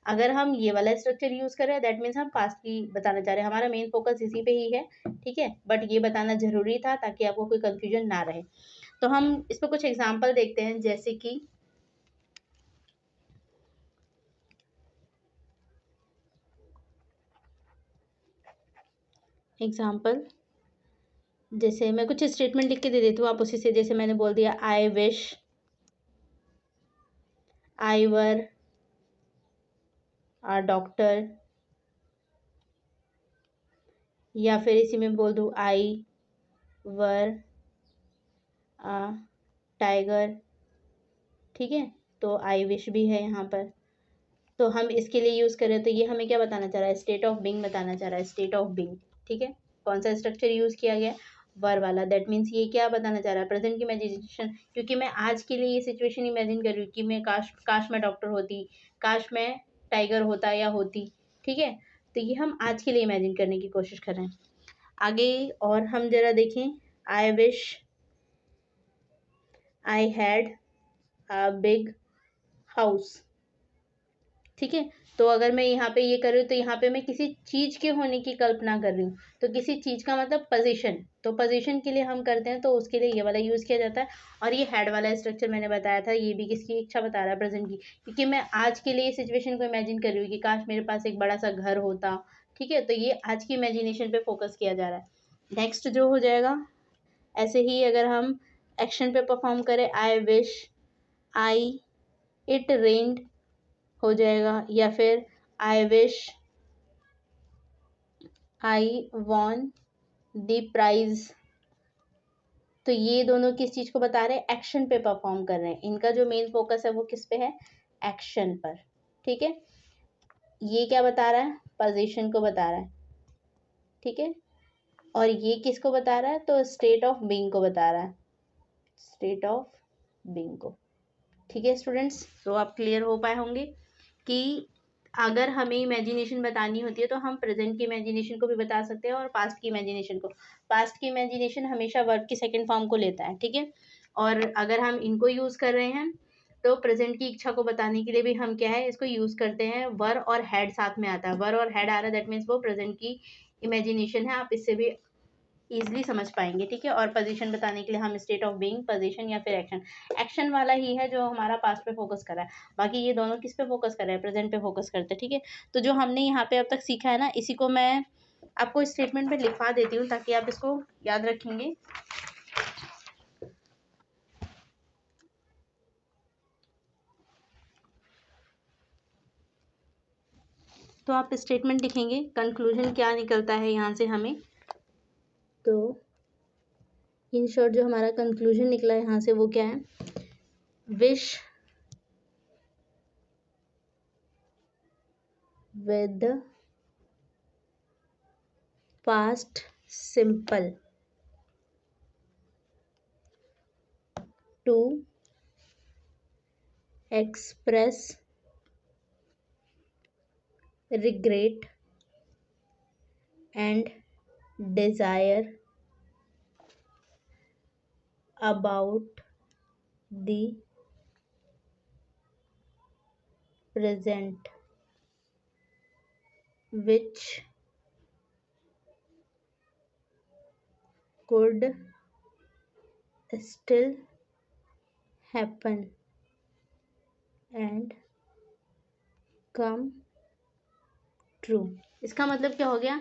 अगर हम ये वाला स्ट्रक्चर यूज़ करें दैट मीन्स हम पास्ट की बताना चाह रहे हैं। हमारा मेन फोकस इसी पे ही है, ठीक है। बट ये बताना ज़रूरी था ताकि आपको कोई कन्फ्यूजन ना रहे। तो हम इस पर कुछ एग्जाम्पल देखते हैं, जैसे कि एग्जाम्पल, जैसे मैं कुछ स्टेटमेंट लिख के दे देती हूँ, आप उसी से, जैसे मैंने बोल दिया आई विश आई वर आ डॉक्टर, या फिर इसी में बोल दूँ आई वर आ टाइगर, ठीक है। तो आई विश भी है यहाँ पर। तो हम इसके लिए यूज़ करें तो ये हमें क्या बताना चाह रहा है, स्टेट ऑफ बीइंग बताना चाह रहा है, स्टेट ऑफ बीइंग, ठीक है। कौन सा स्ट्रक्चर यूज़ किया गया, वर वाला। दैट मीन्स ये क्या बताना चाह रहा है, प्रेजेंट की इमेजिनेशन। क्योंकि मैं आज के लिए ये सिचुएशन इमेजिन कर रही हूँ कि मैं काश मैं डॉक्टर होती, काश मैं टाइगर होता या होती, ठीक है। तो ये हम आज के लिए इमेजिन करने की कोशिश कर रहे हैं। आगे और हम जरा देखें, आई wish I had a big house, ठीक है। तो अगर मैं यहाँ पे ये कर रही हूँ तो यहाँ पे मैं किसी चीज़ के होने की कल्पना कर रही हूँ। तो किसी चीज़ का मतलब पोजीशन, तो पोजीशन के लिए हम करते हैं तो उसके लिए ये वाला यूज़ किया जाता है। और ये हेड वाला स्ट्रक्चर मैंने बताया था, ये भी किसकी इच्छा बता रहा है, प्रेजेंट की। क्योंकि मैं आज के लिए सिचुएशन को इमेजिन कर रही हूँ कि काश मेरे पास एक बड़ा सा घर होता, ठीक है। तो ये आज की इमेजिनेशन पे फोकस किया जा रहा है। नेक्स्ट जो हो जाएगा, ऐसे ही अगर हम एक्शन पे परफॉर्म करें, आई विश आई इट रेन्ड हो जाएगा, या फिर I wish I won the prize. तो ये दोनों किस चीज़ को बता रहे हैं, एक्शन पे परफॉर्म कर रहे हैं। इनका जो मेन फोकस है वो किस पे है, एक्शन पर, ठीक है। ये क्या बता रहा है, पोजीशन को बता रहा है, ठीक है। और ये किसको बता रहा है, तो स्टेट ऑफ बीइंग को बता रहा है, स्टेट ऑफ बीइंग को, ठीक है स्टूडेंट्स। तो आप क्लियर हो पाए होंगे कि अगर हमें इमेजिनेशन बतानी होती है तो हम प्रेजेंट की इमेजिनेशन को भी बता सकते हैं और पास्ट की इमेजिनेशन को। पास्ट की इमेजिनेशन हमेशा वर्ब की सेकंड फॉर्म को लेता है, ठीक है। और अगर हम इनको यूज़ कर रहे हैं तो प्रेजेंट की इच्छा को बताने के लिए भी हम क्या है, इसको यूज़ करते हैं। वर और हैड साथ में आता है, वर और हैड आ रहा है दैट मीन्स वो प्रेजेंट की इमेजिनेशन है। आप इससे भी इजीली समझ पाएंगे, ठीक है। और पोजीशन बताने के लिए हम स्टेट ऑफ बीइंग, पोजीशन या फिर एक्शन, एक्शन वाला ही है जो हमारा पास्ट पे फोकस कर रहा है, बाकी ये दोनों किस पे फोकस कर रहे हैं, प्रेजेंट पे फोकस करते हैं, ठीक है। तो जो हमने यहाँ पे अब तक सीखा है ना, इसी को मैं आपको स्टेटमेंट में लिखवा देती हूँ ताकि आप इसको याद रखेंगे। तो आप स्टेटमेंट लिखेंगे, कंक्लूजन क्या निकलता है यहाँ से हमें, तो इन शॉर्ट जो हमारा कंक्लूजन निकला है यहाँ से वो क्या है, wish with the past simple to express regret and desire about the present, which could still happen and come true. इसका मतलब क्या हो गया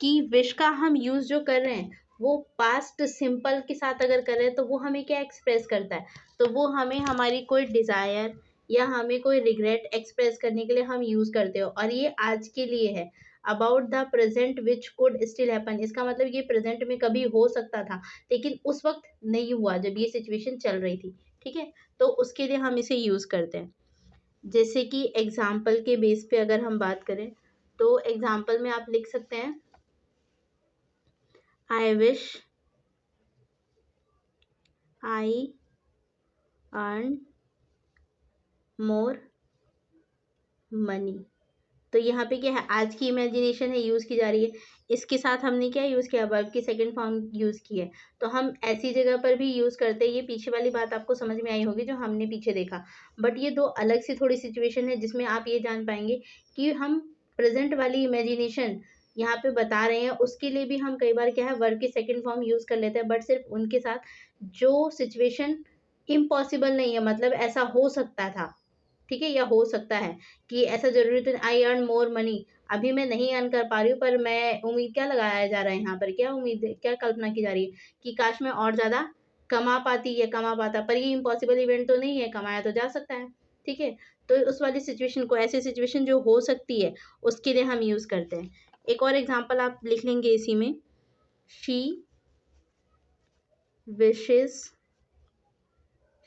कि विश का हम यूज जो कर रहे हैं वो पास्ट सिंपल के साथ अगर कर रहे हैं तो वो हमें क्या एक्सप्रेस करता है, तो वो हमें हमारी कोई डिजायर या हमें कोई रिग्रेट एक्सप्रेस करने के लिए हम यूज करते हो, और ये आज के लिए है। About the present which could still happen, इसका मतलब ये प्रेजेंट में कभी हो सकता था लेकिन उस वक्त नहीं हुआ जब ये सिचुएशन चल रही थी, ठीक है। तो उसके लिए हम इसे यूज करते हैं। जैसे कि एग्जाम्पल के बेस पे अगर हम बात करें तो एग्जाम्पल में आप लिख सकते हैं, आई wish I earn more money. तो यहाँ पे क्या है, आज की इमेजिनेशन है यूज की जा रही है, इसके साथ हमने क्या यूज किया, वर्ब की सेकंड फॉर्म यूज की है। तो हम ऐसी जगह पर भी यूज करते हैं, ये पीछे वाली बात आपको समझ में आई होगी जो हमने पीछे देखा, बट ये दो अलग सी थोड़ी सिचुएशन है जिसमें आप ये जान पाएंगे कि हम प्रेजेंट वाली इमेजिनेशन यहाँ पे बता रहे हैं, उसके लिए भी हम कई बार क्या है वर्ब की सेकंड फॉर्म यूज कर लेते हैं, बट सिर्फ उनके साथ जो सिचुएशन इम्पॉसिबल नहीं है, मतलब ऐसा हो सकता था, ठीक है, या हो सकता है कि ऐसा जरूरी तो आई अर्न मोर मनी, अभी मैं नहीं अर्न कर पा रही हूँ पर मैं उम्मीद क्या लगाया जा रहा है यहाँ पर, क्या उम्मीद क्या कल्पना की जा रही है कि काश मैं और ज्यादा कमा पाती या कमा पाता, पर ये इम्पॉसिबल इवेंट तो नहीं है, कमाया तो जा सकता है, ठीक है। तो उस वाली सिचुएशन को, ऐसी सिचुएशन जो हो सकती है उसके लिए हम यूज करते हैं। एक और एग्जाम्पल आप लिख लेंगे इसी में, she wishes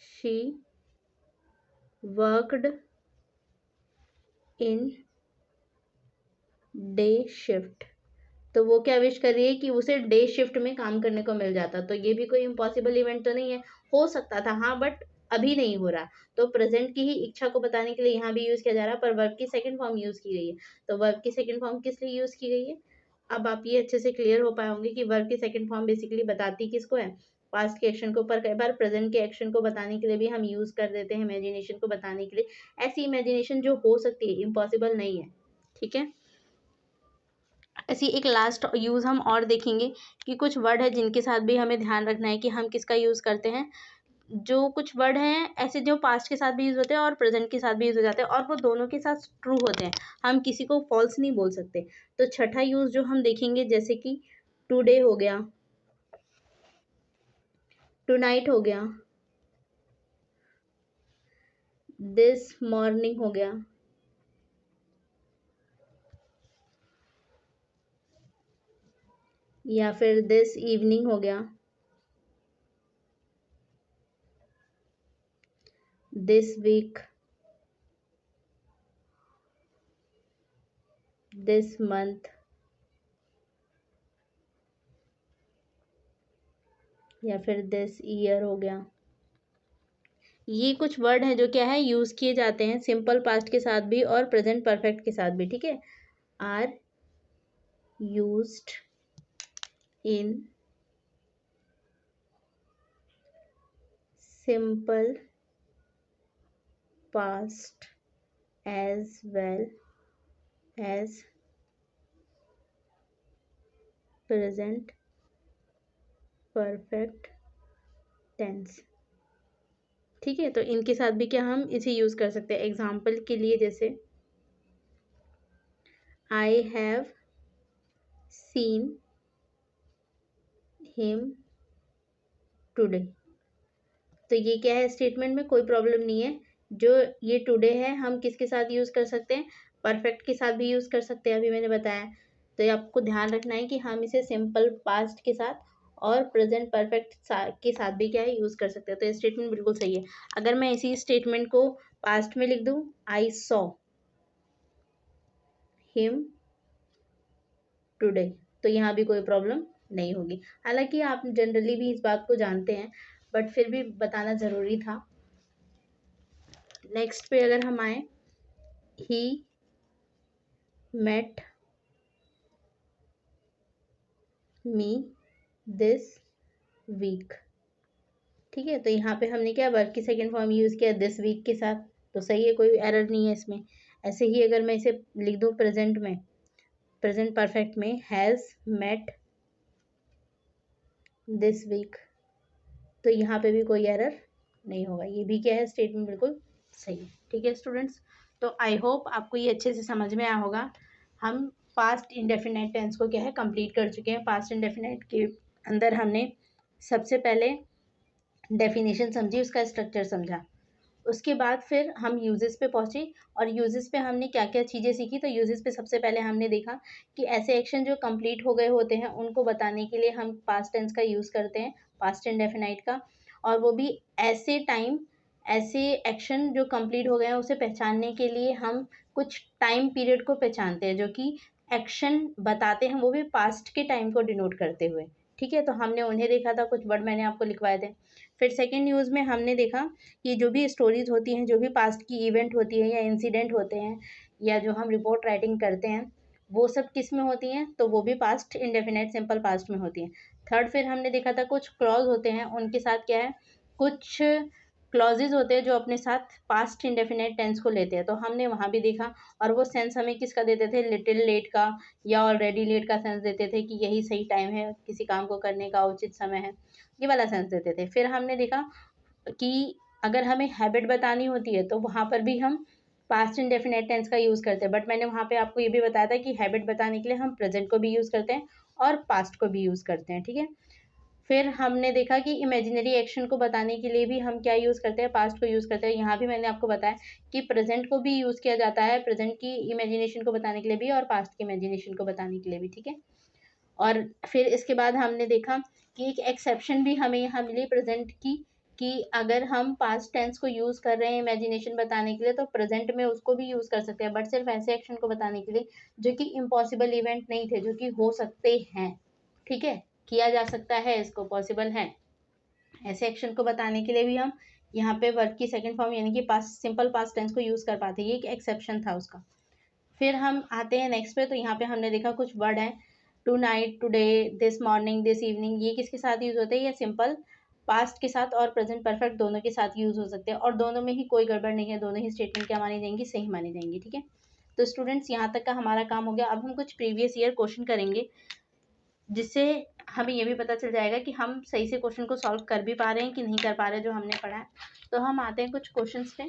she worked in day shift. तो वो क्या विश कर रही है कि उसे डे शिफ्ट में काम करने को मिल जाता, तो ये भी कोई इम्पॉसिबल इवेंट तो नहीं है, हो सकता था हाँ, बट अभी नहीं हो रहा। तो प्रेजेंट की ही इच्छा को बताने के लिए यहाँ भी यूज किया जा रहा है, पर वर्ब की सेकंड फॉर्म यूज की गई है। तो वर्ब की सेकंड फॉर्म किस लिए यूज की गई है, अब आप ये अच्छे से क्लियर हो पाए होंगे कि वर्ब की सेकंड फॉर्म बेसिकली बताती किसको है, पास्ट के एक्शन को, पर कई बार प्रेजेंट के एक्शन को बताने के लिए भी हम यूज कर देते हैं, इमेजिनेशन को बताने के लिए, ऐसी इमेजिनेशन जो हो सकती है, इम्पॉसिबल नहीं है, ठीक है। ऐसी एक लास्ट यूज़ हम और देखेंगे कि कुछ वर्ड है जिनके साथ भी हमें ध्यान रखना है कि हम किसका यूज़ करते हैं। जो कुछ वर्ड हैं ऐसे जो पास्ट के साथ भी यूज़ होते हैं और प्रेजेंट के साथ भी यूज़ हो जाते हैं, और वो दोनों के साथ ट्रू होते हैं, हम किसी को फॉल्स नहीं बोल सकते। तो छठा यूज़ जो हम देखेंगे, जैसे कि टुडे हो गया, टुनाइट हो गया, दिस मॉर्निंग हो गया, या फिर दिस इवनिंग हो गया, दिस वीक, दिस मंथ, या फिर दिस ईयर हो गया। ये कुछ वर्ड हैं जो क्या है यूज किए जाते हैं सिंपल पास्ट के साथ भी और प्रेजेंट परफेक्ट के साथ भी, ठीक है। Are used in simple past as well as present perfect tense. ठीक है, तो इनके साथ भी क्या हम इसे यूज कर सकते हैं। एग्जाम्पल के लिए जैसे I have seen him today. तो ये क्या है, स्टेटमेंट में कोई प्रॉब्लम नहीं है। जो ये टुडे है हम किसके साथ यूज कर सकते हैं, परफेक्ट के साथ भी यूज कर सकते हैं, अभी मैंने बताया। तो ये आपको ध्यान रखना है कि हम इसे सिंपल पास्ट के साथ और प्रेजेंट परफेक्ट के साथ भी क्या है यूज कर सकते हैं। तो ये स्टेटमेंट बिल्कुल सही है। अगर मैं इसी स्टेटमेंट को पास्ट में लिख दूं, आई सॉ हिम टुडे, तो यहाँ भी कोई प्रॉब्लम नहीं होगी। हालांकि आप जनरली भी इस बात को जानते हैं, बट फिर भी बताना जरूरी था। नेक्स्ट पे अगर हम आए, he met me this week. ठीक है, तो यहाँ पे हमने क्या वर्ब की सेकेंड फॉर्म यूज किया दिस वीक के साथ, तो सही है, कोई एरर नहीं है इसमें। ऐसे ही अगर मैं इसे लिख दूं प्रेजेंट में, प्रेजेंट परफेक्ट में, हैज मेट दिस वीक, तो यहाँ पे भी कोई एरर नहीं होगा। ये भी क्या है, स्टेटमेंट बिल्कुल सही है। ठीक है स्टूडेंट्स, तो आई होप आपको ये अच्छे से समझ में आया होगा। हम पास्ट इंडेफिनाइट टेंस को क्या है कंप्लीट कर चुके हैं। पास्ट इंडेफिनाइट के अंदर हमने सबसे पहले डेफिनेशन समझी, उसका स्ट्रक्चर समझा, उसके बाद फिर हम यूजेस पे पहुंचे, और यूजेस पे हमने क्या क्या चीज़ें सीखी। तो यूजेस पे सबसे पहले हमने देखा कि ऐसे एक्शन जो कंप्लीट हो गए होते हैं उनको बताने के लिए हम पास्ट टेंस का यूज़ करते हैं, पास्ट इंडेफिनाइट का, और वो भी ऐसे टाइम, ऐसे एक्शन जो कंप्लीट हो गए हैं उसे पहचानने के लिए हम कुछ टाइम पीरियड को पहचानते हैं, जो कि एक्शन बताते हैं, वो भी पास्ट के टाइम को डिनोट करते हुए। ठीक है, तो हमने उन्हें देखा था, कुछ वर्ड मैंने आपको लिखवाए थे। फिर सेकेंड यूज़ में हमने देखा कि जो भी स्टोरीज होती हैं, जो भी पास्ट की इवेंट होती है या इंसिडेंट होते हैं, या जो हम रिपोर्ट राइटिंग करते हैं, वो सब किस में होती हैं, तो वो भी पास्ट इंडेफिनाइट सिंपल पास्ट में होती हैं। थर्ड फिर हमने देखा था कुछ क्लॉज होते हैं, उनके साथ क्या है, कुछ क्लॉजेज होते हैं जो अपने साथ पास्ट इंडेफिनाइट टेंस को लेते हैं, तो हमने वहाँ भी देखा। और वो सेंस हमें किसका देते थे, लिटिल लेट का या ऑलरेडी लेट का सेंस देते थे, कि यही सही टाइम है, किसी काम को करने का उचित समय है, ये वाला सेंस देते थे। फिर हमने देखा कि अगर हमें हैबिट बतानी होती है तो वहाँ पर भी हम पास्ट इंडेफिनाइट टेंस का यूज़ करते हैं, बट मैंने वहाँ पे आपको ये भी बताया था कि हैबिट बताने के लिए हम प्रेजेंट को भी यूज़ करते हैं और पास्ट को भी यूज़ करते हैं। ठीक है, फिर हमने देखा कि इमेजिनरी एक्शन को बताने के लिए भी हम क्या यूज़ करते हैं, पास्ट को यूज़ करते हैं। यहाँ भी मैंने आपको बताया कि प्रेजेंट को भी यूज़ किया जाता है, प्रेजेंट की इमेजिनेशन को बताने के लिए भी और पास्ट की इमेजिनेशन को बताने के लिए भी। ठीक है, और फिर इसके बाद हमने देखा कि एक एक्सेप्शन भी हमें यहाँ मिली प्रेजेंट की, कि अगर हम पास्ट टेंस को यूज़ कर रहे हैं इमेजिनेशन बताने के लिए, तो प्रेजेंट में उसको भी यूज़ कर सकते हैं, बट सिर्फ ऐसे एक्शन को बताने के लिए जो कि इम्पॉसिबल इवेंट नहीं थे, जो कि हो सकते हैं। ठीक है, किया जा सकता है, इसको पॉसिबल है, ऐसे एक्शन को बताने के लिए भी हम यहाँ पे वर्ब की सेकंड फॉर्म यानी कि पास्ट सिंपल पास्ट टेंस को यूज़ कर पाते हैं। ये एक एक्सेप्शन था उसका। फिर हम आते हैं नेक्स्ट पे, तो यहाँ पे हमने देखा कुछ वर्ड हैं, tonight, today, this morning, this evening, ये किसके साथ यूज़ होते हैं, ये सिंपल पास्ट के साथ और प्रेजेंट परफेक्ट दोनों के साथ यूज़ हो सकते हैं, और दोनों में ही कोई गड़बड़ नहीं है, दोनों ही स्टेटमेंट क्या मानी जाएंगी, सही मानी जाएंगी। ठीक है, तो स्टूडेंट्स यहाँ तक का हमारा काम हो गया। अब हम कुछ प्रीवियस ईयर क्वेश्चन करेंगे, जिससे हमें ये भी पता चल जाएगा कि हम सही से क्वेश्चन को सॉल्व कर भी पा रहे हैं कि नहीं कर पा रहे जो हमने पढ़ा है। तो हम आते हैं कुछ क्वेश्चंस पे।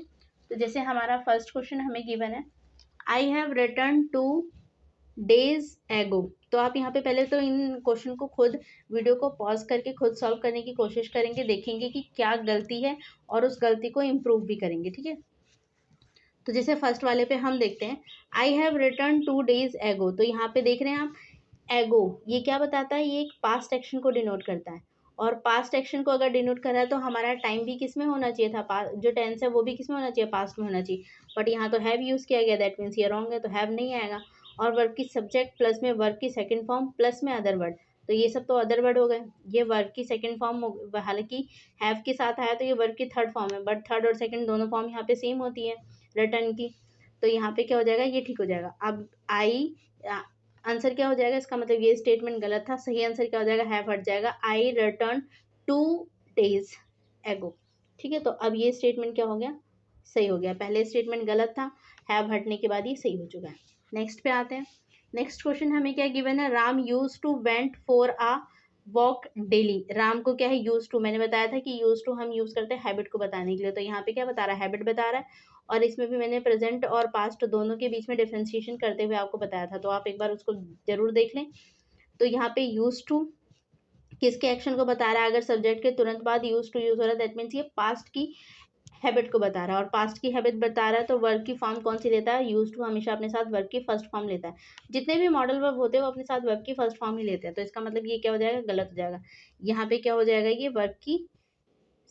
तो जैसे हमारा फर्स्ट क्वेश्चन हमें गिवन है, I have return two days एगो। तो आप यहाँ पे पहले तो इन क्वेश्चन को खुद वीडियो को पॉज करके खुद सॉल्व करने की कोशिश करेंगे, देखेंगे कि क्या गलती है और उस गलती को इम्प्रूव भी करेंगे। ठीक है, तो जैसे फर्स्ट वाले पे हम देखते हैं, आई हैव रिटर्न 2 days एगो। तो यहाँ पे देख रहे हैं आप, एगो ये क्या बताता है, ये एक पास्ट एक्शन को डिनोट करता है, और पास्ट एक्शन को अगर डिनोट कर रहा है तो हमारा टाइम भी किस में होना चाहिए था, जो टेंस है वो भी किस में होना चाहिए, पास्ट में होना चाहिए। बट यहाँ तो हैव यूज़ किया गया, दैट मीन्स ये रॉन्ग है, तो हैव नहीं आएगा। और वर्ब की सब्जेक्ट प्लस में वर्ब की सेकेंड फॉर्म प्लस में अदर वर्ड, तो ये सब तो अदर वर्ड हो गए। ये वर्ब की सेकेंड फॉर्म, हालांकि हैव के साथ आया तो ये वर्ब की थर्ड फॉर्म है, बट थर्ड और सेकेंड दोनों फॉर्म यहाँ पे सेम होती है रिटर्न की। तो यहाँ पे क्या हो जाएगा, ये ठीक हो जाएगा। अब आई आंसर क्या हो जाएगा, इसका मतलब ये स्टेटमेंट गलत था, सही आंसर क्या हो जाएगा, हैव हट जाएगा, आई रिटर्न 2 days एगो। ठीक है, तो अब ये स्टेटमेंट क्या हो गया, सही हो गया। पहले स्टेटमेंट गलत था, हैव हटने के बाद ये सही हो चुका है। नेक्स्ट पे आते हैं। नेक्स्ट क्वेश्चन हमें क्या गिवन है, Ram use to went for a walk daily, Ram को क्या है यूज टू, मैंने बताया था कि यूज टू हम यूज करते हैं हैबिट को बताने के लिए, तो यहाँ पे क्या बता रहा है, हैबिट बता रहा है। और इसमें भी मैंने प्रेजेंट और पास्ट दोनों के बीच में डिफ्रेंशिएशन करते हुए आपको बताया था, तो आप एक बार उसको जरूर देख लें। तो यहाँ पे यूज टू किसके एक्शन को बता रहा है, अगर सब्जेक्ट के तुरंत बाद यूज टू यूज हो रहा है दैट मीन्स ये पास्ट की हैबिट को बता रहा है, और पास्ट की हैबिट बता रहा है तो वर्ब की फॉर्म कौन सी लेता है, यूज टू हमेशा अपने साथ वर्ब की फर्स्ट फॉर्म लेता है। जितने भी मॉडल वर्ब होते हैं वो अपने साथ वर्ब की फर्स्ट फॉर्म ही लेते हैं, तो इसका मतलब ये क्या हो जाएगा, गलत हो जाएगा। यहाँ पे क्या हो जाएगा, ये वर्ब की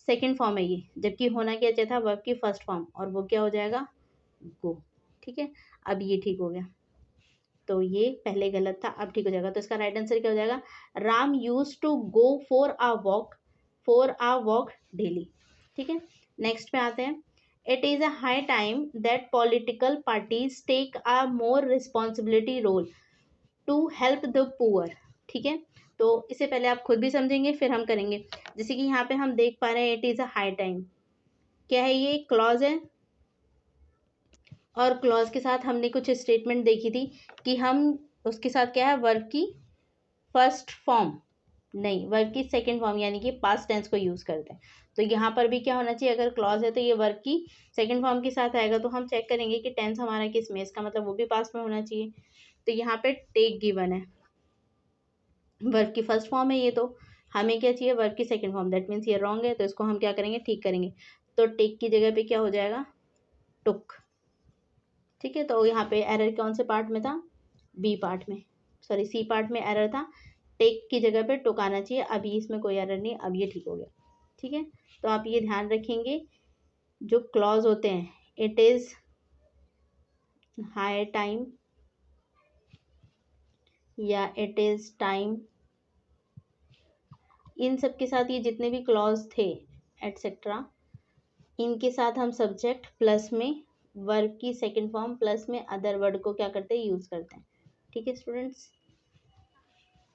सेकेंड फॉर्म है ये, जबकि होना क्या चाहिए था, वर्ब की फर्स्ट फॉर्म, और वो क्या हो जाएगा, गो। ठीक है, अब ये ठीक हो गया, तो ये पहले गलत था, अब ठीक हो जाएगा। तो इसका राइट आंसर क्या हो जाएगा, Ram use to go for a walk daily. ठीक है, नेक्स्ट पे आते हैं। It is a high time that political parties take a more responsibility role to help the poor. ठीक है, तो इससे पहले आप खुद भी समझेंगे फिर हम करेंगे। जैसे कि यहाँ पे हम देख पा रहे हैं it is a high time, क्या है, ये क्लॉज है, और क्लॉज के साथ हमने कुछ स्टेटमेंट देखी थी कि हम उसके साथ क्या है, वर्ब की फर्स्ट फॉर्म नहीं, वर्ब की सेकंड फॉर्म यानी कि पास्ट टेंस को यूज करते हैं। तो यहाँ पर भी क्या होना चाहिए, अगर क्लॉज है तो ये वर्ब की सेकंड फॉर्म के साथ आएगा, तो हम चेक करेंगे कि टेंस हमारा किस में, इसका मतलब वो भी पास्ट में होना चाहिए। तो यहाँ पे टेक गिवन है, वर्ब की फर्स्ट फॉर्म है ये, तो हमें क्या चाहिए, वर्ब की सेकंड फॉर्म, दैट मीन्स ये रॉन्ग है, तो इसको हम क्या करेंगे, ठीक करेंगे। तो टेक की जगह पे क्या हो जाएगा, टुक। ठीक है, तो यहाँ पे एरर कौन से पार्ट में था, बी पार्ट में, सॉरी सी पार्ट में एरर था, टेक की जगह पे टुक आना चाहिए। अभी इसमें कोई एरर नहीं, अब ये ठीक हो गया। ठीक है, तो आप ये ध्यान रखेंगे, जो क्लॉज होते हैं, इट इज हाई टाइम या इट इज टाइम, इन सब के साथ ये जितने भी क्लॉज थे एटसेट्रा, इनके साथ हम सब्जेक्ट प्लस में वर्ब की सेकंड फॉर्म प्लस में अदर वर्ड को क्या करते हैं, यूज करते हैं। ठीक है स्टूडेंट्स,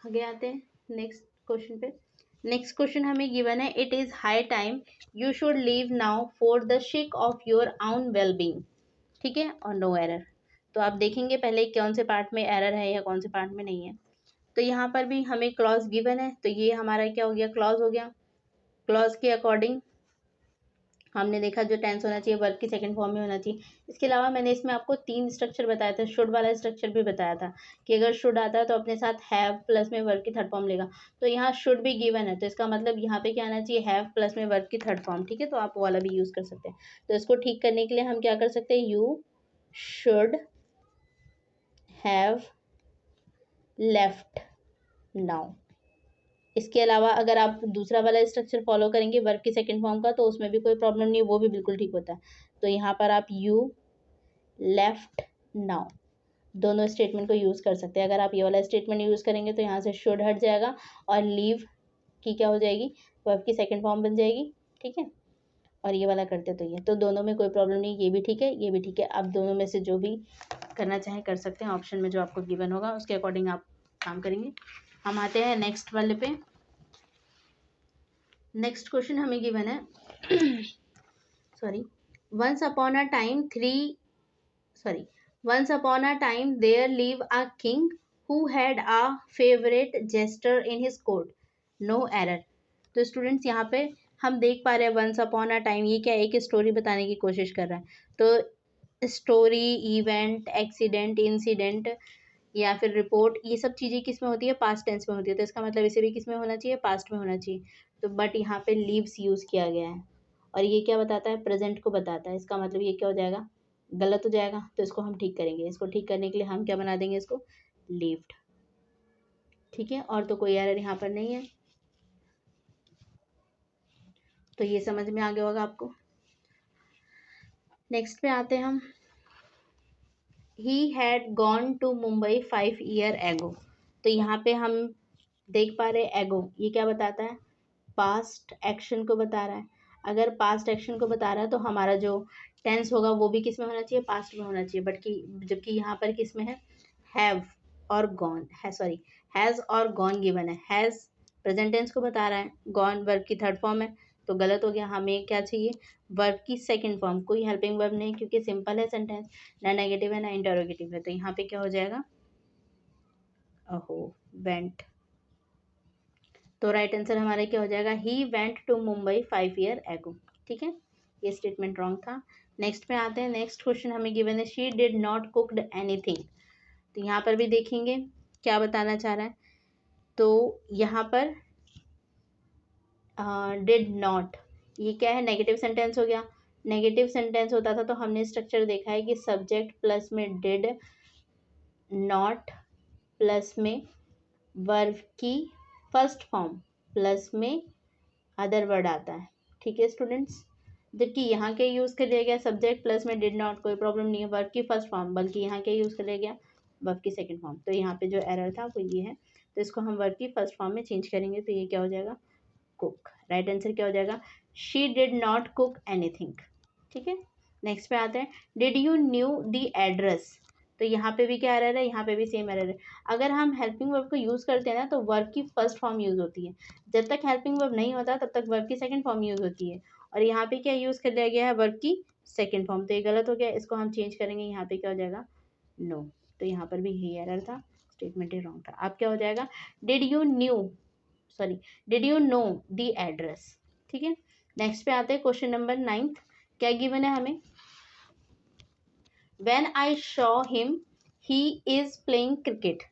आगे आते हैं नेक्स्ट क्वेश्चन पे। नेक्स्ट क्वेश्चन हमें गिवन है, it is high time you should leave now for the shake of your own wellbeing. ठीक है, और नो एरर। तो आप देखेंगे पहले कौन से पार्ट में एरर है या कौन से पार्ट में नहीं है। तो यहाँ पर भी हमें क्लॉज गिवन है, तो ये हमारा क्या हो गया, क्लॉज हो गया। क्लॉज के अकॉर्डिंग हमने देखा जो टेंस होना चाहिए वर्ब की सेकंड फॉर्म में होना चाहिए। इसके अलावा मैंने इसमें आपको 3 स्ट्रक्चर बताया था, शुड वाला स्ट्रक्चर भी बताया था कि अगर शुड आता है तो अपने साथ हैव प्लस में वर्ब की थर्ड फॉर्म लेगा। तो यहाँ शुड भी गिवन है, तो इसका मतलब यहाँ पे क्या आना चाहिए, हैव प्लस में वर्ब की थर्ड फॉर्म। ठीक है, तो आप वो वाला भी यूज कर सकते हैं। तो इसको ठीक करने के लिए हम क्या कर सकते हैं, you should have left now. इसके अलावा अगर आप दूसरा वाला स्ट्रक्चर फॉलो करेंगे वर्ब की सेकंड फॉर्म का, तो उसमें भी कोई प्रॉब्लम नहीं है, वो भी बिल्कुल ठीक होता है। तो यहाँ पर आप यू लेफ्ट नाउ दोनों स्टेटमेंट को यूज़ कर सकते हैं। अगर आप ये वाला स्टेटमेंट यूज़ करेंगे तो यहाँ से शुड हट जाएगा, और लीव की क्या हो जाएगी, वर्ब की सेकंड फॉर्म बन जाएगी। ठीक है, और ये वाला करते तो ये, तो दोनों में कोई प्रॉब्लम नहीं, ये भी ठीक है ये भी ठीक है। आप दोनों में से जो भी करना चाहें कर सकते हैं, ऑप्शन में जो आपको गिवन होगा उसके अकॉर्डिंग आप काम करेंगे। हम आते हैं नेक्स्ट वाले पे। नेक्स्ट क्वेश्चन हमें गिवन है sorry once upon a time three sorry once upon a time there lived a king who had a favorite jester in his court, no error। तो स्टूडेंट्स यहाँ पे हम देख पा रहे हैं वंस अपॉन अ टाइम, ये क्या एक स्टोरी बताने की कोशिश कर रहा है। तो स्टोरी, इवेंट, एक्सीडेंट, इंसिडेंट या फिर रिपोर्ट, ये सब चीज़ें किस में होती है, पास्ट टेंस में होती है, तो इसका मतलब इसे भी किस में होना चाहिए, पास्ट में होना चाहिए। तो बट यहाँ पे लीव्स यूज़ किया गया है, और ये क्या बताता है, प्रेजेंट को बताता है, इसका मतलब ये क्या हो जाएगा, गलत हो जाएगा। तो इसको हम ठीक करेंगे, इसको ठीक करने के लिए हम क्या बना देंगे, इसको लीव्ड। ठीक है, और तो कोई एरर यहाँ पर नहीं है, तो ये समझ में आ गया होगा आपको। नेक्स्ट पे आते हैं हम, he had gone to Mumbai 5 years ago। तो यहाँ पे हम देख पा रहे एगो, ये क्या बताता है, पास्ट एक्शन को बता रहा है। अगर पास्ट एक्शन को बता रहा है तो हमारा जो टेंस होगा वो भी किस में होना चाहिए, पास्ट में होना चाहिए। बट की जबकि यहाँ पर किस में है, हैव और गॉन है, सॉरी हैज़ और गॉन गिवन है। हैज़ प्रेजेंट टेंस को बता रहा है, गॉन वर्ब की थर्ड फॉर्म है, तो गलत हो गया। हमें क्या चाहिए, वर्ब की सेकंड फॉर्म, कोई हेल्पिंग वर्ब नहीं क्योंकि सिंपल है सेंटेंस, ना नेगेटिव है ना इंटरोगेटिव है। तो यहाँ पे क्या हो जाएगा, अहो वेंट तो राइट आंसर हमारा क्या हो जाएगा, he went to Mumbai 5 year ago. ठीक है, ये स्टेटमेंट रॉन्ग था। नेक्स्ट पे आते हैं। नेक्स्ट क्वेश्चन हमें गिवन है she did not cooked anything. तो यहाँ पर भी देखेंगे क्या बताना चाह रहा है। तो यहाँ पर डिड नॉट, ये क्या है, नेगेटिव सेंटेंस हो गया। नेगेटिव सेंटेंस होता था तो हमने स्ट्रक्चर देखा है कि सब्जेक्ट प्लस में डिड, नॉट प्लस में वर्ब की फर्स्ट फॉर्म प्लस में अदर वर्ड आता है। ठीक है स्टूडेंट्स, जबकि यहाँ क्या यूज़ कर लिया गया, सब्जेक्ट प्लस में डिड नॉट, कोई प्रॉब्लम नहीं है, वर्ब की फर्स्ट फॉर्म, बल्कि यहाँ क्या यूज़ कर लिया गया, वर्ब की सेकंड फॉर्म। तो यहाँ पे जो एरर था वो ये है, तो इसको हम वर्ब की फर्स्ट फॉर्म में चेंज करेंगे। तो ये क्या हो जाएगा, कुक। राइट आंसर क्या हो जाएगा, she did not cook anything. ठीक है, नेक्स्ट पे आते हैं। Did you new the address. तो यहाँ पे भी क्या एरर है, यहाँ पे भी सेम एरर है। अगर हम हेल्पिंग वर्ब को यूज़ करते हैं ना तो वर्ब की फर्स्ट फॉर्म यूज़ होती है, जब तक हेल्पिंग वर्ब नहीं होता तब तक वर्ब की सेकंड फॉर्म यूज़ होती है। और यहाँ पे क्या यूज़ कर लिया गया है, वर्ब की सेकंड फॉर्म। तो ये गलत हो गया, इसको हम चेंज करेंगे। यहाँ पे क्या हो जाएगा, नो। तो यहाँ पर भी यही एरर था, स्टेटमेंट ही रॉन्ग था। अब क्या हो जाएगा, did you new, sorry, did you know the address. ठीक है, नेक्स्ट पे आते हैं। क्वेश्चन नंबर 9 क्या गिवन है हमें, when I Shaw him he is playing cricket.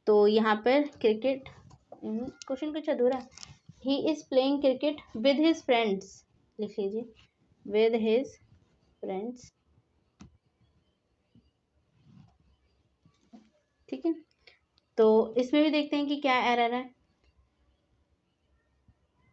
तो यहाँ पर क्रिकेट, क्वेश्चन कुछ अधूरा है। He is playing cricket with his friends, लिख लीजिए, विद हिज फ्रेंड्स। ठीक है, तो इसमें भी देखते हैं कि क्या एरर है।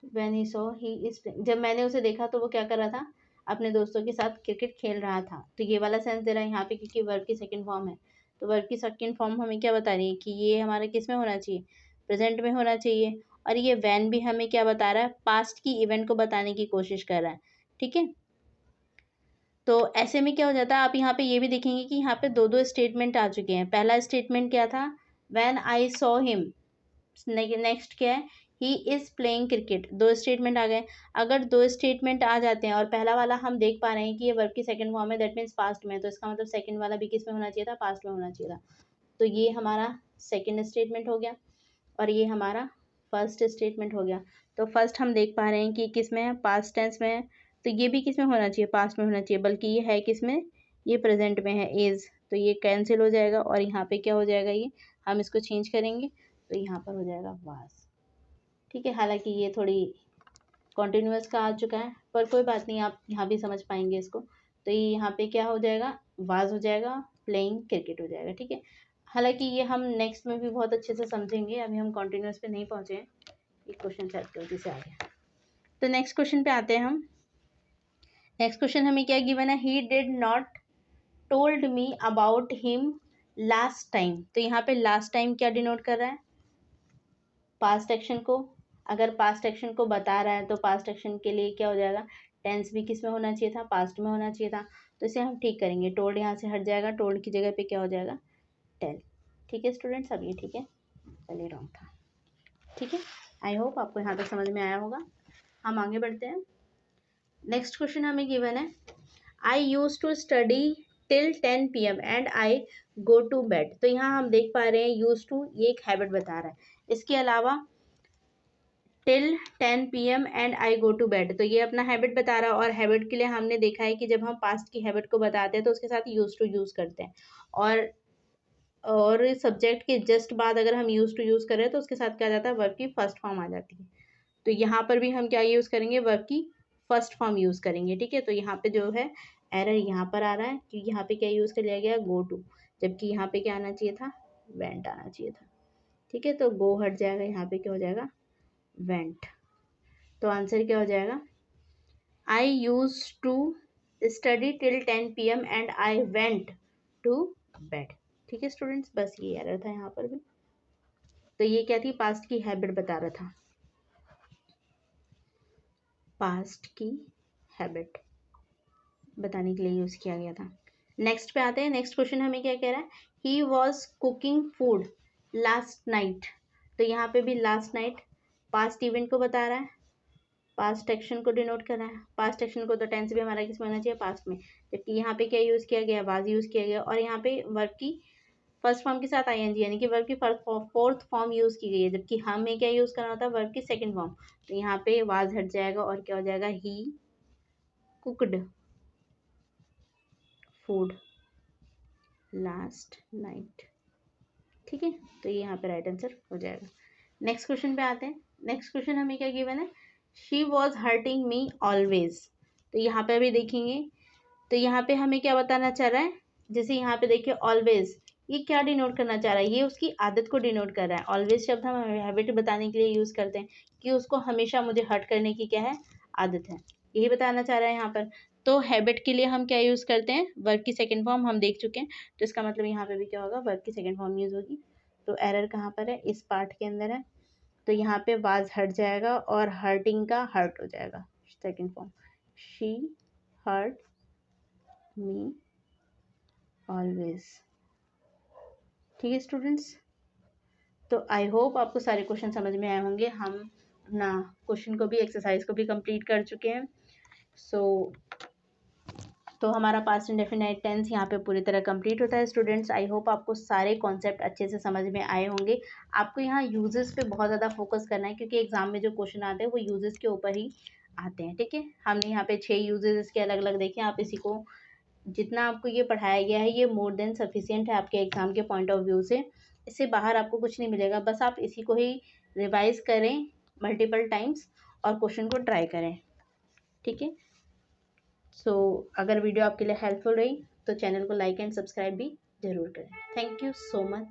When he saw he is, जब मैंने उसे देखा तो वो क्या कर रहा था, अपने दोस्तों के साथ क्रिकेट खेल रहा था। तो ये वाला सेंस दे रहा है यहाँ पे, क्योंकि वर्ब की सेकंड फॉर्म है। तो वर्ब की सेकंड फॉर्म हमें क्या बता रही है कि ये हमारा किस में होना चाहिए, प्रेजेंट में होना चाहिए। और ये वैन भी हमें क्या बता रहा है, पास्ट की इवेंट को बताने की कोशिश कर रहा है। ठीक है, तो ऐसे में क्या हो जाता है, आप यहाँ पे ये भी देखेंगे कि यहाँ पे दो दो स्टेटमेंट आ चुके हैं। पहला स्टेटमेंट क्या था, when I saw him. Next क्या है, ही इज प्लेइंग क्रिकेट। दो स्टेटमेंट आ गए। अगर दो स्टेटमेंट आ जाते हैं और पहला वाला हम देख पा रहे हैं कि ये वर्ब की सेकंड फॉर्म है, दैट मीन्स पास्ट में, तो इसका मतलब सेकंड वाला भी किस में होना चाहिए था, पास्ट में होना चाहिए था। तो ये हमारा सेकंड स्टेटमेंट हो गया और ये हमारा फर्स्ट स्टेटमेंट हो गया। तो फर्स्ट हम देख पा रहे हैं कि किस में है, पास्ट टेंस में है। तो ये भी किस में होना चाहिए, पास्ट में होना चाहिए, बल्कि ये है किस में, ये प्रेजेंट में है, इज। तो ये कैंसिल हो जाएगा और यहाँ पे क्या हो जाएगा, ये हम इसको चेंज करेंगे तो यहाँ पर हो जाएगा वाज। ठीक है, हालांकि ये थोड़ी कॉन्टिन्यूअस का आ चुका है, पर कोई बात नहीं, आप यहाँ भी समझ पाएंगे इसको। तो ये यहाँ पे क्या हो जाएगा, वाज हो जाएगा, प्लेइंग क्रिकेट हो जाएगा। ठीक है, हालांकि ये हम नेक्स्ट में भी बहुत अच्छे से समझेंगे, अभी हम कॉन्टिन्यूअस पे नहीं पहुँचे हैं, ये क्वेश्चन शायद गलती से आ गया। तो नेक्स्ट क्वेश्चन पे आते हैं हम। नेक्स्ट क्वेश्चन हमें क्या गिवन है, ही did not told me about him last time. तो यहाँ पे लास्ट टाइम क्या डिनोट कर रहा है, पास्ट एक्शन को। अगर पास्ट एक्शन को बता रहा है तो पास्ट एक्शन के लिए क्या हो जाएगा, टेंस भी किस में होना चाहिए था, पास्ट में होना चाहिए था। तो इसे हम ठीक करेंगे, टोल्ड यहाँ से हट जाएगा, टोल्ड की जगह पे क्या हो जाएगा, टेल। ठीक है स्टूडेंट्स, अब ये ठीक है, पहले रॉन्ग था। ठीक है, आई होप आपको यहाँ तक समझ में आया होगा। हम आगे बढ़ते हैं। नेक्स्ट क्वेश्चन हमें गिवन है, I use to study till 10 PM and I go to bed. तो यहाँ हम देख पा रहे हैं यूज टू, ये एक हैबिट बता रहा है। इसके अलावा till 10 PM and I go to bed, तो ये अपना हैबिट बता रहा है। और हैबिट के लिए हमने देखा है कि जब हम पास्ट की हैबिट को बताते हैं तो उसके साथ यूज टू यूज़ करते हैं। और सब्जेक्ट के जस्ट बाद अगर हम यूज टू यूज़ करें तो उसके साथ क्या आ जाता है, वर्ब की फर्स्ट फॉर्म आ जाती है। तो यहाँ पर भी हम क्या यूज़ करेंगे, वर्ब की फर्स्ट फॉर्म यूज़ करेंगे। ठीक है, तो यहाँ पे जो है एरर यहाँ पर आ रहा है कि यहाँ पे क्या यूज़ कर लिया गया, गो टू, जबकि यहाँ पे क्या आना चाहिए था, वेंट आना चाहिए था। ठीक है, तो गो हट जाएगा, यहाँ पे क्या हो जाएगा, वेंट। तो आंसर क्या हो जाएगा, I use to study till 10 PM and I went to bed. ठीक है स्टूडेंट्स, बस ये एरर था यहाँ पर भी। तो ये क्या थी, पास्ट की हैबिट बता रहा था, पास्ट की हैबिट बताने के लिए यूज़ किया गया था। नेक्स्ट पे आते हैं। नेक्स्ट क्वेश्चन हमें क्या कह रहा है, he was cooking food last night. तो यहाँ पे भी लास्ट नाइट पास्ट इवेंट को बता रहा है, पास्ट एक्शन को डिनोट कर रहा है। पास्ट एक्शन को तो टेंस भी हमारा किस में होना चाहिए, पास्ट में, जबकि यहाँ पे क्या यूज़ किया गया, वाज यूज़ किया गया। और यहाँ पे वर्ब की फर्स्ट फॉर्म के साथ आईएनजी यानी कि वर्ब की फोर्थ फॉर्म यूज की गई है, जबकि हमें क्या यूज करना होता है, वर्ब की सेकंड फॉर्म। तो यहाँ पे वाज हट जाएगा और क्या हो जाएगा, ही कुकड फूड लास्ट नाइट। ठीक है, तो ये यहाँ पे राइट आंसर हो जाएगा। नेक्स्ट क्वेश्चन पे आते हैं। नेक्स्ट क्वेश्चन हमें क्या गिवन है, she was hurting me always. तो यहाँ पे अभी देखेंगे, तो यहाँ पे हमें क्या बताना चाह रहा है, जैसे यहाँ पे देखिए ऑलवेज, ये क्या डिनोट करना चाह रहा है, ये उसकी आदत को डिनोट कर रहा है। ऑलवेज शब्द हम हैबिट बताने के लिए यूज करते हैं कि उसको हमेशा मुझे हर्ट करने की क्या है, आदत है, यही बताना चाह रहा है यहाँ पर। तो हैबिट के लिए हम क्या यूज करते हैं, वर्ब की सेकंड फॉर्म हम देख चुके हैं, तो इसका मतलब यहाँ पे भी क्या होगा, वर्ब की सेकंड फॉर्म यूज होगी। तो एरर कहाँ पर है, इस पार्ट के अंदर है। तो यहाँ पे वाज हट जाएगा और हर्टिंग का हर्ट हो जाएगा, second form, she hurt me always. ठीक है स्टूडेंट्स, तो आई होप आपको सारे क्वेश्चन समझ में आए होंगे। हम अपना क्वेश्चन को भी, एक्सरसाइज को भी कंप्लीट कर चुके हैं। तो हमारा पास्ट इंडेफिनाइट टेंस यहाँ पे पूरी तरह कंप्लीट होता है स्टूडेंट्स। आई होप आपको सारे कॉन्सेप्ट अच्छे से समझ में आए होंगे। आपको यहाँ यूजेस पे बहुत ज़्यादा फोकस करना है, क्योंकि एग्जाम में जो क्वेश्चन आते हैं वो यूजेस के ऊपर ही आते हैं। ठीक है, हमने यहाँ पे 6 यूजेस इसके अलग अलग देखे। आप इसी को, जितना आपको ये पढ़ाया गया है, ये मोर देन सफिशियंट है आपके एग्जाम के पॉइंट ऑफ व्यू से। इससे बाहर आपको कुछ नहीं मिलेगा, बस आप इसी को ही रिवाइज करें मल्टीपल टाइम्स और क्वेश्चन को ट्राई करें। ठीक है, अगर वीडियो आपके लिए हेल्पफुल रही तो चैनल को लाइक एंड सब्सक्राइब भी जरूर करें। Thank you so much.